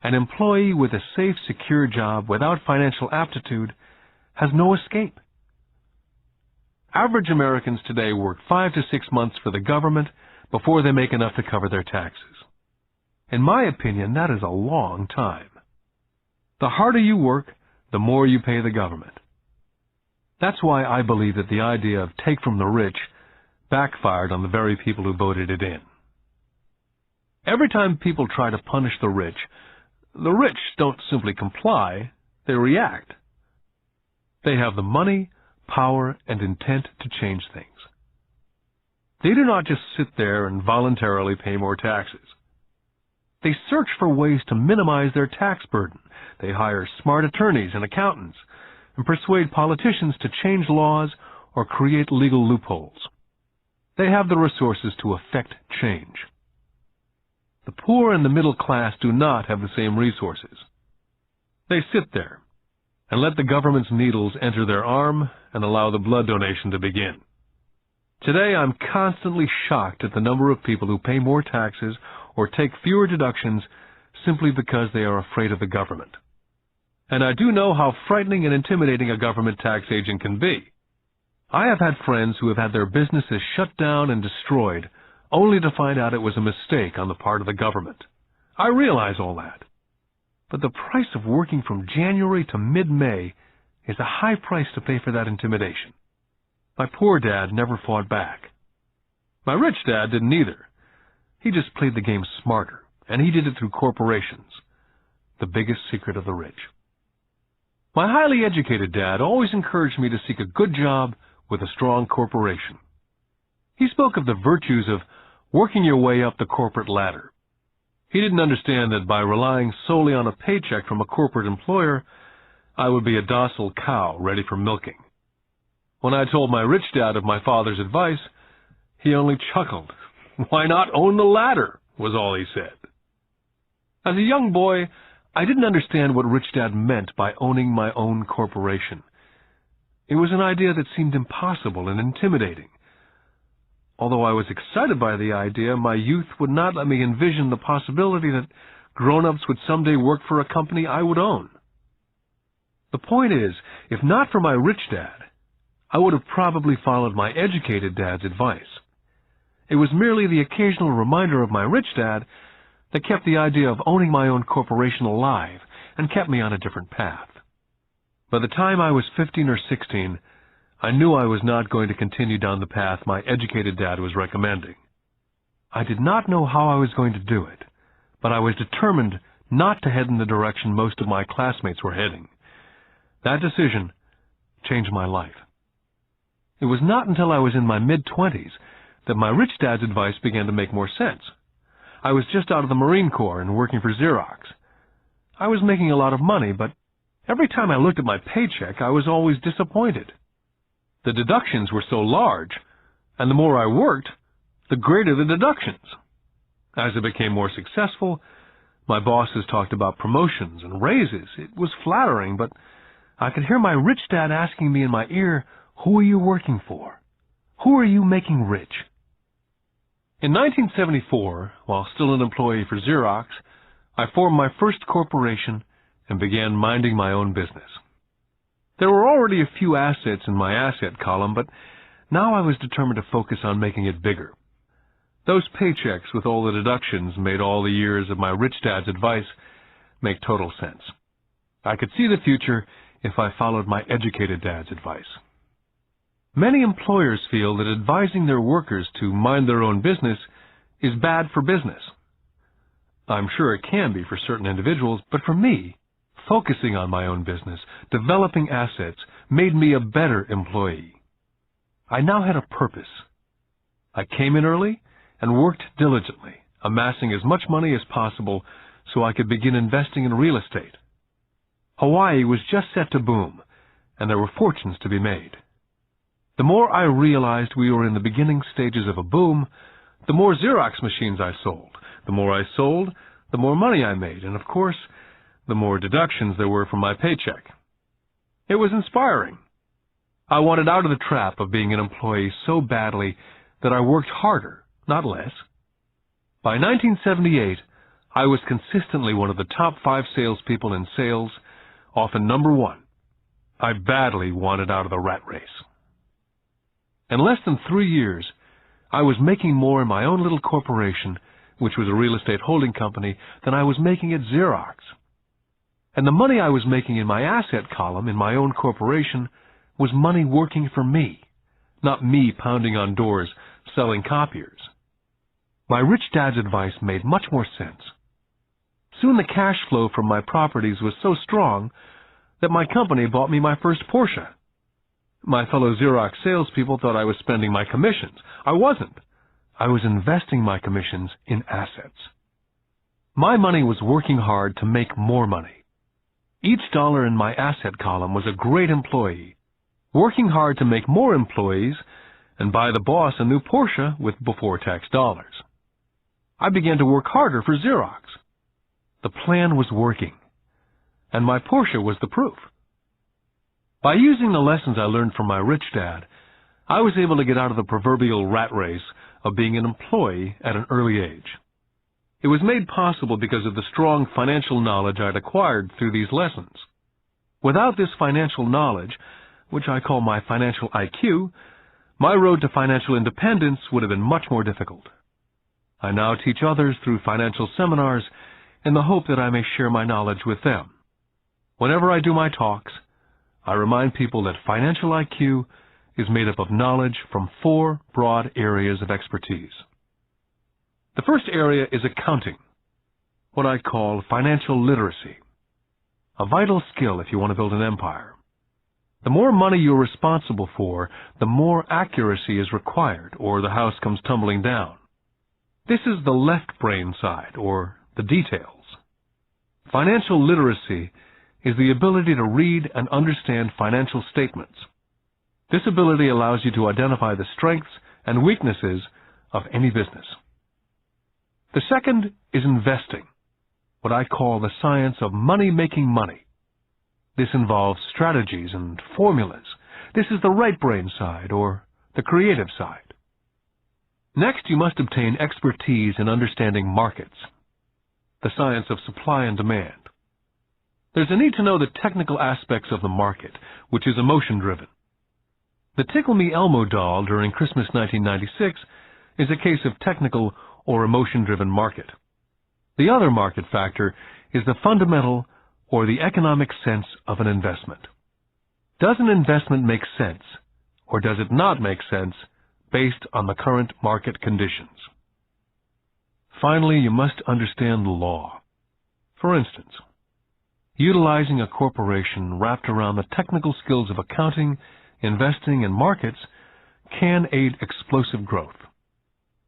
An employee with a safe, secure job without financial aptitude has no escape. Average Americans today work 5 to 6 months for the government before they make enough to cover their taxes. In my opinion, that is a long time. The harder you work, the more you pay the government. That's why I believe that the idea of take from the rich backfired on the very people who voted it in. Every time people try to punish the rich don't simply comply, they react. They have the money, power, and intent to change things. They do not just sit there and voluntarily pay more taxes. They search for ways to minimize their tax burden. They hire smart attorneys and accountants and persuade politicians to change laws or create legal loopholes. They have the resources to effect change. The poor and the middle class do not have the same resources. They sit there and let the government's needles enter their arm and allow the blood donation to begin. Today, I'm constantly shocked at the number of people who pay more taxes or take fewer deductions simply because they are afraid of the government. And I do know how frightening and intimidating a government tax agent can be. I have had friends who have had their businesses shut down and destroyed only to find out it was a mistake on the part of the government. I realize all that. But the price of working from January to mid-May is a high price to pay for that intimidation. My poor dad never fought back. My rich dad didn't either. He just played the game smarter, and he did it through corporations, the biggest secret of the rich. My highly educated dad always encouraged me to seek a good job with a strong corporation. He spoke of the virtues of working your way up the corporate ladder. He didn't understand that by relying solely on a paycheck from a corporate employer, I would be a docile cow ready for milking. When I told my rich dad of my father's advice, he only chuckled. "Why not own the ladder?" was all he said. As a young boy, I didn't understand what Rich Dad meant by owning my own corporation. It was an idea that seemed impossible and intimidating. Although I was excited by the idea, my youth would not let me envision the possibility that grown-ups would someday work for a company I would own. The point is, if not for my rich dad, I would have probably followed my educated dad's advice. It was merely the occasional reminder of my rich dad that kept the idea of owning my own corporation alive and kept me on a different path. By the time I was 15 or 16, I knew I was not going to continue down the path my educated dad was recommending. I did not know how I was going to do it, but I was determined not to head in the direction most of my classmates were heading. That decision changed my life. It was not until I was in my mid-20s that my rich dad's advice began to make more sense. I was just out of the Marine Corps and working for Xerox. I was making a lot of money, but every time I looked at my paycheck, I was always disappointed. The deductions were so large, and the more I worked, the greater the deductions. As I became more successful, my bosses talked about promotions and raises. It was flattering, but I could hear my rich dad asking me in my ear, "Who are you working for? Who are you making rich?" In 1974, while still an employee for Xerox, I formed my first corporation and began minding my own business. There were already a few assets in my asset column, but now I was determined to focus on making it bigger. Those paychecks with all the deductions made all the years of my rich dad's advice make total sense. I could see the future if I followed my educated dad's advice. Many employers feel that advising their workers to mind their own business is bad for business. I'm sure it can be for certain individuals, but for me, focusing on my own business, developing assets, made me a better employee. I now had a purpose. I came in early and worked diligently, amassing as much money as possible so I could begin investing in real estate. Hawaii was just set to boom, and there were fortunes to be made. The more I realized we were in the beginning stages of a boom, the more Xerox machines I sold. The more I sold, the more money I made, and of course, the more deductions there were from my paycheck. It was inspiring. I wanted out of the trap of being an employee so badly that I worked harder, not less. By 1978, I was consistently one of the top 5 salespeople in sales, often number 1. I badly wanted out of the rat race. In less than 3 years, I was making more in my own little corporation, which was a real estate holding company, than I was making at Xerox. And the money I was making in my asset column in my own corporation was money working for me, not me pounding on doors selling copiers. My rich dad's advice made much more sense. Soon the cash flow from my properties was so strong that my company bought me my first Porsche. My fellow Xerox salespeople thought I was spending my commissions. I wasn't. I was investing my commissions in assets. My money was working hard to make more money. Each dollar in my asset column was a great employee, working hard to make more employees and buy the boss a new Porsche with before-tax dollars. I began to work harder for Xerox. The plan was working, and my Porsche was the proof. By using the lessons I learned from my rich dad, I was able to get out of the proverbial rat race of being an employee at an early age. It was made possible because of the strong financial knowledge I'd acquired through these lessons. Without this financial knowledge, which I call my financial IQ, my road to financial independence would have been much more difficult. I now teach others through financial seminars in the hope that I may share my knowledge with them. Whenever I do my talks, I remind people that financial IQ is made up of knowledge from 4 broad areas of expertise. The first area is accounting, what I call financial literacy, a vital skill if you want to build an empire. The more money you're responsible for, the more accuracy is required, or the house comes tumbling down. This is the left brain side, or the details. Financial literacy is the ability to read and understand financial statements. This ability allows you to identify the strengths and weaknesses of any business. The second is investing, what I call the science of money-making money. This involves strategies and formulas. This is the right brain side, or the creative side. Next, you must obtain expertise in understanding markets, the science of supply and demand. There's a need to know the technical aspects of the market, which is emotion-driven. The Tickle Me Elmo doll during Christmas 1996 is a case of technical or emotion-driven market. The other market factor is the fundamental or the economic sense of an investment. Does an investment make sense, or does it not make sense based on the current market conditions? Finally, you must understand the law. For instance, utilizing a corporation wrapped around the technical skills of accounting, investing, and markets can aid explosive growth.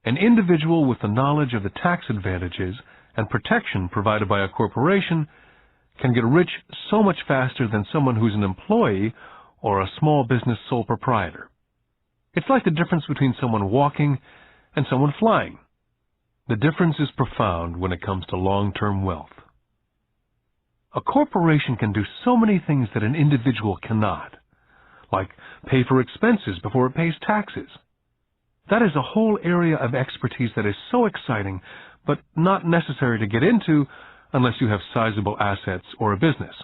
An individual with the knowledge of the tax advantages and protection provided by a corporation can get rich so much faster than someone who's an employee or a small business sole proprietor. It's like the difference between someone walking and someone flying. The difference is profound when it comes to long-term wealth. A corporation can do so many things that an individual cannot, like pay for expenses before it pays taxes. That is a whole area of expertise that is so exciting, but not necessary to get into unless you have sizable assets or a business.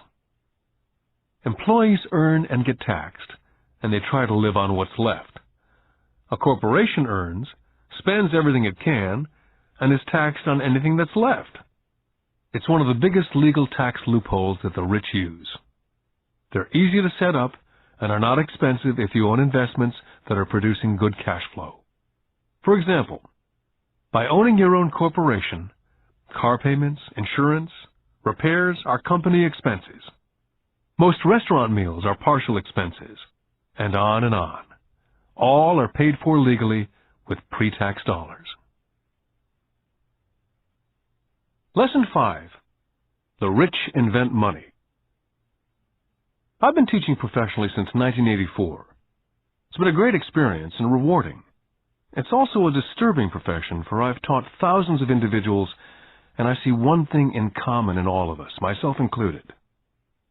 Employees earn and get taxed, and they try to live on what's left. A corporation earns, spends everything it can, and is taxed on anything that's left. It's one of the biggest legal tax loopholes that the rich use. They're easy to set up and are not expensive if you own investments that are producing good cash flow. For example, by owning your own corporation, car payments, insurance, repairs are company expenses. Most restaurant meals are partial expenses, and on and on. All are paid for legally with pre-tax dollars. Lesson 5. The Rich Invent Money. I've been teaching professionally since 1984. It's been a great experience and rewarding. It's also a disturbing profession, for I've taught thousands of individuals, and I see one thing in common in all of us, myself included.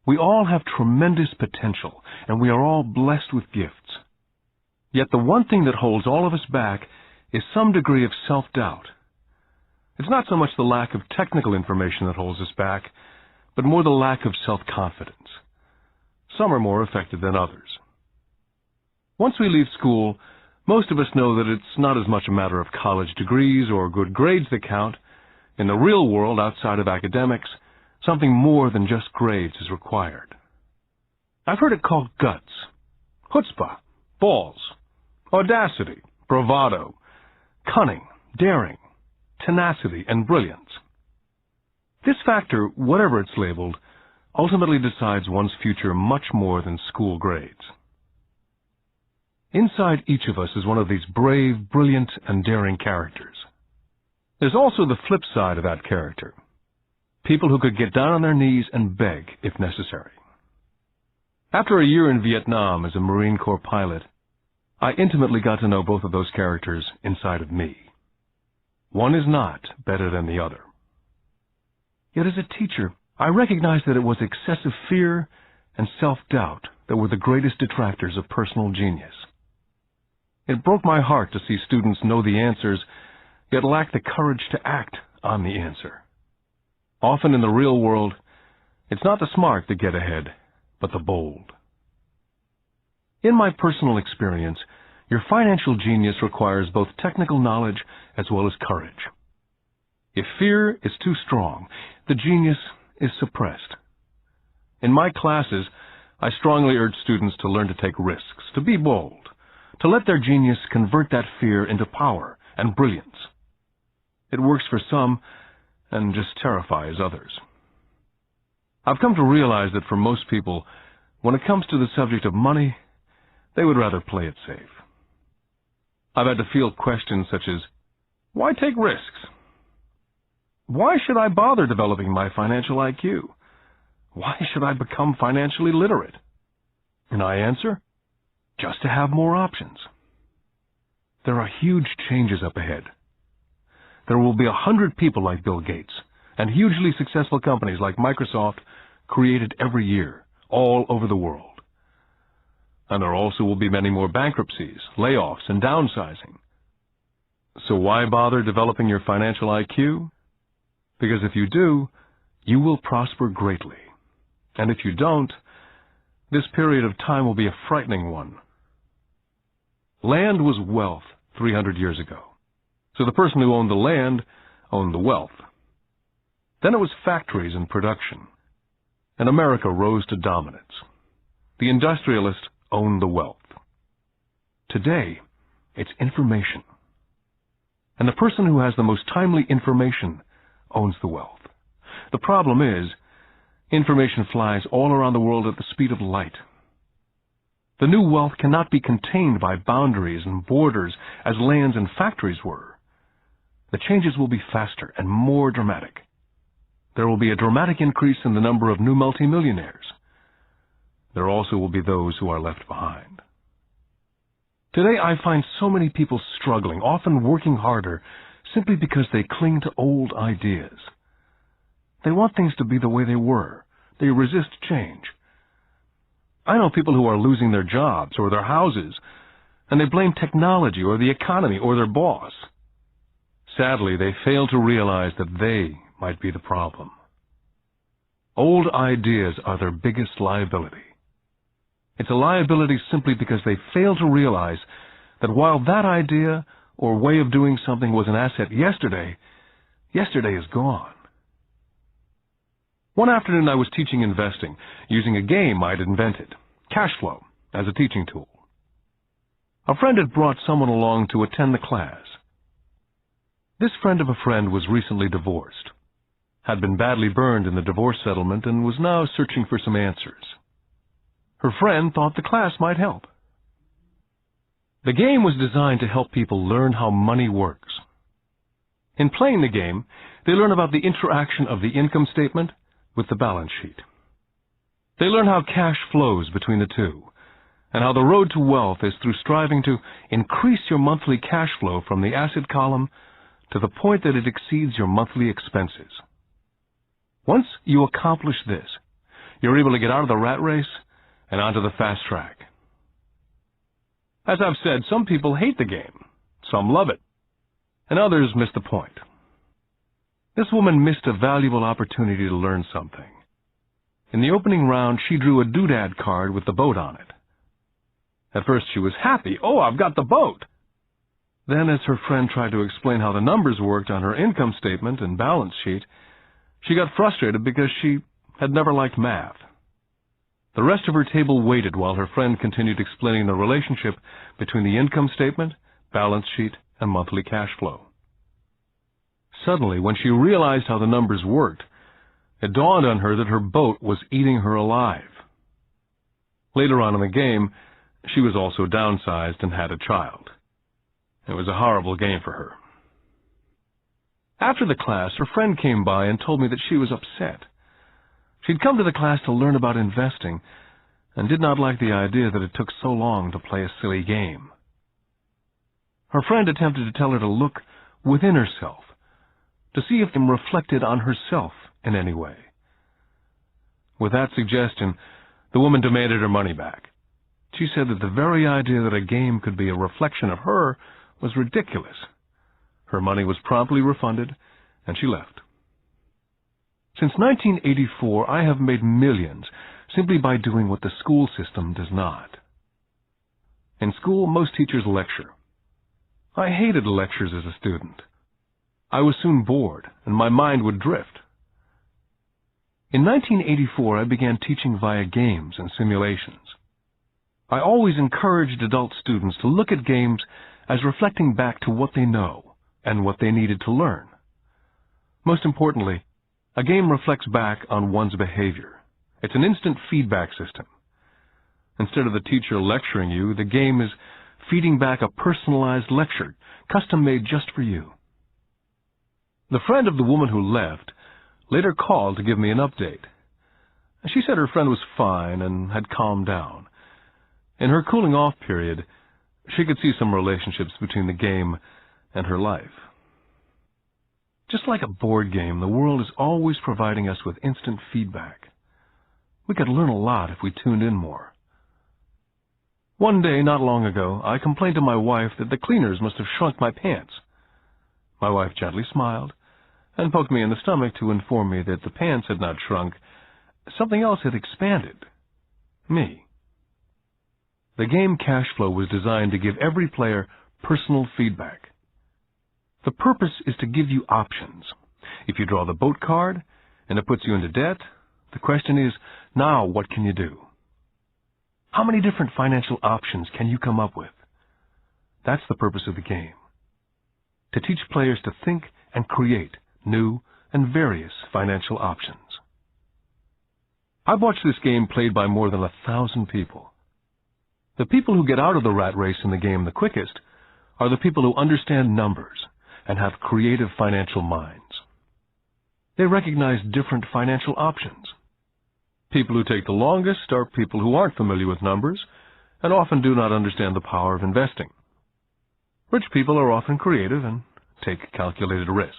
We all have tremendous potential, and we are all blessed with gifts. Yet the one thing that holds all of us back is some degree of self-doubt. It's not so much the lack of technical information that holds us back, but more the lack of self-confidence. Some are more affected than others. Once we leave school, most of us know that it's not as much a matter of college degrees or good grades that count. In the real world, outside of academics, something more than just grades is required. I've heard it called guts, chutzpah, balls, audacity, bravado, cunning, daring, tenacity, and brilliance. This factor, whatever it's labeled, ultimately decides one's future much more than school grades. Inside each of us is one of these brave, brilliant, and daring characters. There's also the flip side of that character. People who could get down on their knees and beg if necessary. After a year in Vietnam as a Marine Corps pilot, I intimately got to know both of those characters inside of me. One is not better than the other. Yet as a teacher, I recognized that it was excessive fear and self-doubt that were the greatest detractors of personal genius. It broke my heart to see students know the answers, yet lack the courage to act on the answer. Often in the real world, it's not the smart that get ahead, but the bold. In my personal experience, your financial genius requires both technical knowledge as well as courage. If fear is too strong, the genius is suppressed. In my classes, I strongly urge students to learn to take risks, to be bold, to let their genius convert that fear into power and brilliance. It works for some and just terrifies others. I've come to realize that for most people, when it comes to the subject of money, they would rather play it safe. I've had to field questions such as, why take risks? Why should I bother developing my financial IQ? Why should I become financially literate? And I answer, just to have more options. There are huge changes up ahead. There will be 100 people like Bill Gates and hugely successful companies like Microsoft created every year, all over the world. And there also will be many more bankruptcies, layoffs, and downsizing. So why bother developing your financial IQ? Because if you do, you will prosper greatly. And if you don't, this period of time will be a frightening one. Land was wealth 300 years ago. So the person who owned the land owned the wealth. Then it was factories and production. And America rose to dominance. The industrialist owned the wealth. Today, it's information. And the person who has the most timely information owns the wealth. The problem is, information flies all around the world at the speed of light. The new wealth cannot be contained by boundaries and borders as lands and factories were. The changes will be faster and more dramatic. There will be a dramatic increase in the number of new multimillionaires. There also will be those who are left behind. Today I find so many people struggling, often working harder, simply because they cling to old ideas. They want things to be the way they were. They resist change. I know people who are losing their jobs or their houses, and they blame technology or the economy or their boss. Sadly, they fail to realize that they might be the problem. Old ideas are their biggest liability. It's a liability simply because they fail to realize that while that idea or way of doing something was an asset yesterday, yesterday is gone. One afternoon I was teaching investing using a game I'd invented, cash flow, as a teaching tool. A friend had brought someone along to attend the class. This friend of a friend was recently divorced, had been badly burned in the divorce settlement, and was now searching for some answers. Her friend thought the class might help. The game was designed to help people learn how money works. In playing the game, they learn about the interaction of the income statement with the balance sheet. They learn how cash flows between the two, and how the road to wealth is through striving to increase your monthly cash flow from the asset column to the point that it exceeds your monthly expenses. Once you accomplish this, you're able to get out of the rat race and onto the fast track. As I've said, some people hate the game, some love it, and others miss the point. This woman missed a valuable opportunity to learn something. In the opening round, she drew a doodad card with the boat on it. At first she was happy. Oh, I've got the boat! Then, as her friend tried to explain how the numbers worked on her income statement and balance sheet, she got frustrated because she had never liked math. The rest of her table waited while her friend continued explaining the relationship between the income statement, balance sheet, and monthly cash flow. Suddenly, when she realized how the numbers worked, it dawned on her that her boat was eating her alive. Later on in the game, she was also downsized and had a child. It was a horrible game for her. After the class, her friend came by and told me that she was upset. She'd come to the class to learn about investing and did not like the idea that it took so long to play a silly game. Her friend attempted to tell her to look within herself to see if them reflected on herself in any way. With that suggestion, the woman demanded her money back. She said that the very idea that a game could be a reflection of her was ridiculous. Her money was promptly refunded, and she left. Since 1984, I have made millions simply by doing what the school system does not. In school, most teachers lecture. I hated lectures as a student. I was soon bored, and my mind would drift. In 1984, I began teaching via games and simulations. I always encouraged adult students to look at games as reflecting back to what they know and what they needed to learn. Most importantly, a game reflects back on one's behavior. It's an instant feedback system. Instead of the teacher lecturing you, the game is feeding back a personalized lecture, custom-made just for you. The friend of the woman who left later called to give me an update. She said her friend was fine and had calmed down. In her cooling-off period, she could see some relationships between the game and her life. Just like a board game, the world is always providing us with instant feedback. We could learn a lot if we tuned in more. One day, not long ago, I complained to my wife that the cleaners must have shrunk my pants. My wife gently smiled and poked me in the stomach to inform me that the pants had not shrunk. Something else had expanded. Me. The game Cash Flow was designed to give every player personal feedback. The purpose is to give you options. If you draw the boat card and it puts you into debt, the question is, now what can you do? How many different financial options can you come up with? That's the purpose of the game. To teach players to think and create new and various financial options. I've watched this game played by more than 1,000 people. The people who get out of the rat race in the game the quickest are the people who understand numbers and have creative financial minds. They recognize different financial options. People who take the longest are people who aren't familiar with numbers and often do not understand the power of investing. Rich people are often creative and take calculated risks.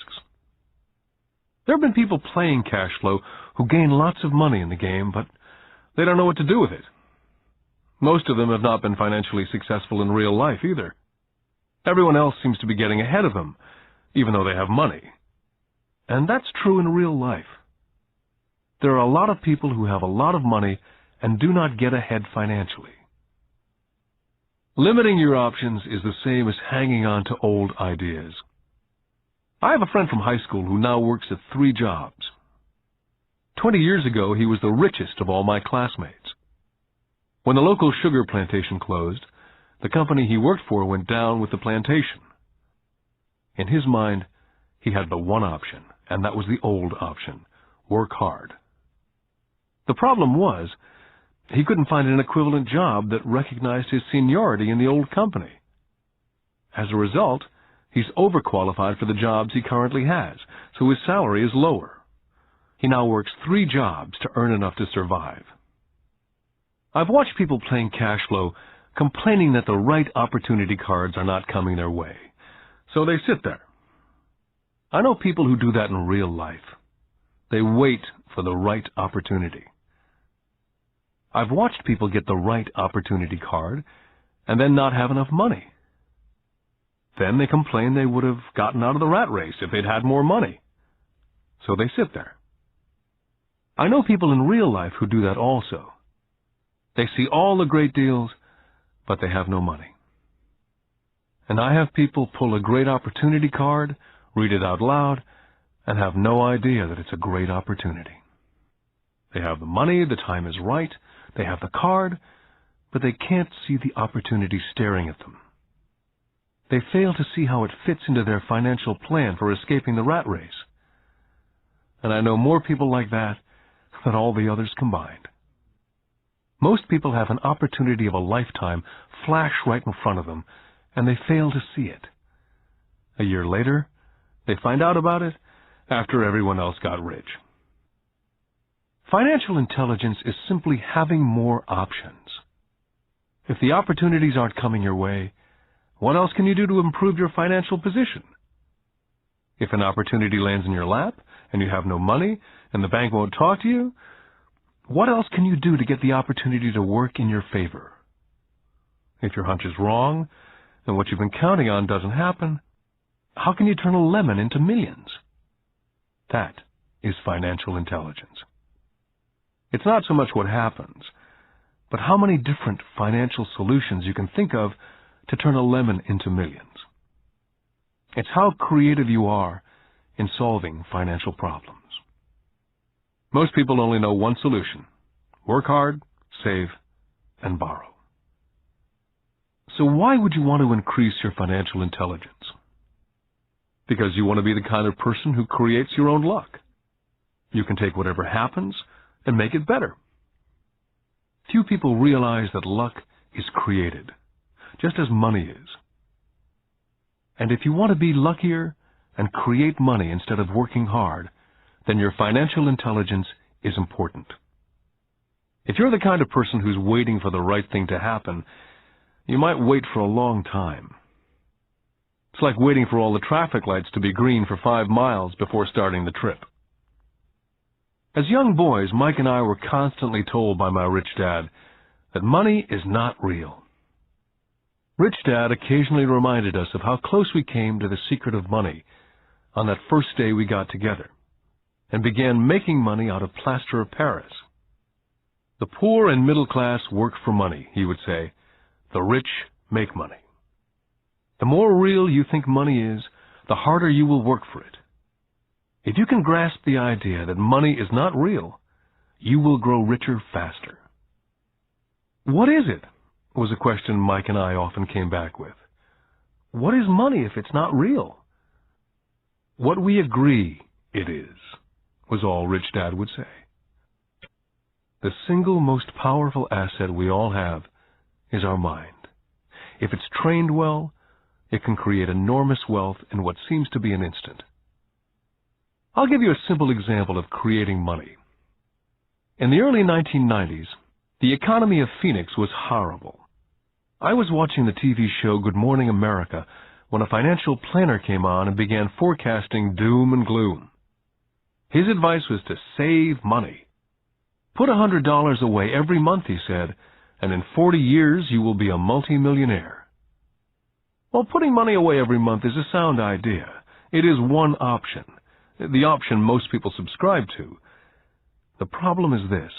There have been people playing Cash Flow who gain lots of money in the game, but they don't know what to do with it. Most of them have not been financially successful in real life either. Everyone else seems to be getting ahead of them, even though they have money. And that's true in real life. There are a lot of people who have a lot of money and do not get ahead financially. Limiting your options is the same as hanging on to old ideas. I have a friend from high school who now works at 3 jobs. 20 years ago, he was the richest of all my classmates. When the local sugar plantation closed, the company he worked for went down with the plantation. In his mind, he had but one option, and that was the old option: work hard. The problem was, he couldn't find an equivalent job that recognized his seniority in the old company. As a result, he's overqualified for the jobs he currently has, so his salary is lower. He now works 3 jobs to earn enough to survive. I've watched people playing Cash Flow complaining that the right opportunity cards are not coming their way, so they sit there. I know people who do that in real life. They wait for the right opportunity. I've watched people get the right opportunity card and then not have enough money. Then they complain they would have gotten out of the rat race if they'd had more money. So they sit there. I know people in real life who do that also. They see all the great deals, but they have no money. And I have people pull a great opportunity card, read it out loud, and have no idea that it's a great opportunity. They have the money, the time is right, they have the card, but they can't see the opportunity staring at them. They fail to see how it fits into their financial plan for escaping the rat race. And I know more people like that than all the others combined. Most people have an opportunity of a lifetime flash right in front of them, and they fail to see it. A year later, they find out about it after everyone else got rich. Financial intelligence is simply having more options. If the opportunities aren't coming your way, what else can you do to improve your financial position? If an opportunity lands in your lap and you have no money and the bank won't talk to you, what else can you do to get the opportunity to work in your favor? If your hunch is wrong and what you've been counting on doesn't happen, how can you turn a lemon into millions? That is financial intelligence. It's not so much what happens, but how many different financial solutions you can think of to turn a lemon into millions. It's how creative you are in solving financial problems. Most people only know one solution: work hard, save, and borrow. So why would you want to increase your financial intelligence? Because you want to be the kind of person who creates your own luck. You can take whatever happens and make it better. Few people realize that luck is created, just as money is. And if you want to be luckier and create money instead of working hard, then your financial intelligence is important. If you're the kind of person who's waiting for the right thing to happen, you might wait for a long time. It's like waiting for all the traffic lights to be green for 5 miles before starting the trip. As young boys, Mike and I were constantly told by my rich dad that money is not real. Rich Dad occasionally reminded us of how close we came to the secret of money on that first day we got together and began making money out of plaster of Paris. The poor and middle class work for money, he would say. The rich make money. The more real you think money is, the harder you will work for it. If you can grasp the idea that money is not real, you will grow richer faster. What is it? Was a question Mike and I often came back with. What is money if it's not real? What we agree it is, was all Rich Dad would say. The single most powerful asset we all have is our mind. If it's trained well, it can create enormous wealth in what seems to be an instant. I'll give you a simple example of creating money. In the early 1990s, the economy of Phoenix was horrible. I was watching the TV show Good Morning America when a financial planner came on and began forecasting doom and gloom. His advice was to save money. Put $100 away every month, he said, and in 40 years you will be a multimillionaire. Well, putting money away every month is a sound idea. It is one option, the option most people subscribe to. The problem is this: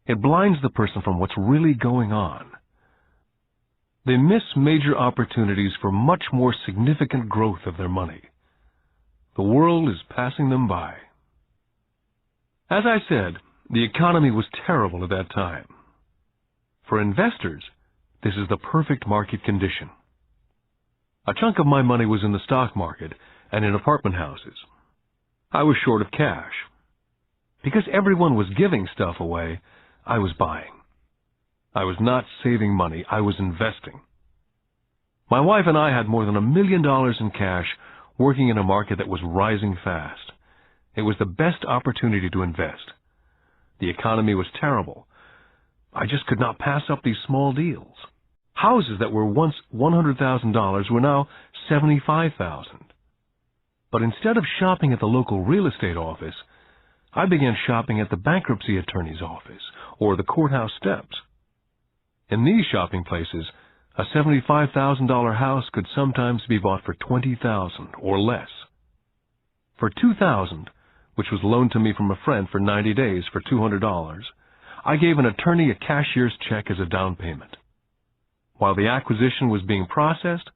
it blinds the person from what's really going on. They miss major opportunities for much more significant growth of their money. The world is passing them by. As I said, the economy was terrible at that time. For investors, this is the perfect market condition. A chunk of my money was in the stock market and in apartment houses. I was short of cash. Because everyone was giving stuff away, I was buying. I was not saving money, I was investing. My wife and I had more than $1 million in cash working in a market that was rising fast. It was the best opportunity to invest. The economy was terrible. I just could not pass up these small deals. Houses that were once $100,000 were now $75,000. But instead of shopping at the local real estate office, I began shopping at the bankruptcy attorney's office or the courthouse steps. In these shopping places, a $75,000 house could sometimes be bought for $20,000 or less. For $2,000, which was loaned to me from a friend for 90 days for $200, I gave an attorney a cashier's check as a down payment. While the acquisition was being processed,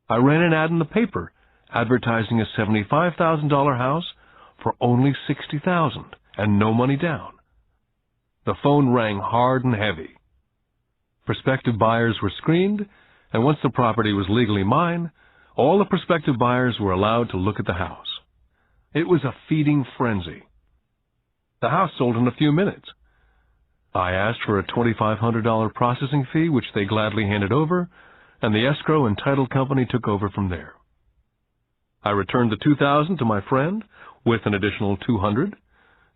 I ran an ad in the paper advertising a $75,000 house for only $60,000 and no money down. The phone rang hard and heavy. Prospective buyers were screened, and once the property was legally mine, all the prospective buyers were allowed to look at the house. It was a feeding frenzy. The house sold in a few minutes. I asked for a $2,500 processing fee, which they gladly handed over, and the escrow and title company took over from there. I returned the $2,000 to my friend with an additional $200.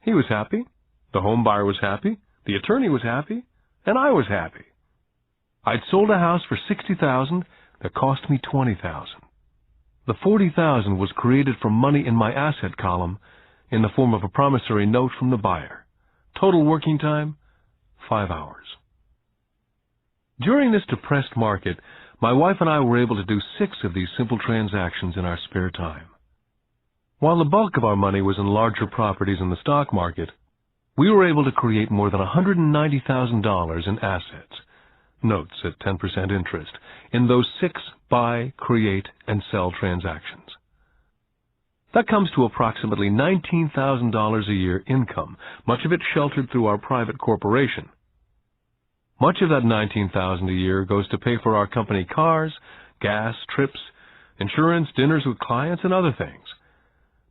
He was happy, the home buyer was happy, the attorney was happy, and I was happy. I'd sold a house for $60,000 that cost me $20,000. The $40,000 was created from money in my asset column in the form of a promissory note from the buyer. Total working time, 5 hours. During this depressed market, my wife and I were able to do 6 of these simple transactions in our spare time. While the bulk of our money was in larger properties in the stock market, we were able to create more than $190,000 in assets, notes at 10% interest, in those 6 buy, create, and sell transactions. That comes to approximately $19,000 a year income, much of it sheltered through our private corporation. Much of that $19,000 a year goes to pay for our company cars, gas, trips, insurance, dinners with clients, and other things.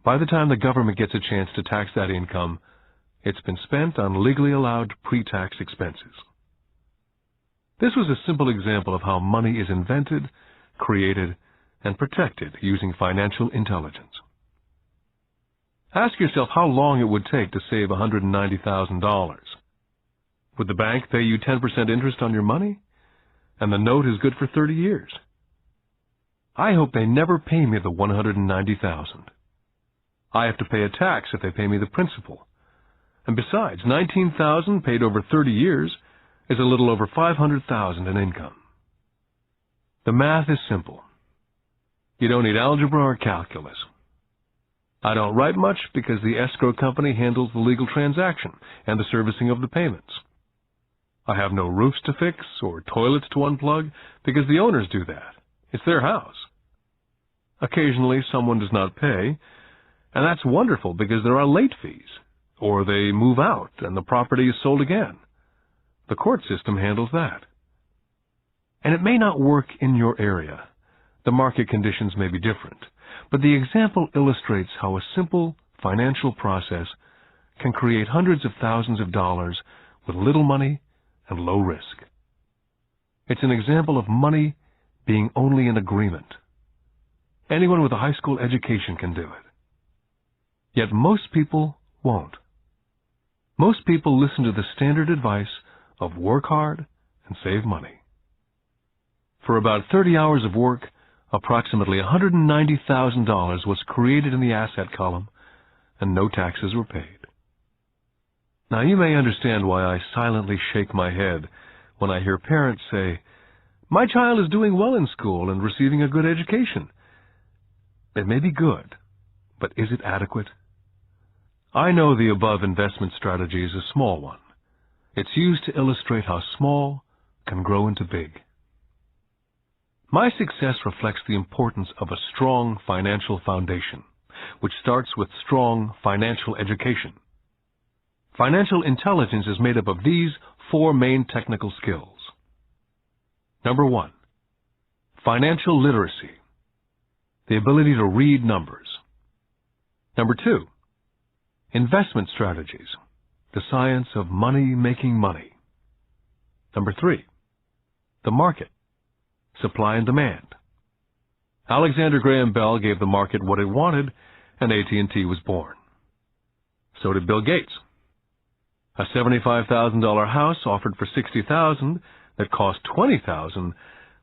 By the time the government gets a chance to tax that income, it's been spent on legally allowed pre-tax expenses. This was a simple example of how money is invented, created, and protected using financial intelligence. Ask yourself how long it would take to save $190,000. Would the bank pay you 10% interest on your money? And the note is good for 30 years. I hope they never pay me the $190,000. I have to pay a tax if they pay me the principal. And besides, $19,000 paid over 30 years is a little over $500,000 in income. The math is simple. You don't need algebra or calculus. I don't write much because the escrow company handles the legal transaction and the servicing of the payments. I have no roofs to fix or toilets to unplug because the owners do that. It's their house. Occasionally someone does not pay, and that's wonderful because there are late fees, or they move out and the property is sold again. The court system handles that. And it may not work in your area. The market conditions may be different, but the example illustrates how a simple financial process can create hundreds of thousands of dollars with little money and low risk. It's an example of money being only an agreement. Anyone with a high school education can do it. Yet most people won't. Most people listen to the standard advice of work hard and save money. For about 30 hours of work, approximately $190,000 was created in the asset column, and no taxes were paid. Now you may understand why I silently shake my head when I hear parents say, "My child is doing well in school and receiving a good education." It may be good, but is it adequate? I know the above investment strategy is a small one. It's used to illustrate how small can grow into big. My success reflects the importance of a strong financial foundation, which starts with strong financial education. Financial intelligence is made up of these 4 main technical skills. Number 1, financial literacy, the ability to read numbers. Number 2, investment strategies, the science of making money. Number 3, the market, supply and demand. Alexander Graham Bell gave the market what it wanted, and AT&T was born. So did Bill Gates. A $75,000 house offered for $60,000 that cost $20,000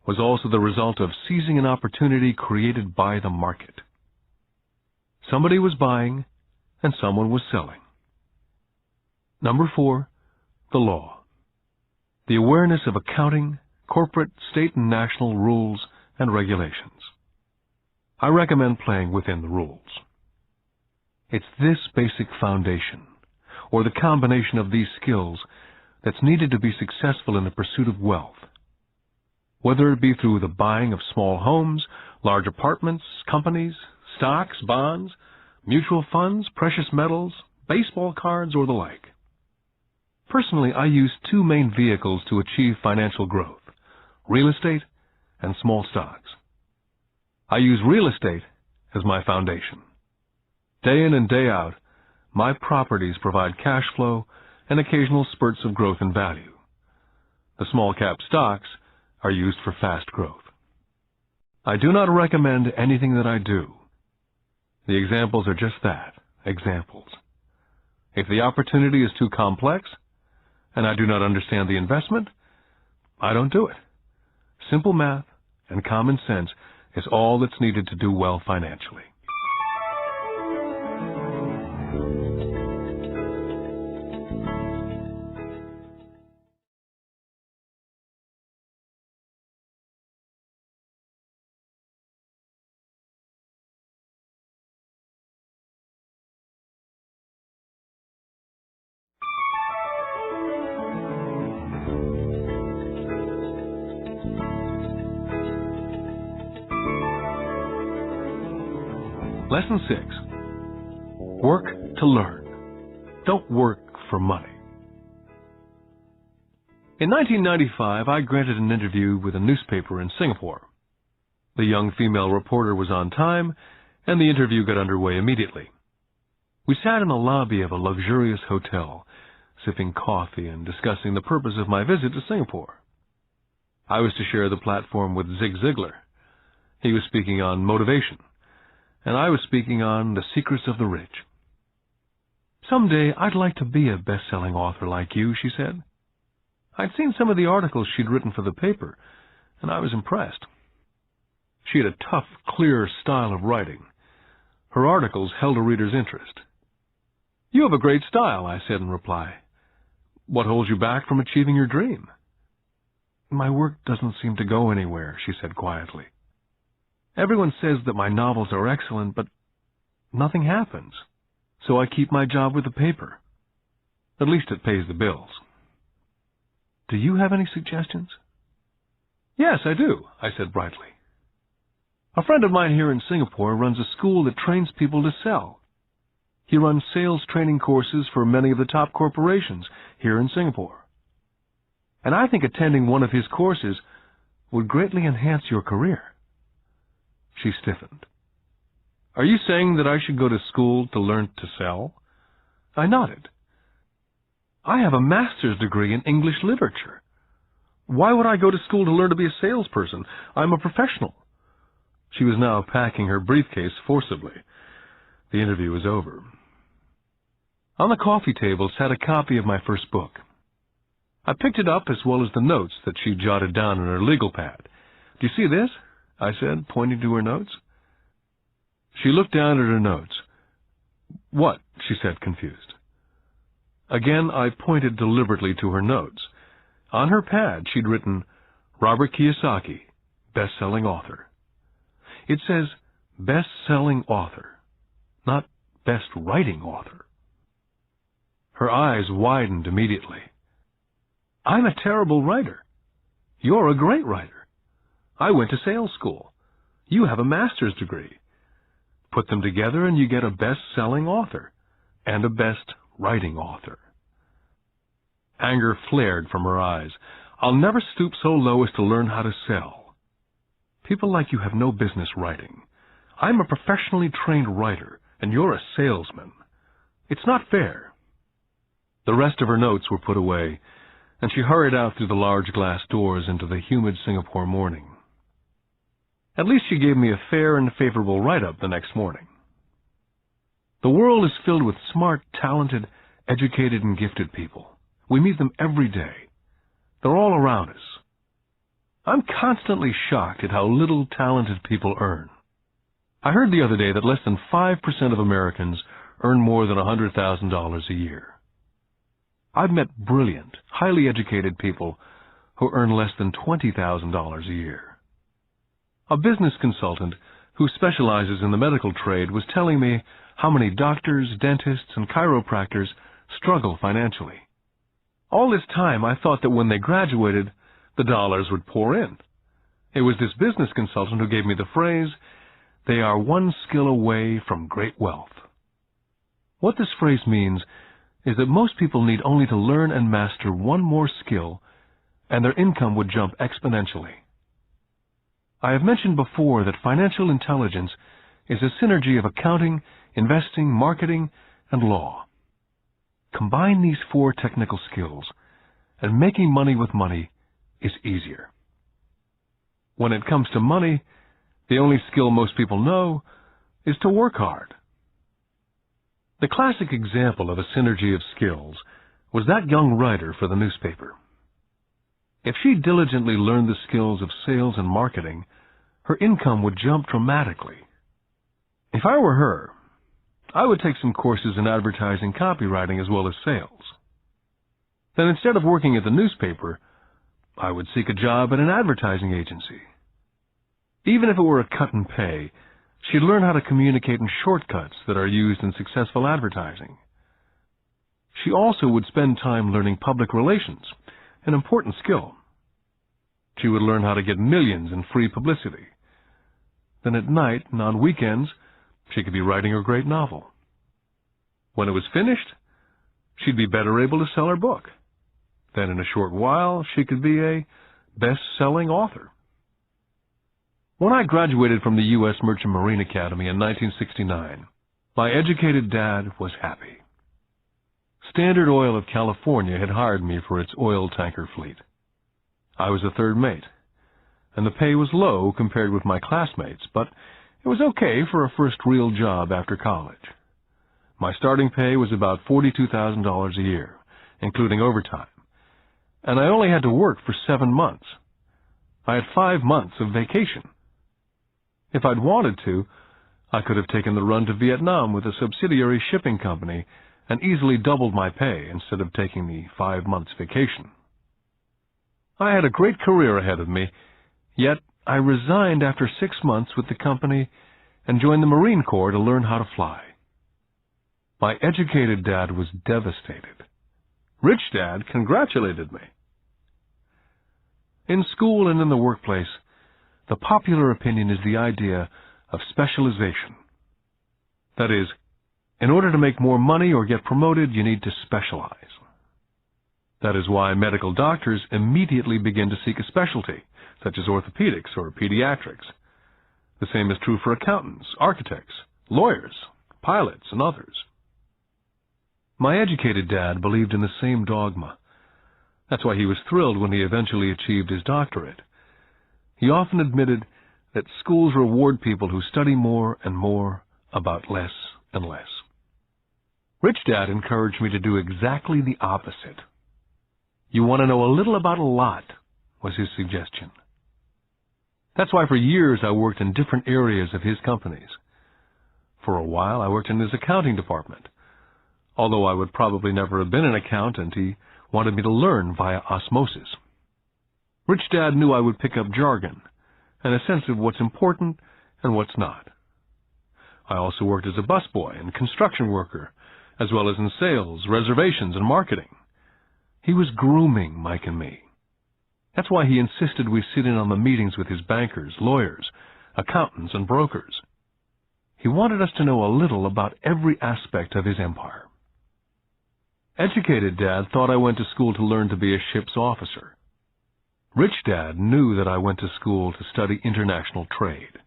was also the result of seizing an opportunity created by the market. Somebody was buying and someone was selling. Number 4, the law. The awareness of accounting, corporate, state, and national rules and regulations. I recommend playing within the rules. It's this basic foundation, or the combination of these skills, that's needed to be successful in the pursuit of wealth. Whether it be through the buying of small homes, large apartments, companies, stocks, bonds, mutual funds, precious metals, baseball cards, or the like. Personally, I use 2 main vehicles to achieve financial growth: real estate and small stocks. I use real estate as my foundation. Day in and day out, my properties provide cash flow and occasional spurts of growth in value. The small cap stocks are used for fast growth. I do not recommend anything that I do. The examples are just that, examples. If the opportunity is too complex, and I do not understand the investment, I don't do it. Simple math and common sense is all that's needed to do well financially. Lesson 6. Work to learn. Don't work for money. In 1995, I granted an interview with a newspaper in Singapore. The young female reporter was on time, and the interview got underway immediately. We sat in the lobby of a luxurious hotel, sipping coffee and discussing the purpose of my visit to Singapore. I was to share the platform with Zig Ziglar. He was speaking on motivation, and I was speaking on the secrets of the rich. "Someday I'd like to be a best-selling author like you," she said. I'd seen some of the articles she'd written for the paper, and I was impressed. She had a tough, clear style of writing. Her articles held a reader's interest. "You have a great style," I said in reply. "What holds you back from achieving your dream?" "My work doesn't seem to go anywhere," she said quietly. "Everyone says that my novels are excellent, but nothing happens. So I keep my job with the paper. At least it pays the bills." "Do you have any suggestions?" "Yes, I do," I said brightly. "A friend of mine here in Singapore runs a school that trains people to sell. He runs sales training courses for many of the top corporations here in Singapore. And I think attending one of his courses would greatly enhance your career." She stiffened. "Are you saying that I should go to school to learn to sell?" I nodded. "I have a master's degree in English literature. Why would I go to school to learn to be a salesperson? I'm a professional." She was now packing her briefcase forcibly. The interview was over. On the coffee table sat a copy of my first book. I picked it up as well as the notes that she jotted down in her legal pad. "Do you see this?" I said, pointing to her notes. She looked down at her notes. "What?" she said, confused. Again, I pointed deliberately to her notes. On her pad, she'd written, "Robert Kiyosaki, best-selling author." It says, best-selling author, not best-writing author. Her eyes widened immediately. "I'm a terrible writer. You're a great writer. I went to sales school. You have a master's degree. Put them together and you get a best-selling author and a best-writing author." Anger flared from her eyes. "I'll never stoop so low as to learn how to sell. People like you have no business writing. I'm a professionally trained writer, and you're a salesman. It's not fair." The rest of her notes were put away, and she hurried out through the large glass doors into the humid Singapore morning. At least she gave me a fair and favorable write-up the next morning. The world is filled with smart, talented, educated, and gifted people. We meet them every day. They're all around us. I'm constantly shocked at how little talented people earn. I heard the other day that less than 5% of Americans earn more than $100,000 a year. I've met brilliant, highly educated people who earn less than $20,000 a year. A business consultant who specializes in the medical trade was telling me how many doctors, dentists, and chiropractors struggle financially. All this time, I thought that when they graduated, the dollars would pour in. It was this business consultant who gave me the phrase, "They are one skill away from great wealth." What this phrase means is that most people need only to learn and master one more skill, and their income would jump exponentially. I have mentioned before that financial intelligence is a synergy of accounting, investing, marketing, and law. Combine these 4 technical skills, and making money with money is easier. When it comes to money, the only skill most people know is to work hard. The classic example of a synergy of skills was that young writer for the newspaper. If she diligently learned the skills of sales and marketing, her income would jump dramatically. If I were her, I would take some courses in advertising copywriting as well as sales. Then instead of working at the newspaper, I would seek a job at an advertising agency. Even if it were a cut in pay, she'd learn how to communicate in shortcuts that are used in successful advertising. She also would spend time learning public relations, an important skill. She would learn how to get millions in free publicity. Then at night and on weekends, she could be writing her great novel. When it was finished, she'd be better able to sell her book. Then in a short while, she could be a best-selling author. When I graduated from the U.S. Merchant Marine Academy in 1969, my educated dad was happy. Standard Oil of California had hired me for its oil tanker fleet. I was a third mate, and the pay was low compared with my classmates, but it was okay for a first real job after college. My starting pay was about $42,000 a year, including overtime, and I only had to work for 7 months. I had 5 months of vacation. If I'd wanted to, I could have taken the run to Vietnam with a subsidiary shipping company and easily doubled my pay instead of taking the 5 months vacation. I had a great career ahead of me, yet I resigned after 6 months with the company and joined the Marine Corps to learn how to fly. My educated dad was devastated. Rich Dad congratulated me. In school and in the workplace, the popular opinion is the idea of specialization. That is, in order to make more money or get promoted, you need to specialize. That is why medical doctors immediately begin to seek a specialty, such as orthopedics or pediatrics. The same is true for accountants, architects, lawyers, pilots, and others. My educated dad believed in the same dogma. That's why he was thrilled when he eventually achieved his doctorate. He often admitted that schools reward people who study more and more about less and less. Rich Dad encouraged me to do exactly the opposite. You want to know a little about a lot, was his suggestion. That's why for years I worked in different areas of his companies. For a while I worked in his accounting department. Although I would probably never have been an accountant, he wanted me to learn via osmosis. Rich Dad knew I would pick up jargon and a sense of what's important and what's not. I also worked as a busboy and construction worker, as well as in sales, reservations, and marketing. He was grooming Mike and me. That's why he insisted we sit in on the meetings with his bankers, lawyers, accountants, and brokers. He wanted us to know a little about every aspect of his empire. Educated Dad thought I went to school to learn to be a ship's officer. Rich Dad knew that I went to school to study international trade.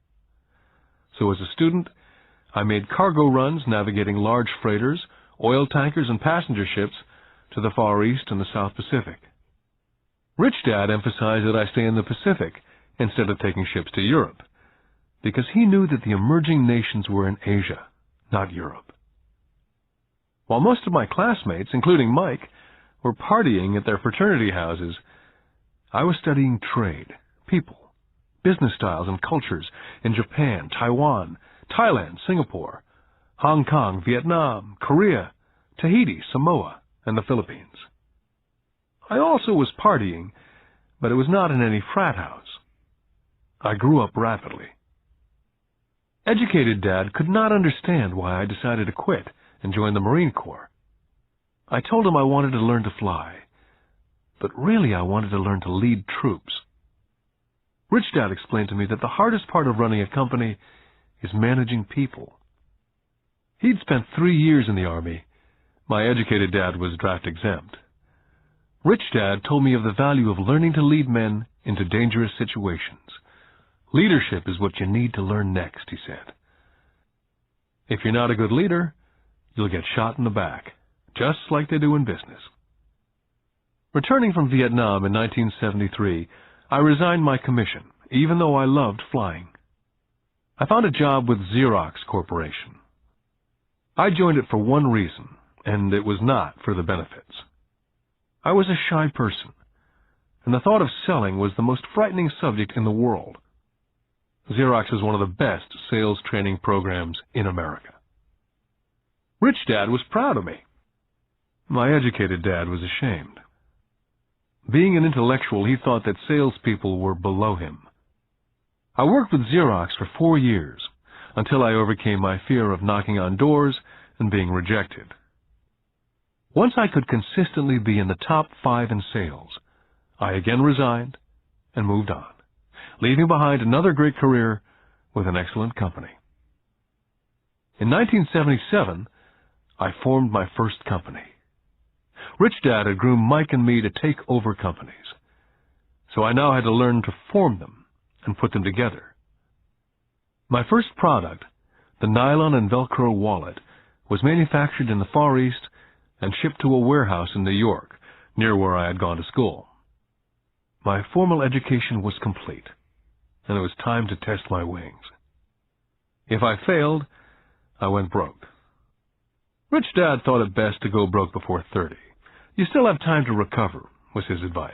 So as a student, I made cargo runs navigating large freighters, oil tankers, and passenger ships to the Far East and the South Pacific. Rich Dad emphasized that I stay in the Pacific instead of taking ships to Europe, because he knew that the emerging nations were in Asia, not Europe. While most of my classmates, including Mike, were partying at their fraternity houses, I was studying trade, people, business styles and cultures in Japan, Taiwan, Thailand, Singapore, Hong Kong, Vietnam, Korea, Tahiti, Samoa, and the Philippines. I also was partying, but it was not in any frat house. I grew up rapidly. Educated Dad could not understand why I decided to quit and join the Marine Corps. I told him I wanted to learn to fly, but really I wanted to learn to lead troops. Rich Dad explained to me that the hardest part of running a company is managing people. He'd spent 3 years in the Army. My educated dad was draft exempt. Rich Dad told me of the value of learning to lead men into dangerous situations. Leadership is what you need to learn next, he said. If you're not a good leader, you'll get shot in the back, just like they do in business. Returning from Vietnam in 1973, I resigned my commission, even though I loved flying. I found a job with Xerox Corporation. I joined it for one reason, and it was not for the benefits. I was a shy person, and the thought of selling was the most frightening subject in the world. Xerox is one of the best sales training programs in America. Rich Dad was proud of me. My educated dad was ashamed. Being an intellectual, he thought that salespeople were below him. I worked with Xerox for 4 years until I overcame my fear of knocking on doors and being rejected. Once I could consistently be in the top 5 in sales, I again resigned and moved on, leaving behind another great career with an excellent company. In 1977, I formed my first company. Rich Dad had groomed Mike and me to take over companies, so I now had to learn to form them and put them together. My first product, the nylon and Velcro wallet, was manufactured in the Far East and shipped to a warehouse in New York, near where I had gone to school. My formal education was complete, and it was time to test my wings. If I failed, I went broke. Rich Dad thought it best to go broke before 30. You still have time to recover, was his advice.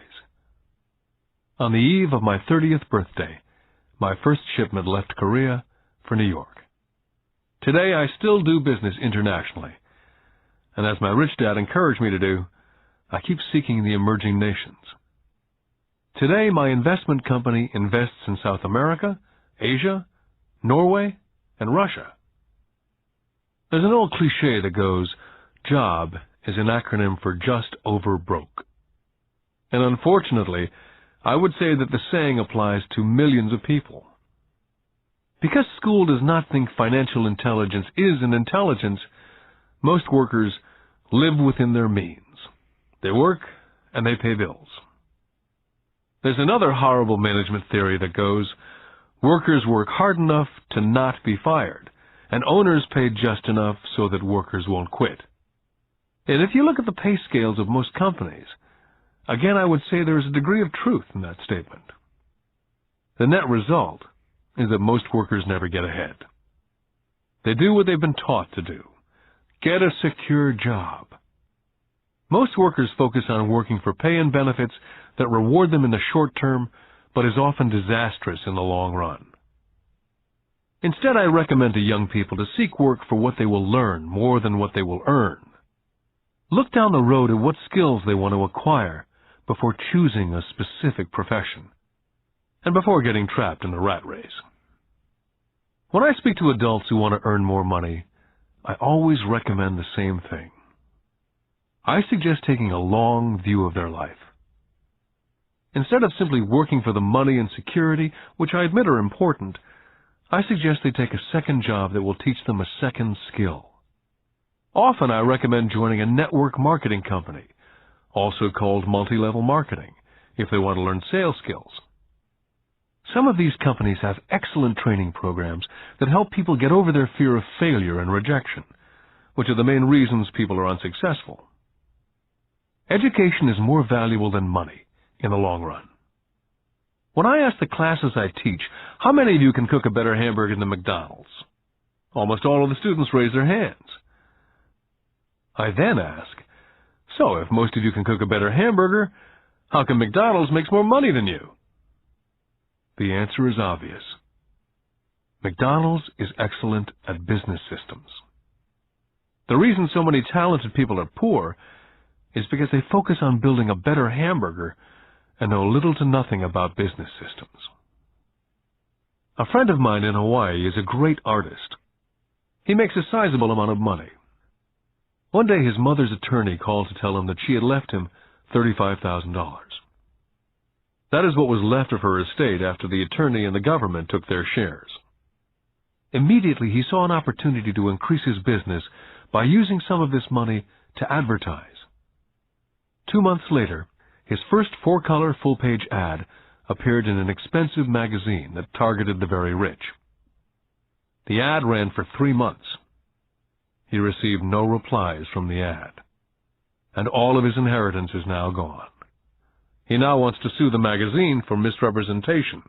On the eve of my 30th birthday, my first shipment left Korea for New York. Today, I still do business internationally, and as my rich dad encouraged me to do, I keep seeking the emerging nations. Today, my investment company invests in South America, Asia, Norway, and Russia. There's an old cliché that goes, JOB is an acronym for just over broke. And unfortunately, I would say that the saying applies to millions of people. Because school does not think financial intelligence is an intelligence, most workers live within their means. They work and they pay bills. There's another horrible management theory that goes, workers work hard enough to not be fired, and owners pay just enough so that workers won't quit. And if you look at the pay scales of most companies, again I would say there is a degree of truth in that statement. The net result is that most workers never get ahead. They do what they've been taught to do. Get a secure job. Most workers focus on working for pay and benefits that reward them in the short term, but is often disastrous in the long run. Instead, I recommend to young people to seek work for what they will learn more than what they will earn. Look down the road at what skills they want to acquire before choosing a specific profession, and before getting trapped in the rat race. When I speak to adults who want to earn more money, I always recommend the same thing. I suggest taking a long view of their life. Instead of simply working for the money and security, which I admit are important, I suggest they take a second job that will teach them a second skill. Often I recommend joining a network marketing company, also called multi-level marketing, if they want to learn sales skills. Some of these companies have excellent training programs that help people get over their fear of failure and rejection, which are the main reasons people are unsuccessful. Education is more valuable than money in the long run. When I ask the classes I teach, how many of you can cook a better hamburger than McDonald's? Almost all of the students raise their hands. I then ask, so if most of you can cook a better hamburger, how come McDonald's makes more money than you? The answer is obvious. McDonald's is excellent at business systems. The reason so many talented people are poor is because they focus on building a better hamburger and know little to nothing about business systems. A friend of mine in Hawaii is a great artist. He makes a sizable amount of money. One day his mother's attorney called to tell him that she had left him $35,000. That is what was left of her estate after the attorney and the government took their shares. Immediately he saw an opportunity to increase his business by using some of this money to advertise. 2 months later, his first 4-color full-page ad appeared in an expensive magazine that targeted the very rich. The ad ran for 3 months. He received no replies from the ad, and all of his inheritance is now gone. He now wants to sue the magazine for misrepresentation.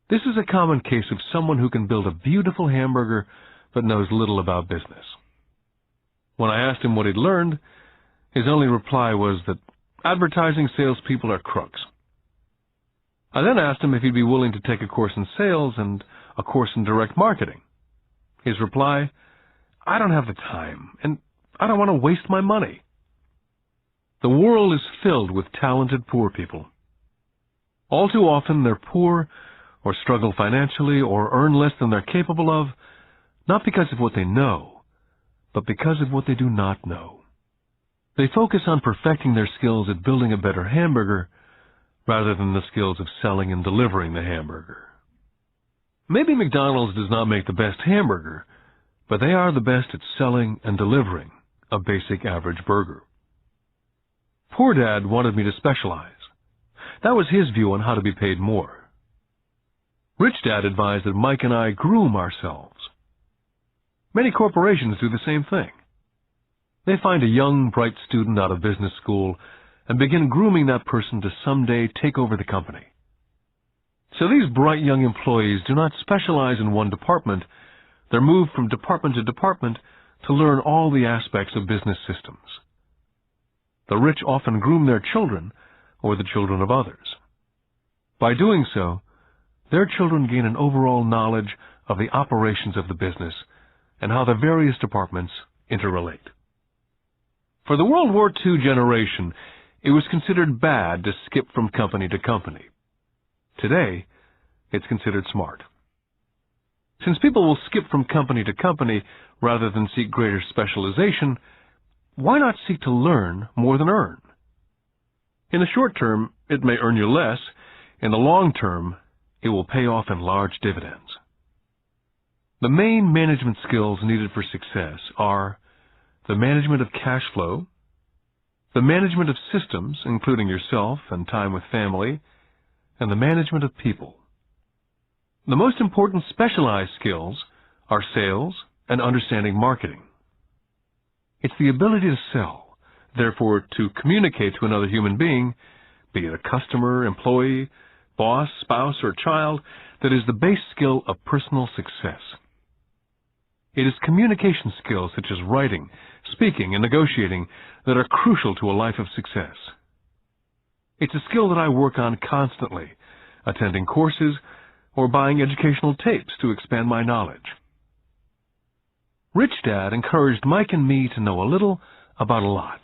This is a common case of someone who can build a beautiful hamburger but knows little about business. When I asked him what he'd learned, his only reply was that advertising salespeople are crooks. I then asked him if he'd be willing to take a course in sales and a course in direct marketing. His reply, "I don't have the time, and I don't want to waste my money." The world is filled with talented poor people. All too often they're poor or struggle financially or earn less than they're capable of, not because of what they know, but because of what they do not know. They focus on perfecting their skills at building a better hamburger rather than the skills of selling and delivering the hamburger. Maybe McDonald's does not make the best hamburger, but they are the best at selling and delivering a basic average burger. Poor Dad wanted me to specialize. That was his view on how to be paid more. Rich Dad advised that Mike and I groom ourselves. Many corporations do the same thing. They find a young, bright student out of business school and begin grooming that person to someday take over the company. So these bright young employees do not specialize in one department. They're moved from department to department to learn all the aspects of business systems. The rich often groom their children or the children of others. By doing so, their children gain an overall knowledge of the operations of the business and how the various departments interrelate. For the World War II generation, it was considered bad to skip from company to company. Today, it's considered smart. Since people will skip from company to company rather than seek greater specialization, why not seek to learn more than earn? In the short term, it may earn you less. In the long term, it will pay off in large dividends. The main management skills needed for success are the management of cash flow, the management of systems, including yourself and time with family, and the management of people. The most important specialized skills are sales and understanding marketing. It's the ability to sell, therefore to communicate to another human being, be it a customer, employee, boss, spouse, or child, that is the base skill of personal success. It is communication skills such as writing, speaking, and negotiating that are crucial to a life of success. It's a skill that I work on constantly, attending courses or buying educational tapes to expand my knowledge. Rich Dad encouraged Mike and me to know a little about a lot.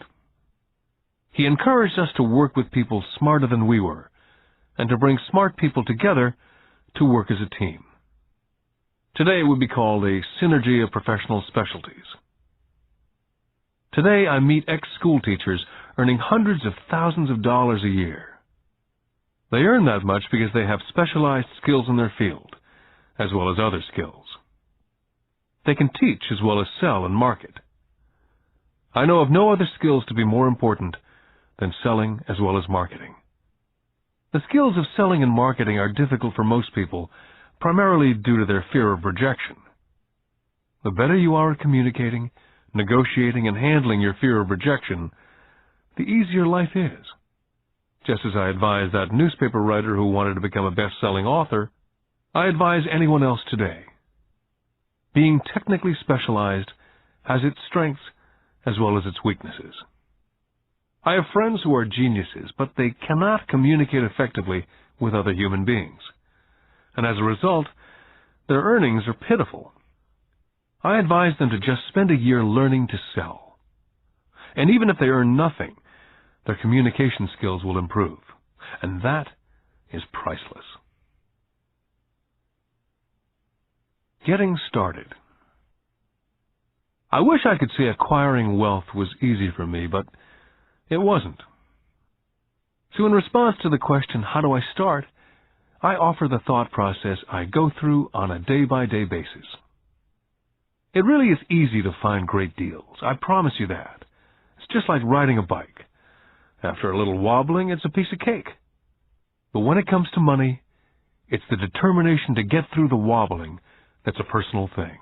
He encouraged us to work with people smarter than we were, and to bring smart people together to work as a team. Today it would be called a synergy of professional specialties. Today I meet ex-school teachers earning hundreds of thousands of dollars a year. They earn that much because they have specialized skills in their field, as well as other skills. They can teach as well as sell and market. I know of no other skills to be more important than selling as well as marketing. The skills of selling and marketing are difficult for most people, primarily due to their fear of rejection. The better you are at communicating, negotiating, and handling your fear of rejection, the easier life is. Just as I advise that newspaper writer who wanted to become a best-selling author, I advise anyone else today. Being technically specialized has its strengths as well as its weaknesses. I have friends who are geniuses, but they cannot communicate effectively with other human beings. And as a result, their earnings are pitiful. I advise them to just spend a year learning to sell. And even if they earn nothing, their communication skills will improve. And that is priceless. Getting started. I wish I could say acquiring wealth was easy for me, but it wasn't. So in response to the question, how do I start, I offer the thought process I go through on a day-by-day basis. It really is easy to find great deals. I promise you that. It's just like riding a bike. After a little wobbling, it's a piece of cake. But when it comes to money, it's the determination to get through the wobbling that's a personal thing.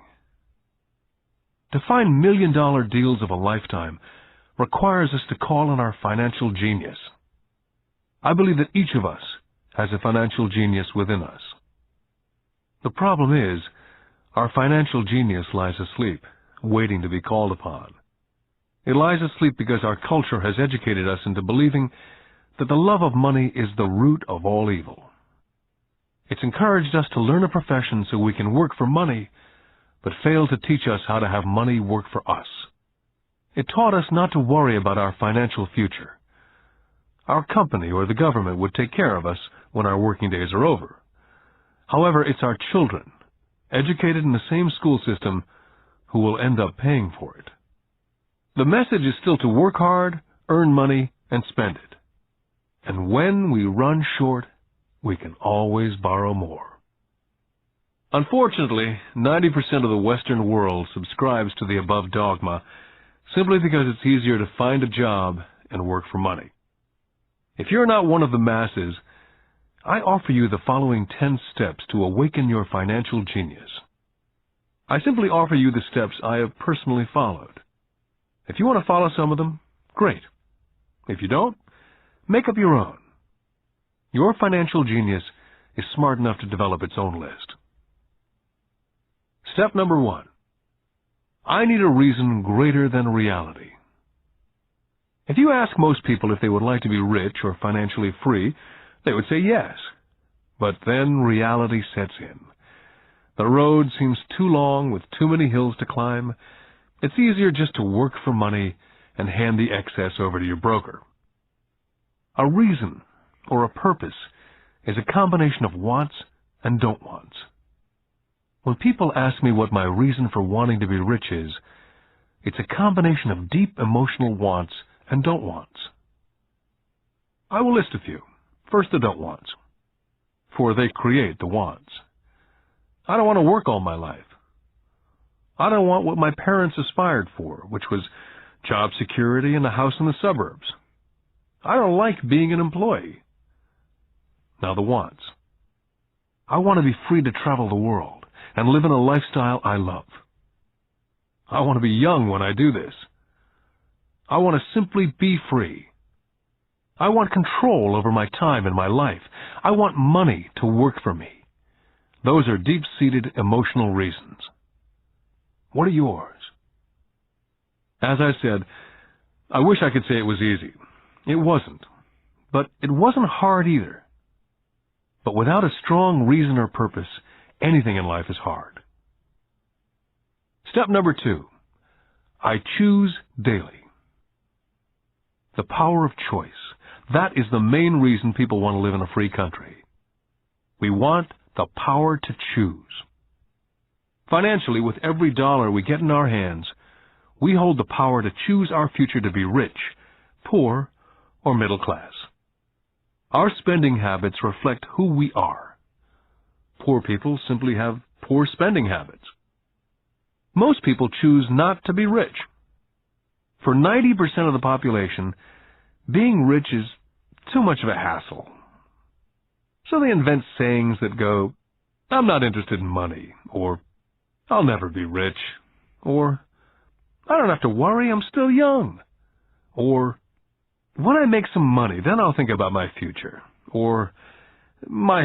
To find million-dollar deals of a lifetime requires us to call on our financial genius. I believe that each of us has a financial genius within us. The problem is, our financial genius lies asleep, waiting to be called upon. It lies asleep because our culture has educated us into believing that the love of money is the root of all evil, It's encouraged us to learn a profession so we can work for money, but failed to teach us how to have money work for us. It taught us not to worry about our financial future. Our company or the government would take care of us when our working days are over. However, it's our children, educated in the same school system, who will end up paying for it. The message is still to work hard, earn money, and spend it. And when we run short, we can always borrow more. Unfortunately, 90% of the Western world subscribes to the above dogma simply because it's easier to find a job and work for money. If you're not one of the masses, I offer you the following 10 steps to awaken your financial genius. I simply offer you the steps I have personally followed. If you want to follow some of them, great. If you don't, make up your own. Your financial genius is smart enough to develop its own list. Step number 1. I need a reason greater than reality. If you ask most people if they would like to be rich or financially free, they would say yes. But then reality sets in. The road seems too long with too many hills to climb. It's easier just to work for money and hand the excess over to your broker. A reason or a purpose is a combination of wants and don't wants. When people ask me what my reason for wanting to be rich is, it's a combination of deep emotional wants and don't wants. I will list a few. First, the don't wants, for they create the wants. I don't want to work all my life. I don't want what my parents aspired for, which was job security and a house in the suburbs. I don't like being an employee. Now the wants. I want to be free to travel the world and live in a lifestyle I love. I want to be young when I do this. I want to simply be free. I want control over my time and my life. I want money to work for me. Those are deep-seated emotional reasons. What are yours? As I said, I wish I could say it was easy. It wasn't. But it wasn't hard either. But without a strong reason or purpose, anything in life is hard. Step number 2. I choose daily. The power of choice. That is the main reason people want to live in a free country. We want the power to choose. Financially, with every dollar we get in our hands, we hold the power to choose our future to be rich, poor, or middle class. Our spending habits reflect who we are. Poor people simply have poor spending habits. Most people choose not to be rich. For 90% of the population, being rich is too much of a hassle. So they invent sayings that go, "I'm not interested in money," or "I'll never be rich," or "I don't have to worry, I'm still young," or "When I make some money, then I'll think about my future," or "My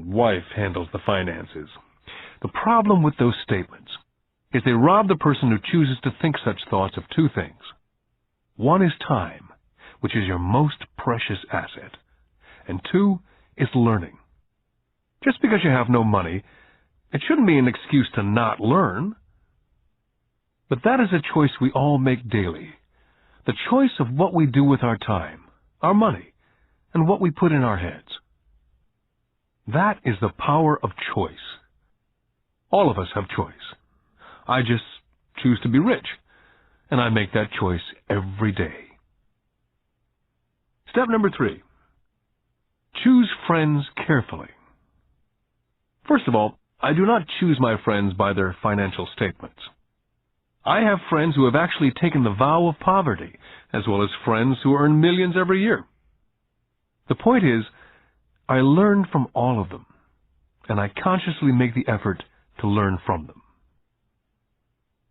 wife handles the finances." The problem with those statements is they rob the person who chooses to think such thoughts of two things. One is time, which is your most precious asset, and 2 is learning. Just because you have no money, it shouldn't be an excuse to not learn. But that is a choice we all make daily, the choice of what we do with our time, our money, and what we put in our heads. That is the power of choice. All of us have choice. I just choose to be rich, and I make that choice every day. Step number 3. Choose friends carefully. First of all, I do not choose my friends by their financial statements. I have friends who have actually taken the vow of poverty, as well as friends who earn millions every year. The point is, I learn from all of them, and I consciously make the effort to learn from them.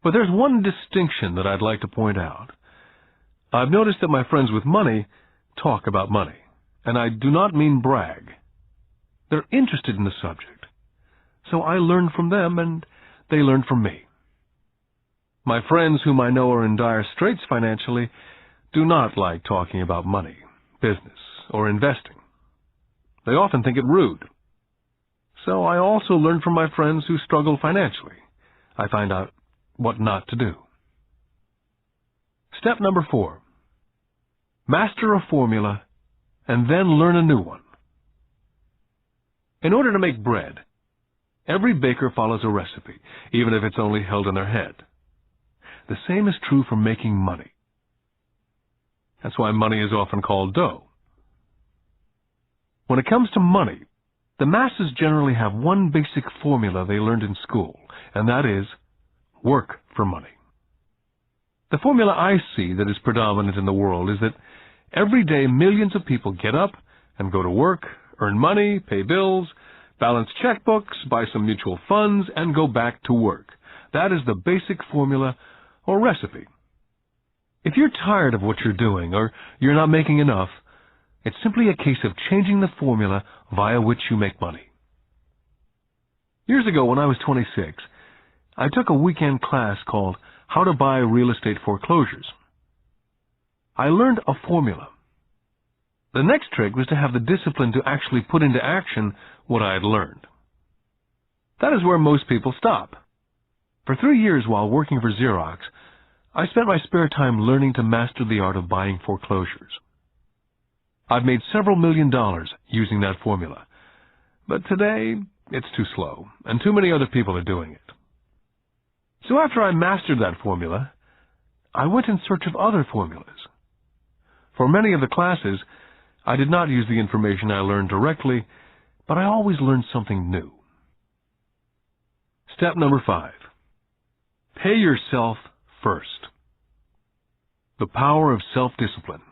But there's one distinction that I'd like to point out. I've noticed that my friends with money talk about money, and I do not mean brag. They're interested in the subject, so I learn from them and they learn from me. My friends whom I know are in dire straits financially do not like talking about money, business, or investing. They often think it rude. So I also learn from my friends who struggle financially. I find out what not to do. Step number 4. Master a formula and then learn a new one. In order to make bread, every baker follows a recipe, even if it's only held in their head. The same is true for making money. That's why money is often called dough. When it comes to money, the masses generally have one basic formula they learned in school, and that is work for money. The formula I see that is predominant in the world is that every day millions of people get up and go to work, earn money, pay bills, balance checkbooks, buy some mutual funds, and go back to work. That is the basic formula or recipe. If you're tired of what you're doing or you're not making enough, it's simply a case of changing the formula via which you make money. Years ago, when I was 26, I took a weekend class called How to Buy Real Estate Foreclosures. I learned a formula. The next trick was to have the discipline to actually put into action what I had learned. That is where most people stop. For 3 years while working for Xerox, I spent my spare time learning to master the art of buying foreclosures. I've made several $1 million using that formula, but today it's too slow, and too many other people are doing it. So after I mastered that formula, I went in search of other formulas. For many of the classes, I did not use the information I learned directly, but I always learned something new. Step number 5. Pay yourself first. The power of self-discipline.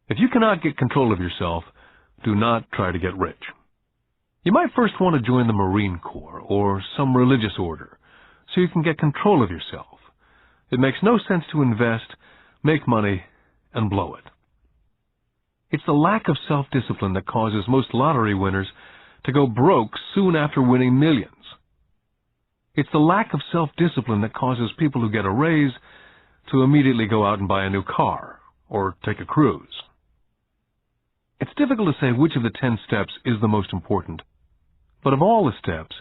If you cannot get control of yourself, do not try to get rich. You might first want to join the Marine Corps or some religious order, so you can get control of yourself. It makes no sense to invest, make money, and blow it. It's the lack of self-discipline that causes most lottery winners to go broke soon after winning millions. It's the lack of self-discipline that causes people who get a raise to immediately go out and buy a new car or take a cruise. It's difficult to say which of the 10 steps is the most important, but of all the steps,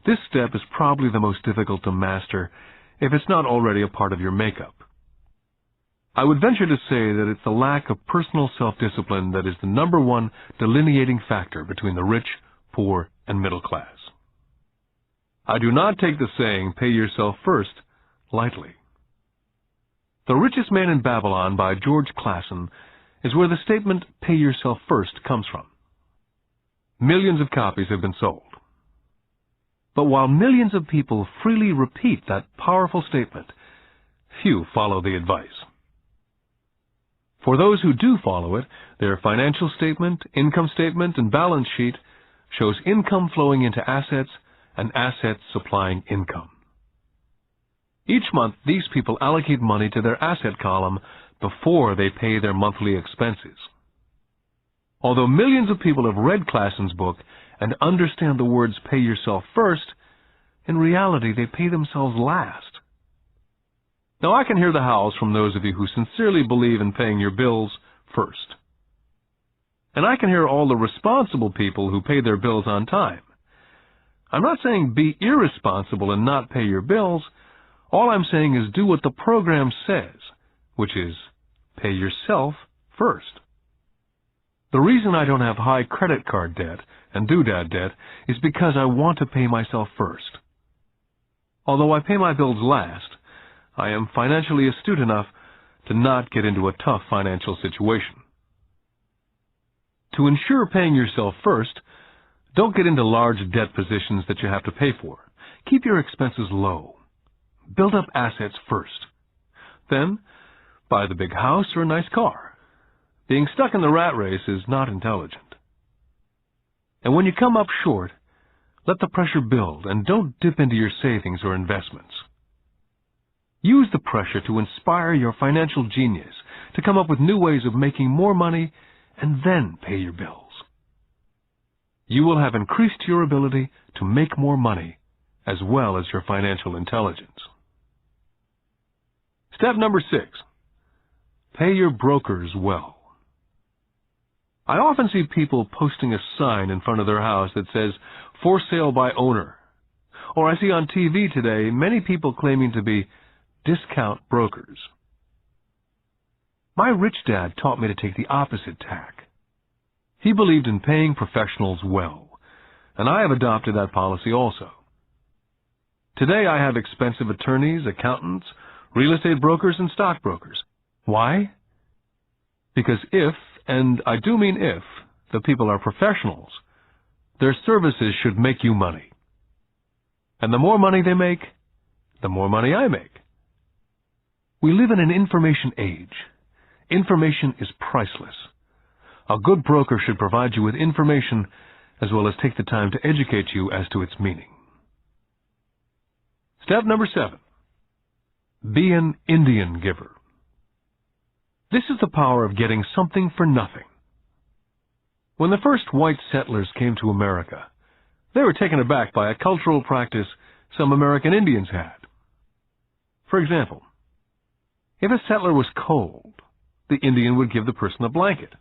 this step is probably the most difficult to master if it's not already a part of your makeup. I would venture to say that it's the lack of personal self-discipline that is the number one delineating factor between the rich, poor, and middle class. I do not take the saying, pay yourself first, lightly. The Richest Man in Babylon by George Clason is where the statement, pay yourself first, comes from. Millions of copies have been sold. But while millions of people freely repeat that powerful statement, few follow the advice. For those who do follow it, their financial statement, income statement, and balance sheet shows income flowing into assets and assets supplying income. Each month, these people allocate money to their asset column before they pay their monthly expenses. Although millions of people have read Clason's book and understand the words pay yourself first, in reality they pay themselves last. Now I can hear the howls from those of you who sincerely believe in paying your bills first. And I can hear all the responsible people who pay their bills on time. I'm not saying be irresponsible and not pay your bills. All I'm saying is do what the program says, which is pay yourself first. The reason I don't have high credit card debt and doodad debt is because I want to pay myself first. Although I pay my bills last, I am financially astute enough to not get into a tough financial situation. To ensure paying yourself first, don't get into large debt positions that you have to pay for. Keep your expenses low. Build up assets first. Then, buy the big house or a nice car. Being stuck in the rat race is not intelligent. And when you come up short, let the pressure build and don't dip into your savings or investments. Use the pressure to inspire your financial genius to come up with new ways of making more money and then pay your bills. You will have increased your ability to make more money as well as your financial intelligence. Step number 6. Pay your brokers well. I often see people posting a sign in front of their house that says, for sale by owner. Or I see on TV today many people claiming to be discount brokers. My rich dad taught me to take the opposite tack. He believed in paying professionals well, and I have adopted that policy also. Today I have expensive attorneys, accountants, real estate brokers, and stockbrokers. Why? Because if, and I do mean if, the people are professionals, their services should make you money. And the more money they make, the more money I make. We live in an information age. Information is priceless. A good broker should provide you with information as well as take the time to educate you as to its meaning. Step number 7. Be an Indian giver. This is the power of getting something for nothing. When the first white settlers came to America, they were taken aback by a cultural practice some American Indians had. For example, if a settler was cold, the Indian would give the person a blanket.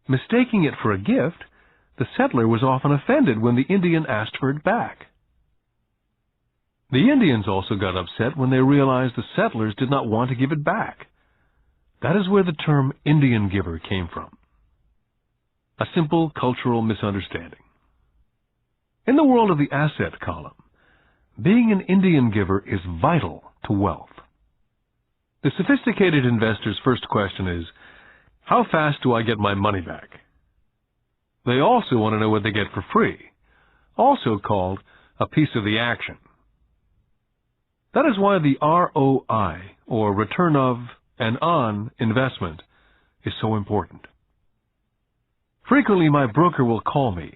Mistaking it for a gift, the settler was often offended when the Indian asked for it back. The Indians also got upset when they realized the settlers did not want to give it back. That is where the term Indian giver came from. A simple cultural misunderstanding. In the world of the asset column, being an Indian giver is vital to wealth. The sophisticated investor's first question is, how fast do I get my money back? They also want to know what they get for free, also called a piece of the action. That is why the ROI, or return of and on investment, is so important. Frequently, my broker will call me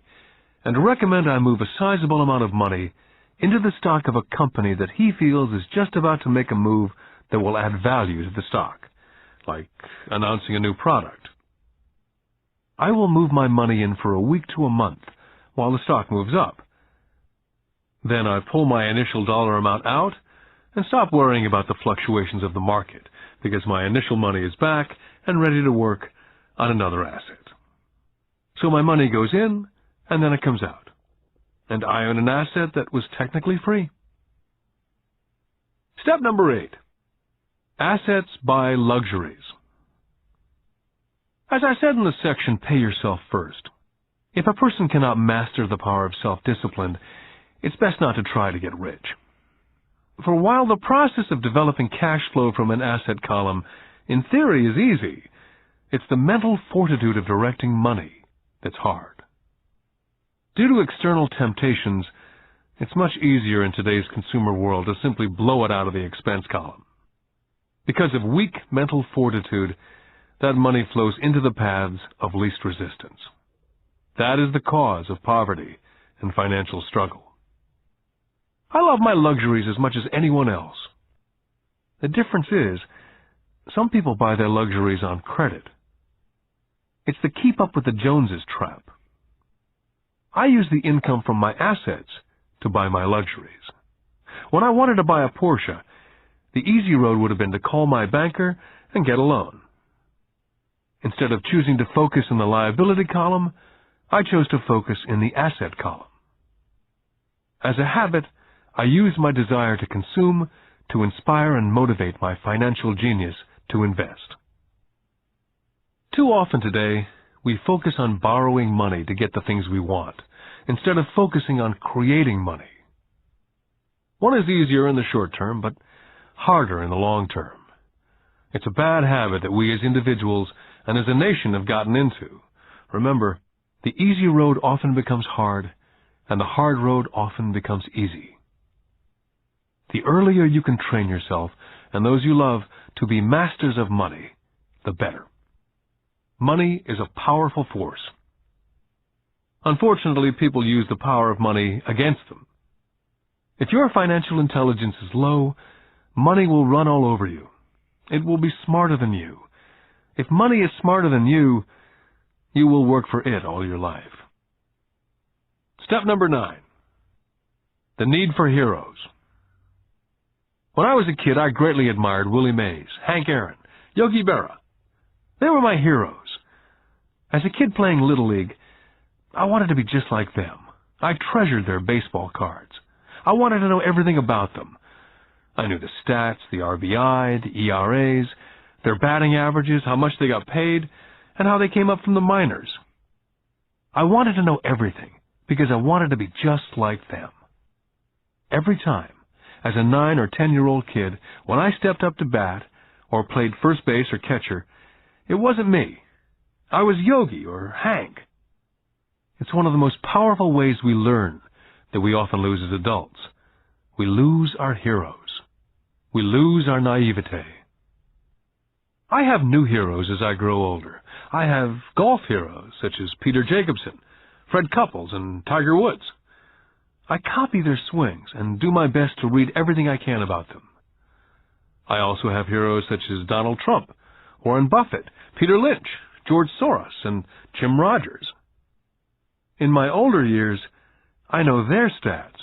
and recommend I move a sizable amount of money into the stock of a company that he feels is just about to make a move that will add value to the stock, like announcing a new product. I will move my money in for a week to a month while the stock moves up. Then I pull my initial dollar amount out and stop worrying about the fluctuations of the market because my initial money is back and ready to work on another asset. So my money goes in and then it comes out, and I own an asset that was technically free. Step number 8. Assets buy luxuries. As I said in the section, pay yourself first. If a person cannot master the power of self-discipline, it's best not to try to get rich. For while the process of developing cash flow from an asset column in theory is easy, it's the mental fortitude of directing money that's hard. Due to external temptations, it's much easier in today's consumer world to simply blow it out of the expense column. Because of weak mental fortitude, that money flows into the paths of least resistance. That is the cause of poverty and financial struggle. I love my luxuries as much as anyone else. The difference is, some people buy their luxuries on credit. It's the keep up with the Joneses trap. I use the income from my assets to buy my luxuries. When I wanted to buy a Porsche, the easy road would have been to call my banker and get a loan. Instead of choosing to focus in the liability column, I chose to focus in the asset column. As a habit, I use my desire to consume to inspire and motivate my financial genius to invest. Too often today, we focus on borrowing money to get the things we want, instead of focusing on creating money. One is easier in the short term, but harder in the long term. It's a bad habit that we as individuals and as a nation have gotten into. Remember, the easy road often becomes hard, and the hard road often becomes easy. The earlier you can train yourself and those you love to be masters of money, the better. Money is a powerful force. Unfortunately, people use the power of money against them. If your financial intelligence is low, money will run all over you. It will be smarter than you. If money is smarter than you, you will work for it all your life. Step number 9. The need for heroes. When I was a kid, I greatly admired Willie Mays, Hank Aaron, Yogi Berra. They were my heroes. As a kid playing Little League, I wanted to be just like them, I treasured their baseball cards. I wanted to know everything about them. I knew the stats, the RBI, the ERAs, their batting averages, how much they got paid, and how they came up from the minors. I wanted to know everything because I wanted to be just like them. Every time, as a 9 or 10-year-old kid, when I stepped up to bat or played first base or catcher, it wasn't me. I was Yogi or Hank. It's one of the most powerful ways we learn that we often lose as adults. We lose our heroes. We lose our naivete. I have new heroes as I grow older. I have golf heroes such as Peter Jacobsen, Fred Couples, and Tiger Woods. I copy their swings and do my best to read everything I can about them. I also have heroes such as Donald Trump, Warren Buffett, Peter Lynch, George Soros, and Jim Rogers. In my older years, I know their stats,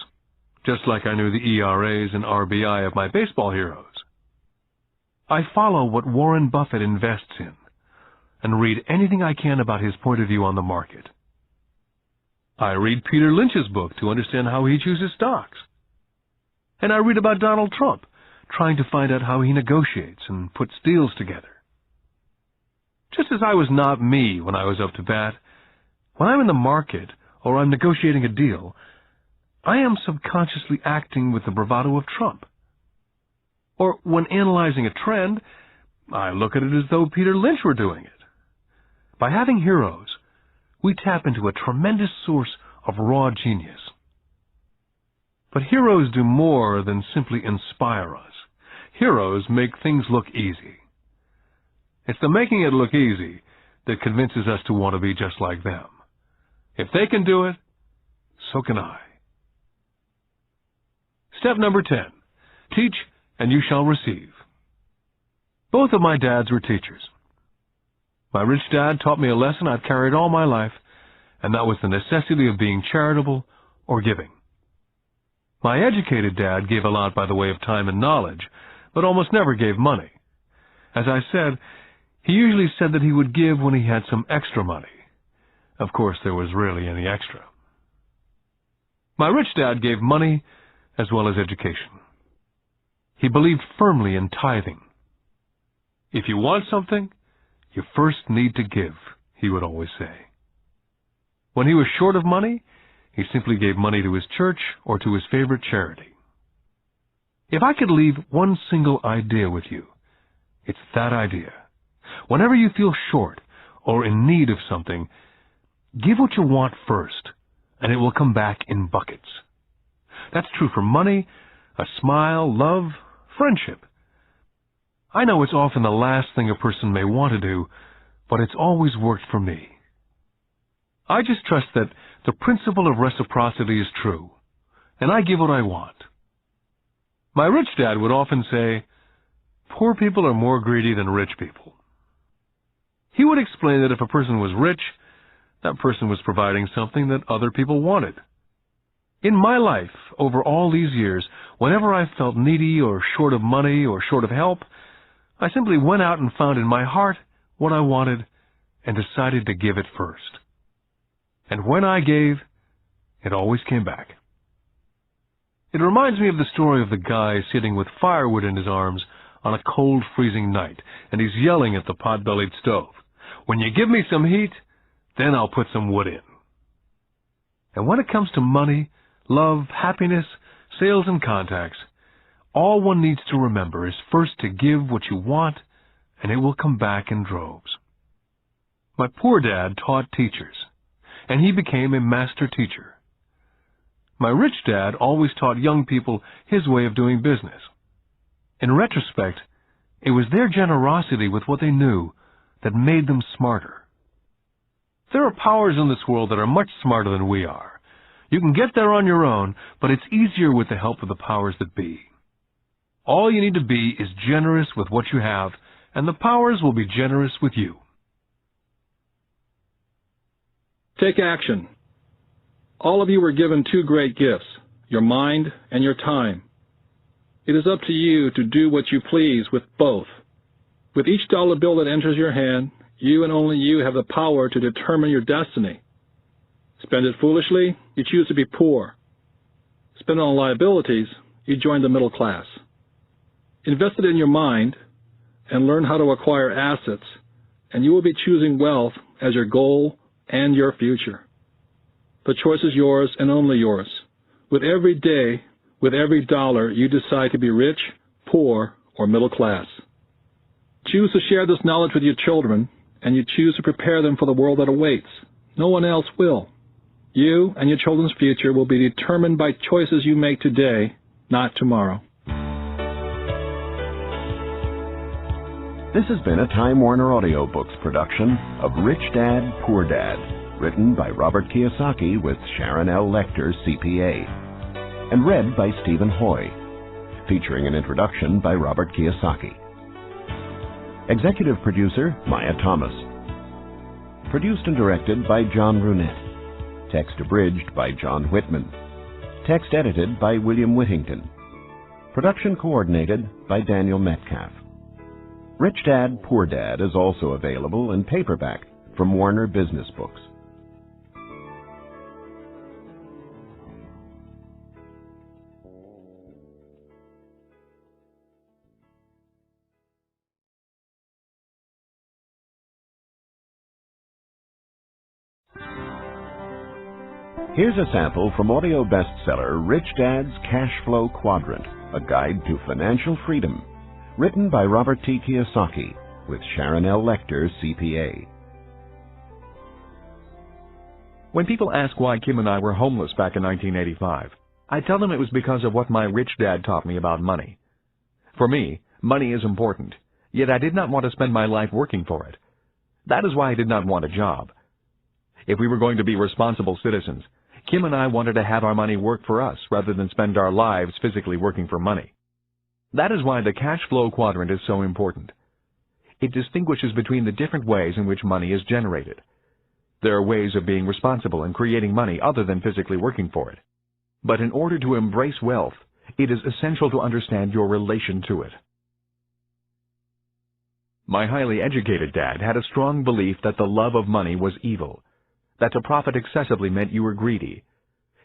just like I knew the ERAs and RBI of my baseball heroes. I follow what Warren Buffett invests in and read anything I can about his point of view on the market. I read Peter Lynch's book to understand how he chooses stocks. And I read about Donald Trump, trying to find out how he negotiates and puts deals together. Just as I was not me when I was up to bat, when I'm in the market or I'm negotiating a deal, I am subconsciously acting with the bravado of Trump. Or when analyzing a trend, I look at it as though Peter Lynch were doing it. By having heroes, we tap into a tremendous source of raw genius. But heroes do more than simply inspire us. Heroes make things look easy. It's the making it look easy that convinces us to want to be just like them. If they can do it, so can I. Step number 10. Teach and you shall receive. Both of my dads were teachers. My rich dad taught me a lesson I've carried all my life, and that was the necessity of being charitable or giving. My educated dad gave a lot by the way of time and knowledge, but almost never gave money. As I said, he usually said that he would give when he had some extra money. Of course, there was rarely any extra. My rich dad gave money as well as education. He believed firmly in tithing. If you want something, you first need to give, he would always say. When he was short of money, he simply gave money to his church or to his favorite charity. If I could leave one single idea with you, it's that idea. Whenever you feel short or in need of something, give what you want first, and it will come back in buckets. That's true for money, a smile, love, friendship. I know it's often the last thing a person may want to do, but it's always worked for me. I just trust that the principle of reciprocity is true, and I give what I want. My rich dad would often say, poor people are more greedy than rich people. He would explain that if a person was rich, that person was providing something that other people wanted. In my life, over all these years, whenever I felt needy or short of money or short of help, I simply went out and found in my heart what I wanted and decided to give it first. And when I gave, it always came back. It reminds me of the story of the guy sitting with firewood in his arms on a cold, freezing night, and he's yelling at the pot-bellied stove, "When you give me some heat, then I'll put some wood in." And when it comes to money, love, happiness, sales, and contacts, all one needs to remember is first to give what you want, and it will come back in droves. My poor dad taught teachers, and he became a master teacher. My rich dad always taught young people his way of doing business. In retrospect, it was their generosity with what they knew that made them smarter. There are powers in this world that are much smarter than we are. You can get there on your own, but it's easier with the help of the powers that be. All you need to be is generous with what you have, and the powers will be generous with you. Take action. All of you were given two great gifts, your mind and your time. It is up to you to do what you please with both. With each dollar bill that enters your hand, you and only you have the power to determine your destiny. Spend it foolishly, you choose to be poor. Spend it on liabilities, you join the middle class. Invest it in your mind and learn how to acquire assets, and you will be choosing wealth as your goal and your future. The choice is yours and only yours. With every day, with every dollar, you decide to be rich, poor, or middle class. Choose to share this knowledge with your children, and you choose to prepare them for the world that awaits. No one else will. You and your children's future will be determined by choices you make today, not tomorrow. This has been a Time Warner Audiobooks production of Rich Dad, Poor Dad, written by Robert Kiyosaki with Sharon L. Lecter, CPA, and read by Stephen Hoy, featuring an introduction by Robert Kiyosaki. Executive producer, Maya Thomas. Produced and directed by John Brunette. Text abridged by John Whitman. Text edited by William Whittington. Production coordinated by Daniel Metcalf. Rich Dad, Poor Dad is also available in paperback from Warner Business Books. Here's a sample from audio bestseller Rich Dad's Cash Flow Quadrant, a guide to financial freedom, written by Robert T. Kiyosaki with Sharon L. Lecter, CPA. When people ask why Kim and I were homeless back in 1985, I tell them it was because of what my rich dad taught me about money. For me, money is important, yet I did not want to spend my life working for it. That is why I did not want a job. If we were going to be responsible citizens, Kim and I wanted to have our money work for us rather than spend our lives physically working for money. That is why the cash flow quadrant is so important. It distinguishes between the different ways in which money is generated. There are ways of being responsible and creating money other than physically working for it. But in order to embrace wealth, it is essential to understand your relation to it. My highly educated dad had a strong belief that the love of money was evil, that to profit excessively meant you were greedy.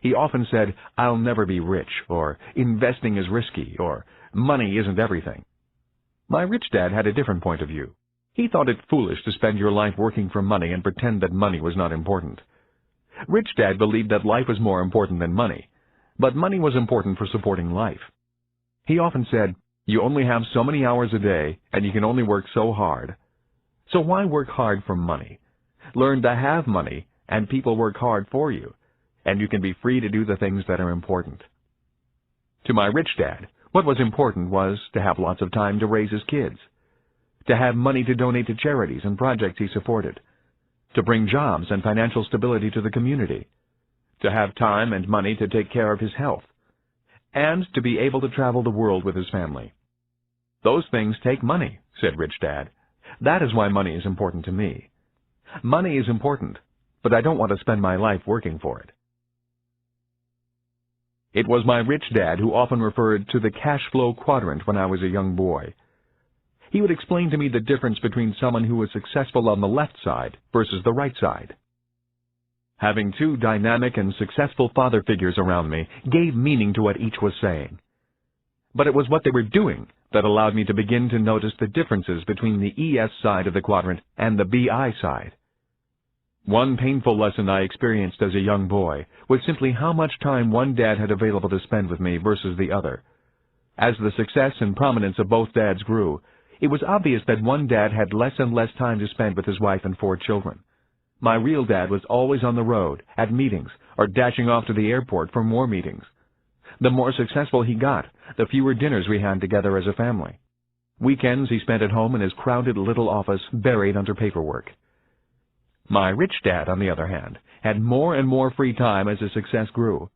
He often said, "I'll never be rich," or "investing is risky," or "money isn't everything." My rich dad had a different point of view. He thought it foolish to spend your life working for money and pretend that money was not important. Rich Dad believed that life was more important than money, but money was important for supporting life. He often said, "You only have so many hours a day, and you can only work so hard. So why work hard for money? Learn to have money, and people work hard for you, and you can be free to do the things that are important." To my rich dad, what was important was to have lots of time to raise his kids, to have money to donate to charities and projects he supported, to bring jobs and financial stability to the community, to have time and money to take care of his health, and to be able to travel the world with his family. "Those things take money," said Rich Dad. "That is why money is important to me. Money is important, but I don't want to spend my life working for it." It was my rich dad who often referred to the cash flow quadrant when I was a young boy. He would explain to me the difference between someone who was successful on the left side versus the right side. Having two dynamic and successful father figures around me gave meaning to what each was saying. But it was what they were doing that allowed me to begin to notice the differences between the ES side of the quadrant and the BI side. One painful lesson I experienced as a young boy was simply how much time one dad had available to spend with me versus the other. As the success and prominence of both dads grew, it was obvious that one dad had less and less time to spend with his wife and 4 children. My real dad was always on the road, at meetings, or dashing off to the airport for more meetings. The more successful he got, the fewer dinners we had together as a family. Weekends he spent at home in his crowded little office buried under paperwork. My rich dad, on the other hand, had more and more free time as his success grew.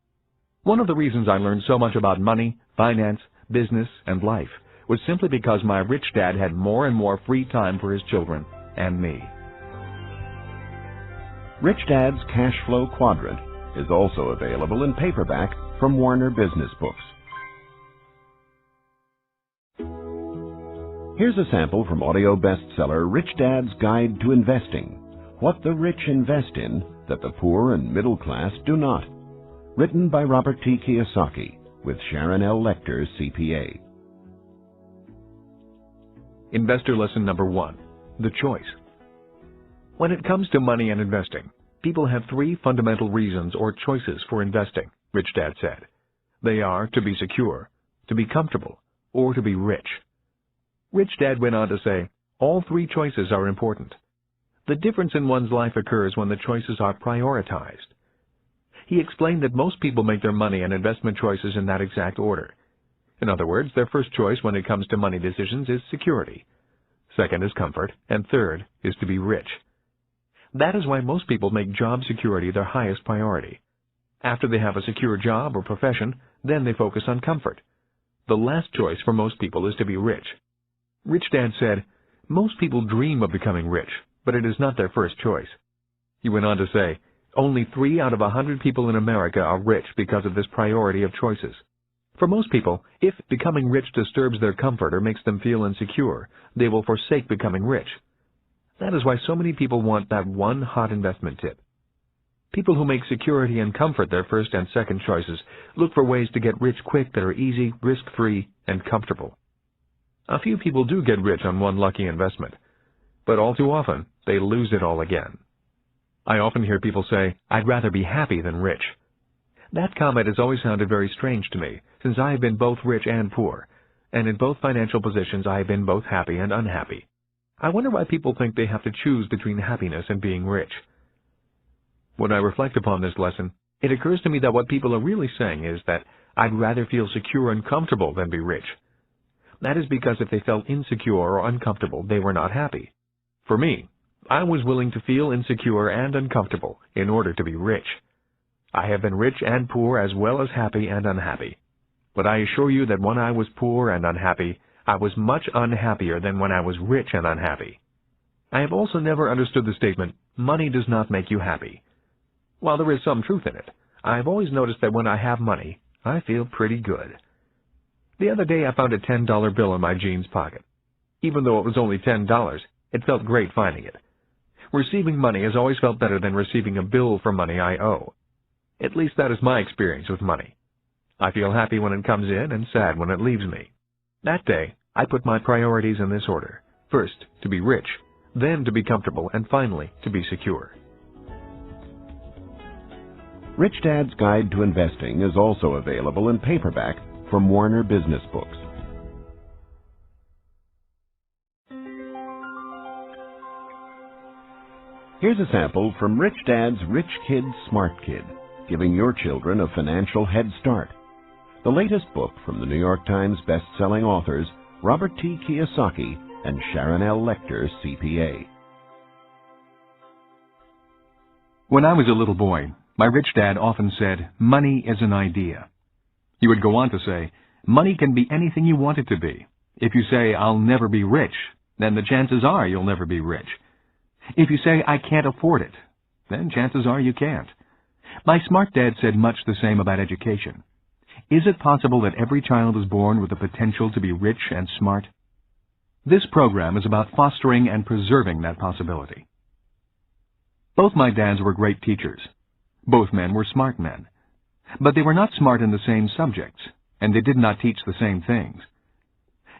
One of the reasons I learned so much about money, finance, business, and life was simply because my rich dad had more and more free time for his children and me. Rich Dad's Cash Flow Quadrant is also available in paperback from Warner Business Books. Here's a sample from audio bestseller Rich Dad's Guide to Investing, What the Rich Invest in That the Poor and Middle Class Do Not. Written by Robert T. Kiyosaki with Sharon L. Lecter, CPA. Investor lesson number 1. The choice. When it comes to money and investing, people have 3 fundamental reasons or choices for investing, Rich Dad said. They are to be secure, to be comfortable, or to be rich. Rich Dad went on to say, all 3 choices are important. The difference in one's life occurs when the choices are prioritized. He explained that most people make their money and investment choices in that exact order. In other words, their first choice when it comes to money decisions is security. Second is comfort, and third is to be rich. That is why most people make job security their highest priority. After they have a secure job or profession, then they focus on comfort. The last choice for most people is to be rich. Rich Dad said, most people dream of becoming rich, but it is not their first choice. He went on to say, only 3 out of 100 people in America are rich because of this priority of choices. For most people, if becoming rich disturbs their comfort or makes them feel insecure, they will forsake becoming rich. That is why so many people want that one hot investment tip. People who make security and comfort their first and second choices look for ways to get rich quick that are easy, risk-free, and comfortable. A few people do get rich on one lucky investment, but all too often they lose it all again. I often hear people say, I'd rather be happy than rich. That comment has always sounded very strange to me, since I have been both rich and poor, and in both financial positions I have been both happy and unhappy. I wonder why people think they have to choose between happiness and being rich. When I reflect upon this lesson, it occurs to me that what people are really saying is that I'd rather feel secure and comfortable than be rich. That is because if they felt insecure or uncomfortable, they were not happy. For me, I was willing to feel insecure and uncomfortable in order to be rich. I have been rich and poor as well as happy and unhappy. But I assure you that when I was poor and unhappy, I was much unhappier than when I was rich and unhappy. I have also never understood the statement, money does not make you happy. While there is some truth in it, I have always noticed that when I have money, I feel pretty good. The other day I found a $10 bill in my jeans pocket. Even though it was only $10, it felt great finding it. Receiving money has always felt better than receiving a bill for money I owe. At least that is my experience with money. I feel happy when it comes in and sad when it leaves me. That day, I put my priorities in this order. First, to be rich, then to be comfortable, and finally, to be secure. Rich Dad's Guide to Investing is also available in paperback from Warner Business Books. Here's a sample from Rich Dad's Rich Kid, Smart Kid, giving your children a financial head start. The latest book from the New York Times best-selling authors Robert T. Kiyosaki and Sharon L. Lecter, CPA. When I was a little boy, my rich dad often said, money is an idea. He would go on to say, money can be anything you want it to be. If you say, I'll never be rich, then the chances are you'll never be rich. If you say, I can't afford it, then chances are you can't. My smart dad said much the same about education. Is it possible that every child is born with the potential to be rich and smart? This program is about fostering and preserving that possibility. Both my dads were great teachers. Both men were smart men. But they were not smart in the same subjects, and they did not teach the same things.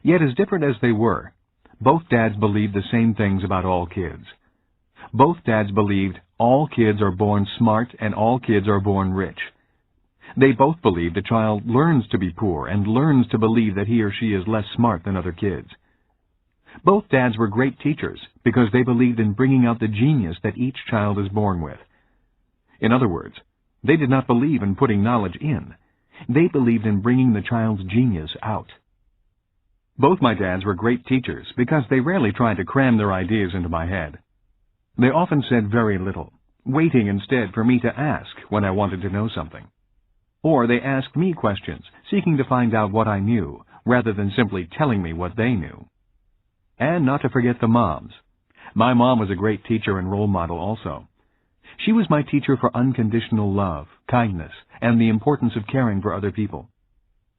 Yet as different as they were, both dads believed the same things about all kids. Both dads believed all kids are born smart and all kids are born rich. They both believed a child learns to be poor and learns to believe that he or she is less smart than other kids. Both dads were great teachers because they believed in bringing out the genius that each child is born with. In other words, they did not believe in putting knowledge in. They believed in bringing the child's genius out. Both my dads were great teachers because they rarely tried to cram their ideas into my head. They often said very little, waiting instead for me to ask when I wanted to know something. Or they asked me questions, seeking to find out what I knew, rather than simply telling me what they knew. And not to forget the moms. My mom was a great teacher and role model also. She was my teacher for unconditional love, kindness, and the importance of caring for other people.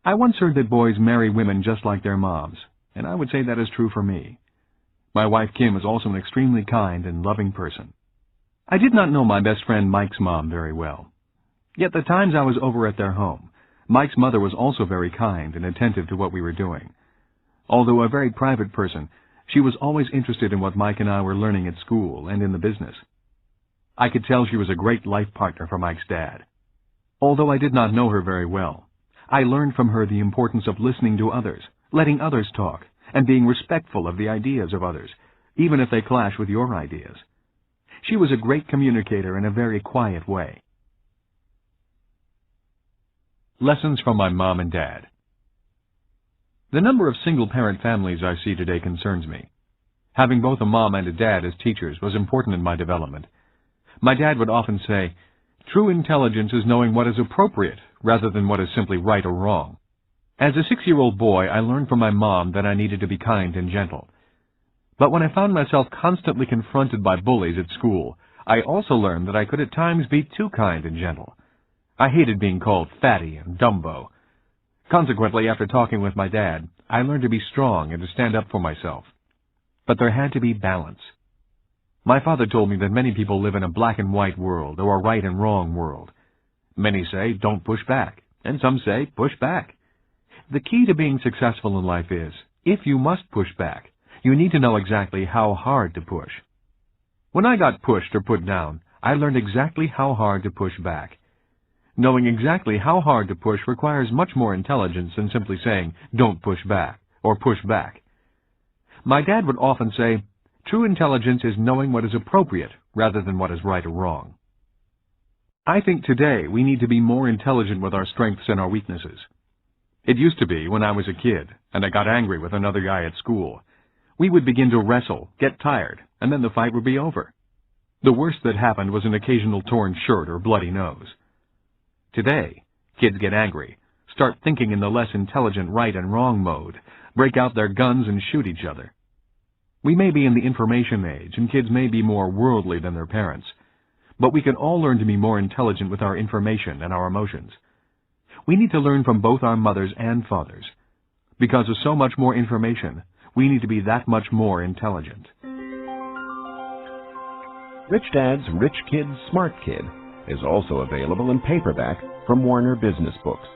I once heard that boys marry women just like their moms, and I would say that is true for me. My wife Kim is also an extremely kind and loving person. I did not know my best friend Mike's mom very well. Yet the times I was over at their home, Mike's mother was also very kind and attentive to what we were doing. Although a very private person, she was always interested in what Mike and I were learning at school and in the business. I could tell she was a great life partner for Mike's dad. Although I did not know her very well, I learned from her the importance of listening to others, letting others talk, and being respectful of the ideas of others, even if they clash with your ideas. She was a great communicator in a very quiet way. Lessons from my mom and dad. The number of single-parent families I see today concerns me. Having both a mom and a dad as teachers was important in my development. My dad would often say, "True intelligence is knowing what is appropriate rather than what is simply right or wrong." As a 6-year-old boy, I learned from my mom that I needed to be kind and gentle. But when I found myself constantly confronted by bullies at school, I also learned that I could at times be too kind and gentle. I hated being called fatty and Dumbo. Consequently, after talking with my dad, I learned to be strong and to stand up for myself. But there had to be balance. My father told me that many people live in a black and white world or a right and wrong world. Many say, don't push back, and some say, push back. The key to being successful in life is, if you must push back, you need to know exactly how hard to push. When I got pushed or put down, I learned exactly how hard to push back. Knowing exactly how hard to push requires much more intelligence than simply saying, don't push back, or push back. My dad would often say, true intelligence is knowing what is appropriate rather than what is right or wrong. I think today we need to be more intelligent with our strengths and our weaknesses. It used to be when I was a kid and I got angry with another guy at school. We would begin to wrestle, get tired, and then the fight would be over. The worst that happened was an occasional torn shirt or bloody nose. Today, kids get angry, start thinking in the less intelligent right and wrong mode, break out their guns and shoot each other. We may be in the information age, and kids may be more worldly than their parents, but we can all learn to be more intelligent with our information and our emotions. We need to learn from both our mothers and fathers. Because of so much more information, we need to be that much more intelligent. Rich Dad's Rich Kid, Smart Kid is also available in paperback from Warner Business Books.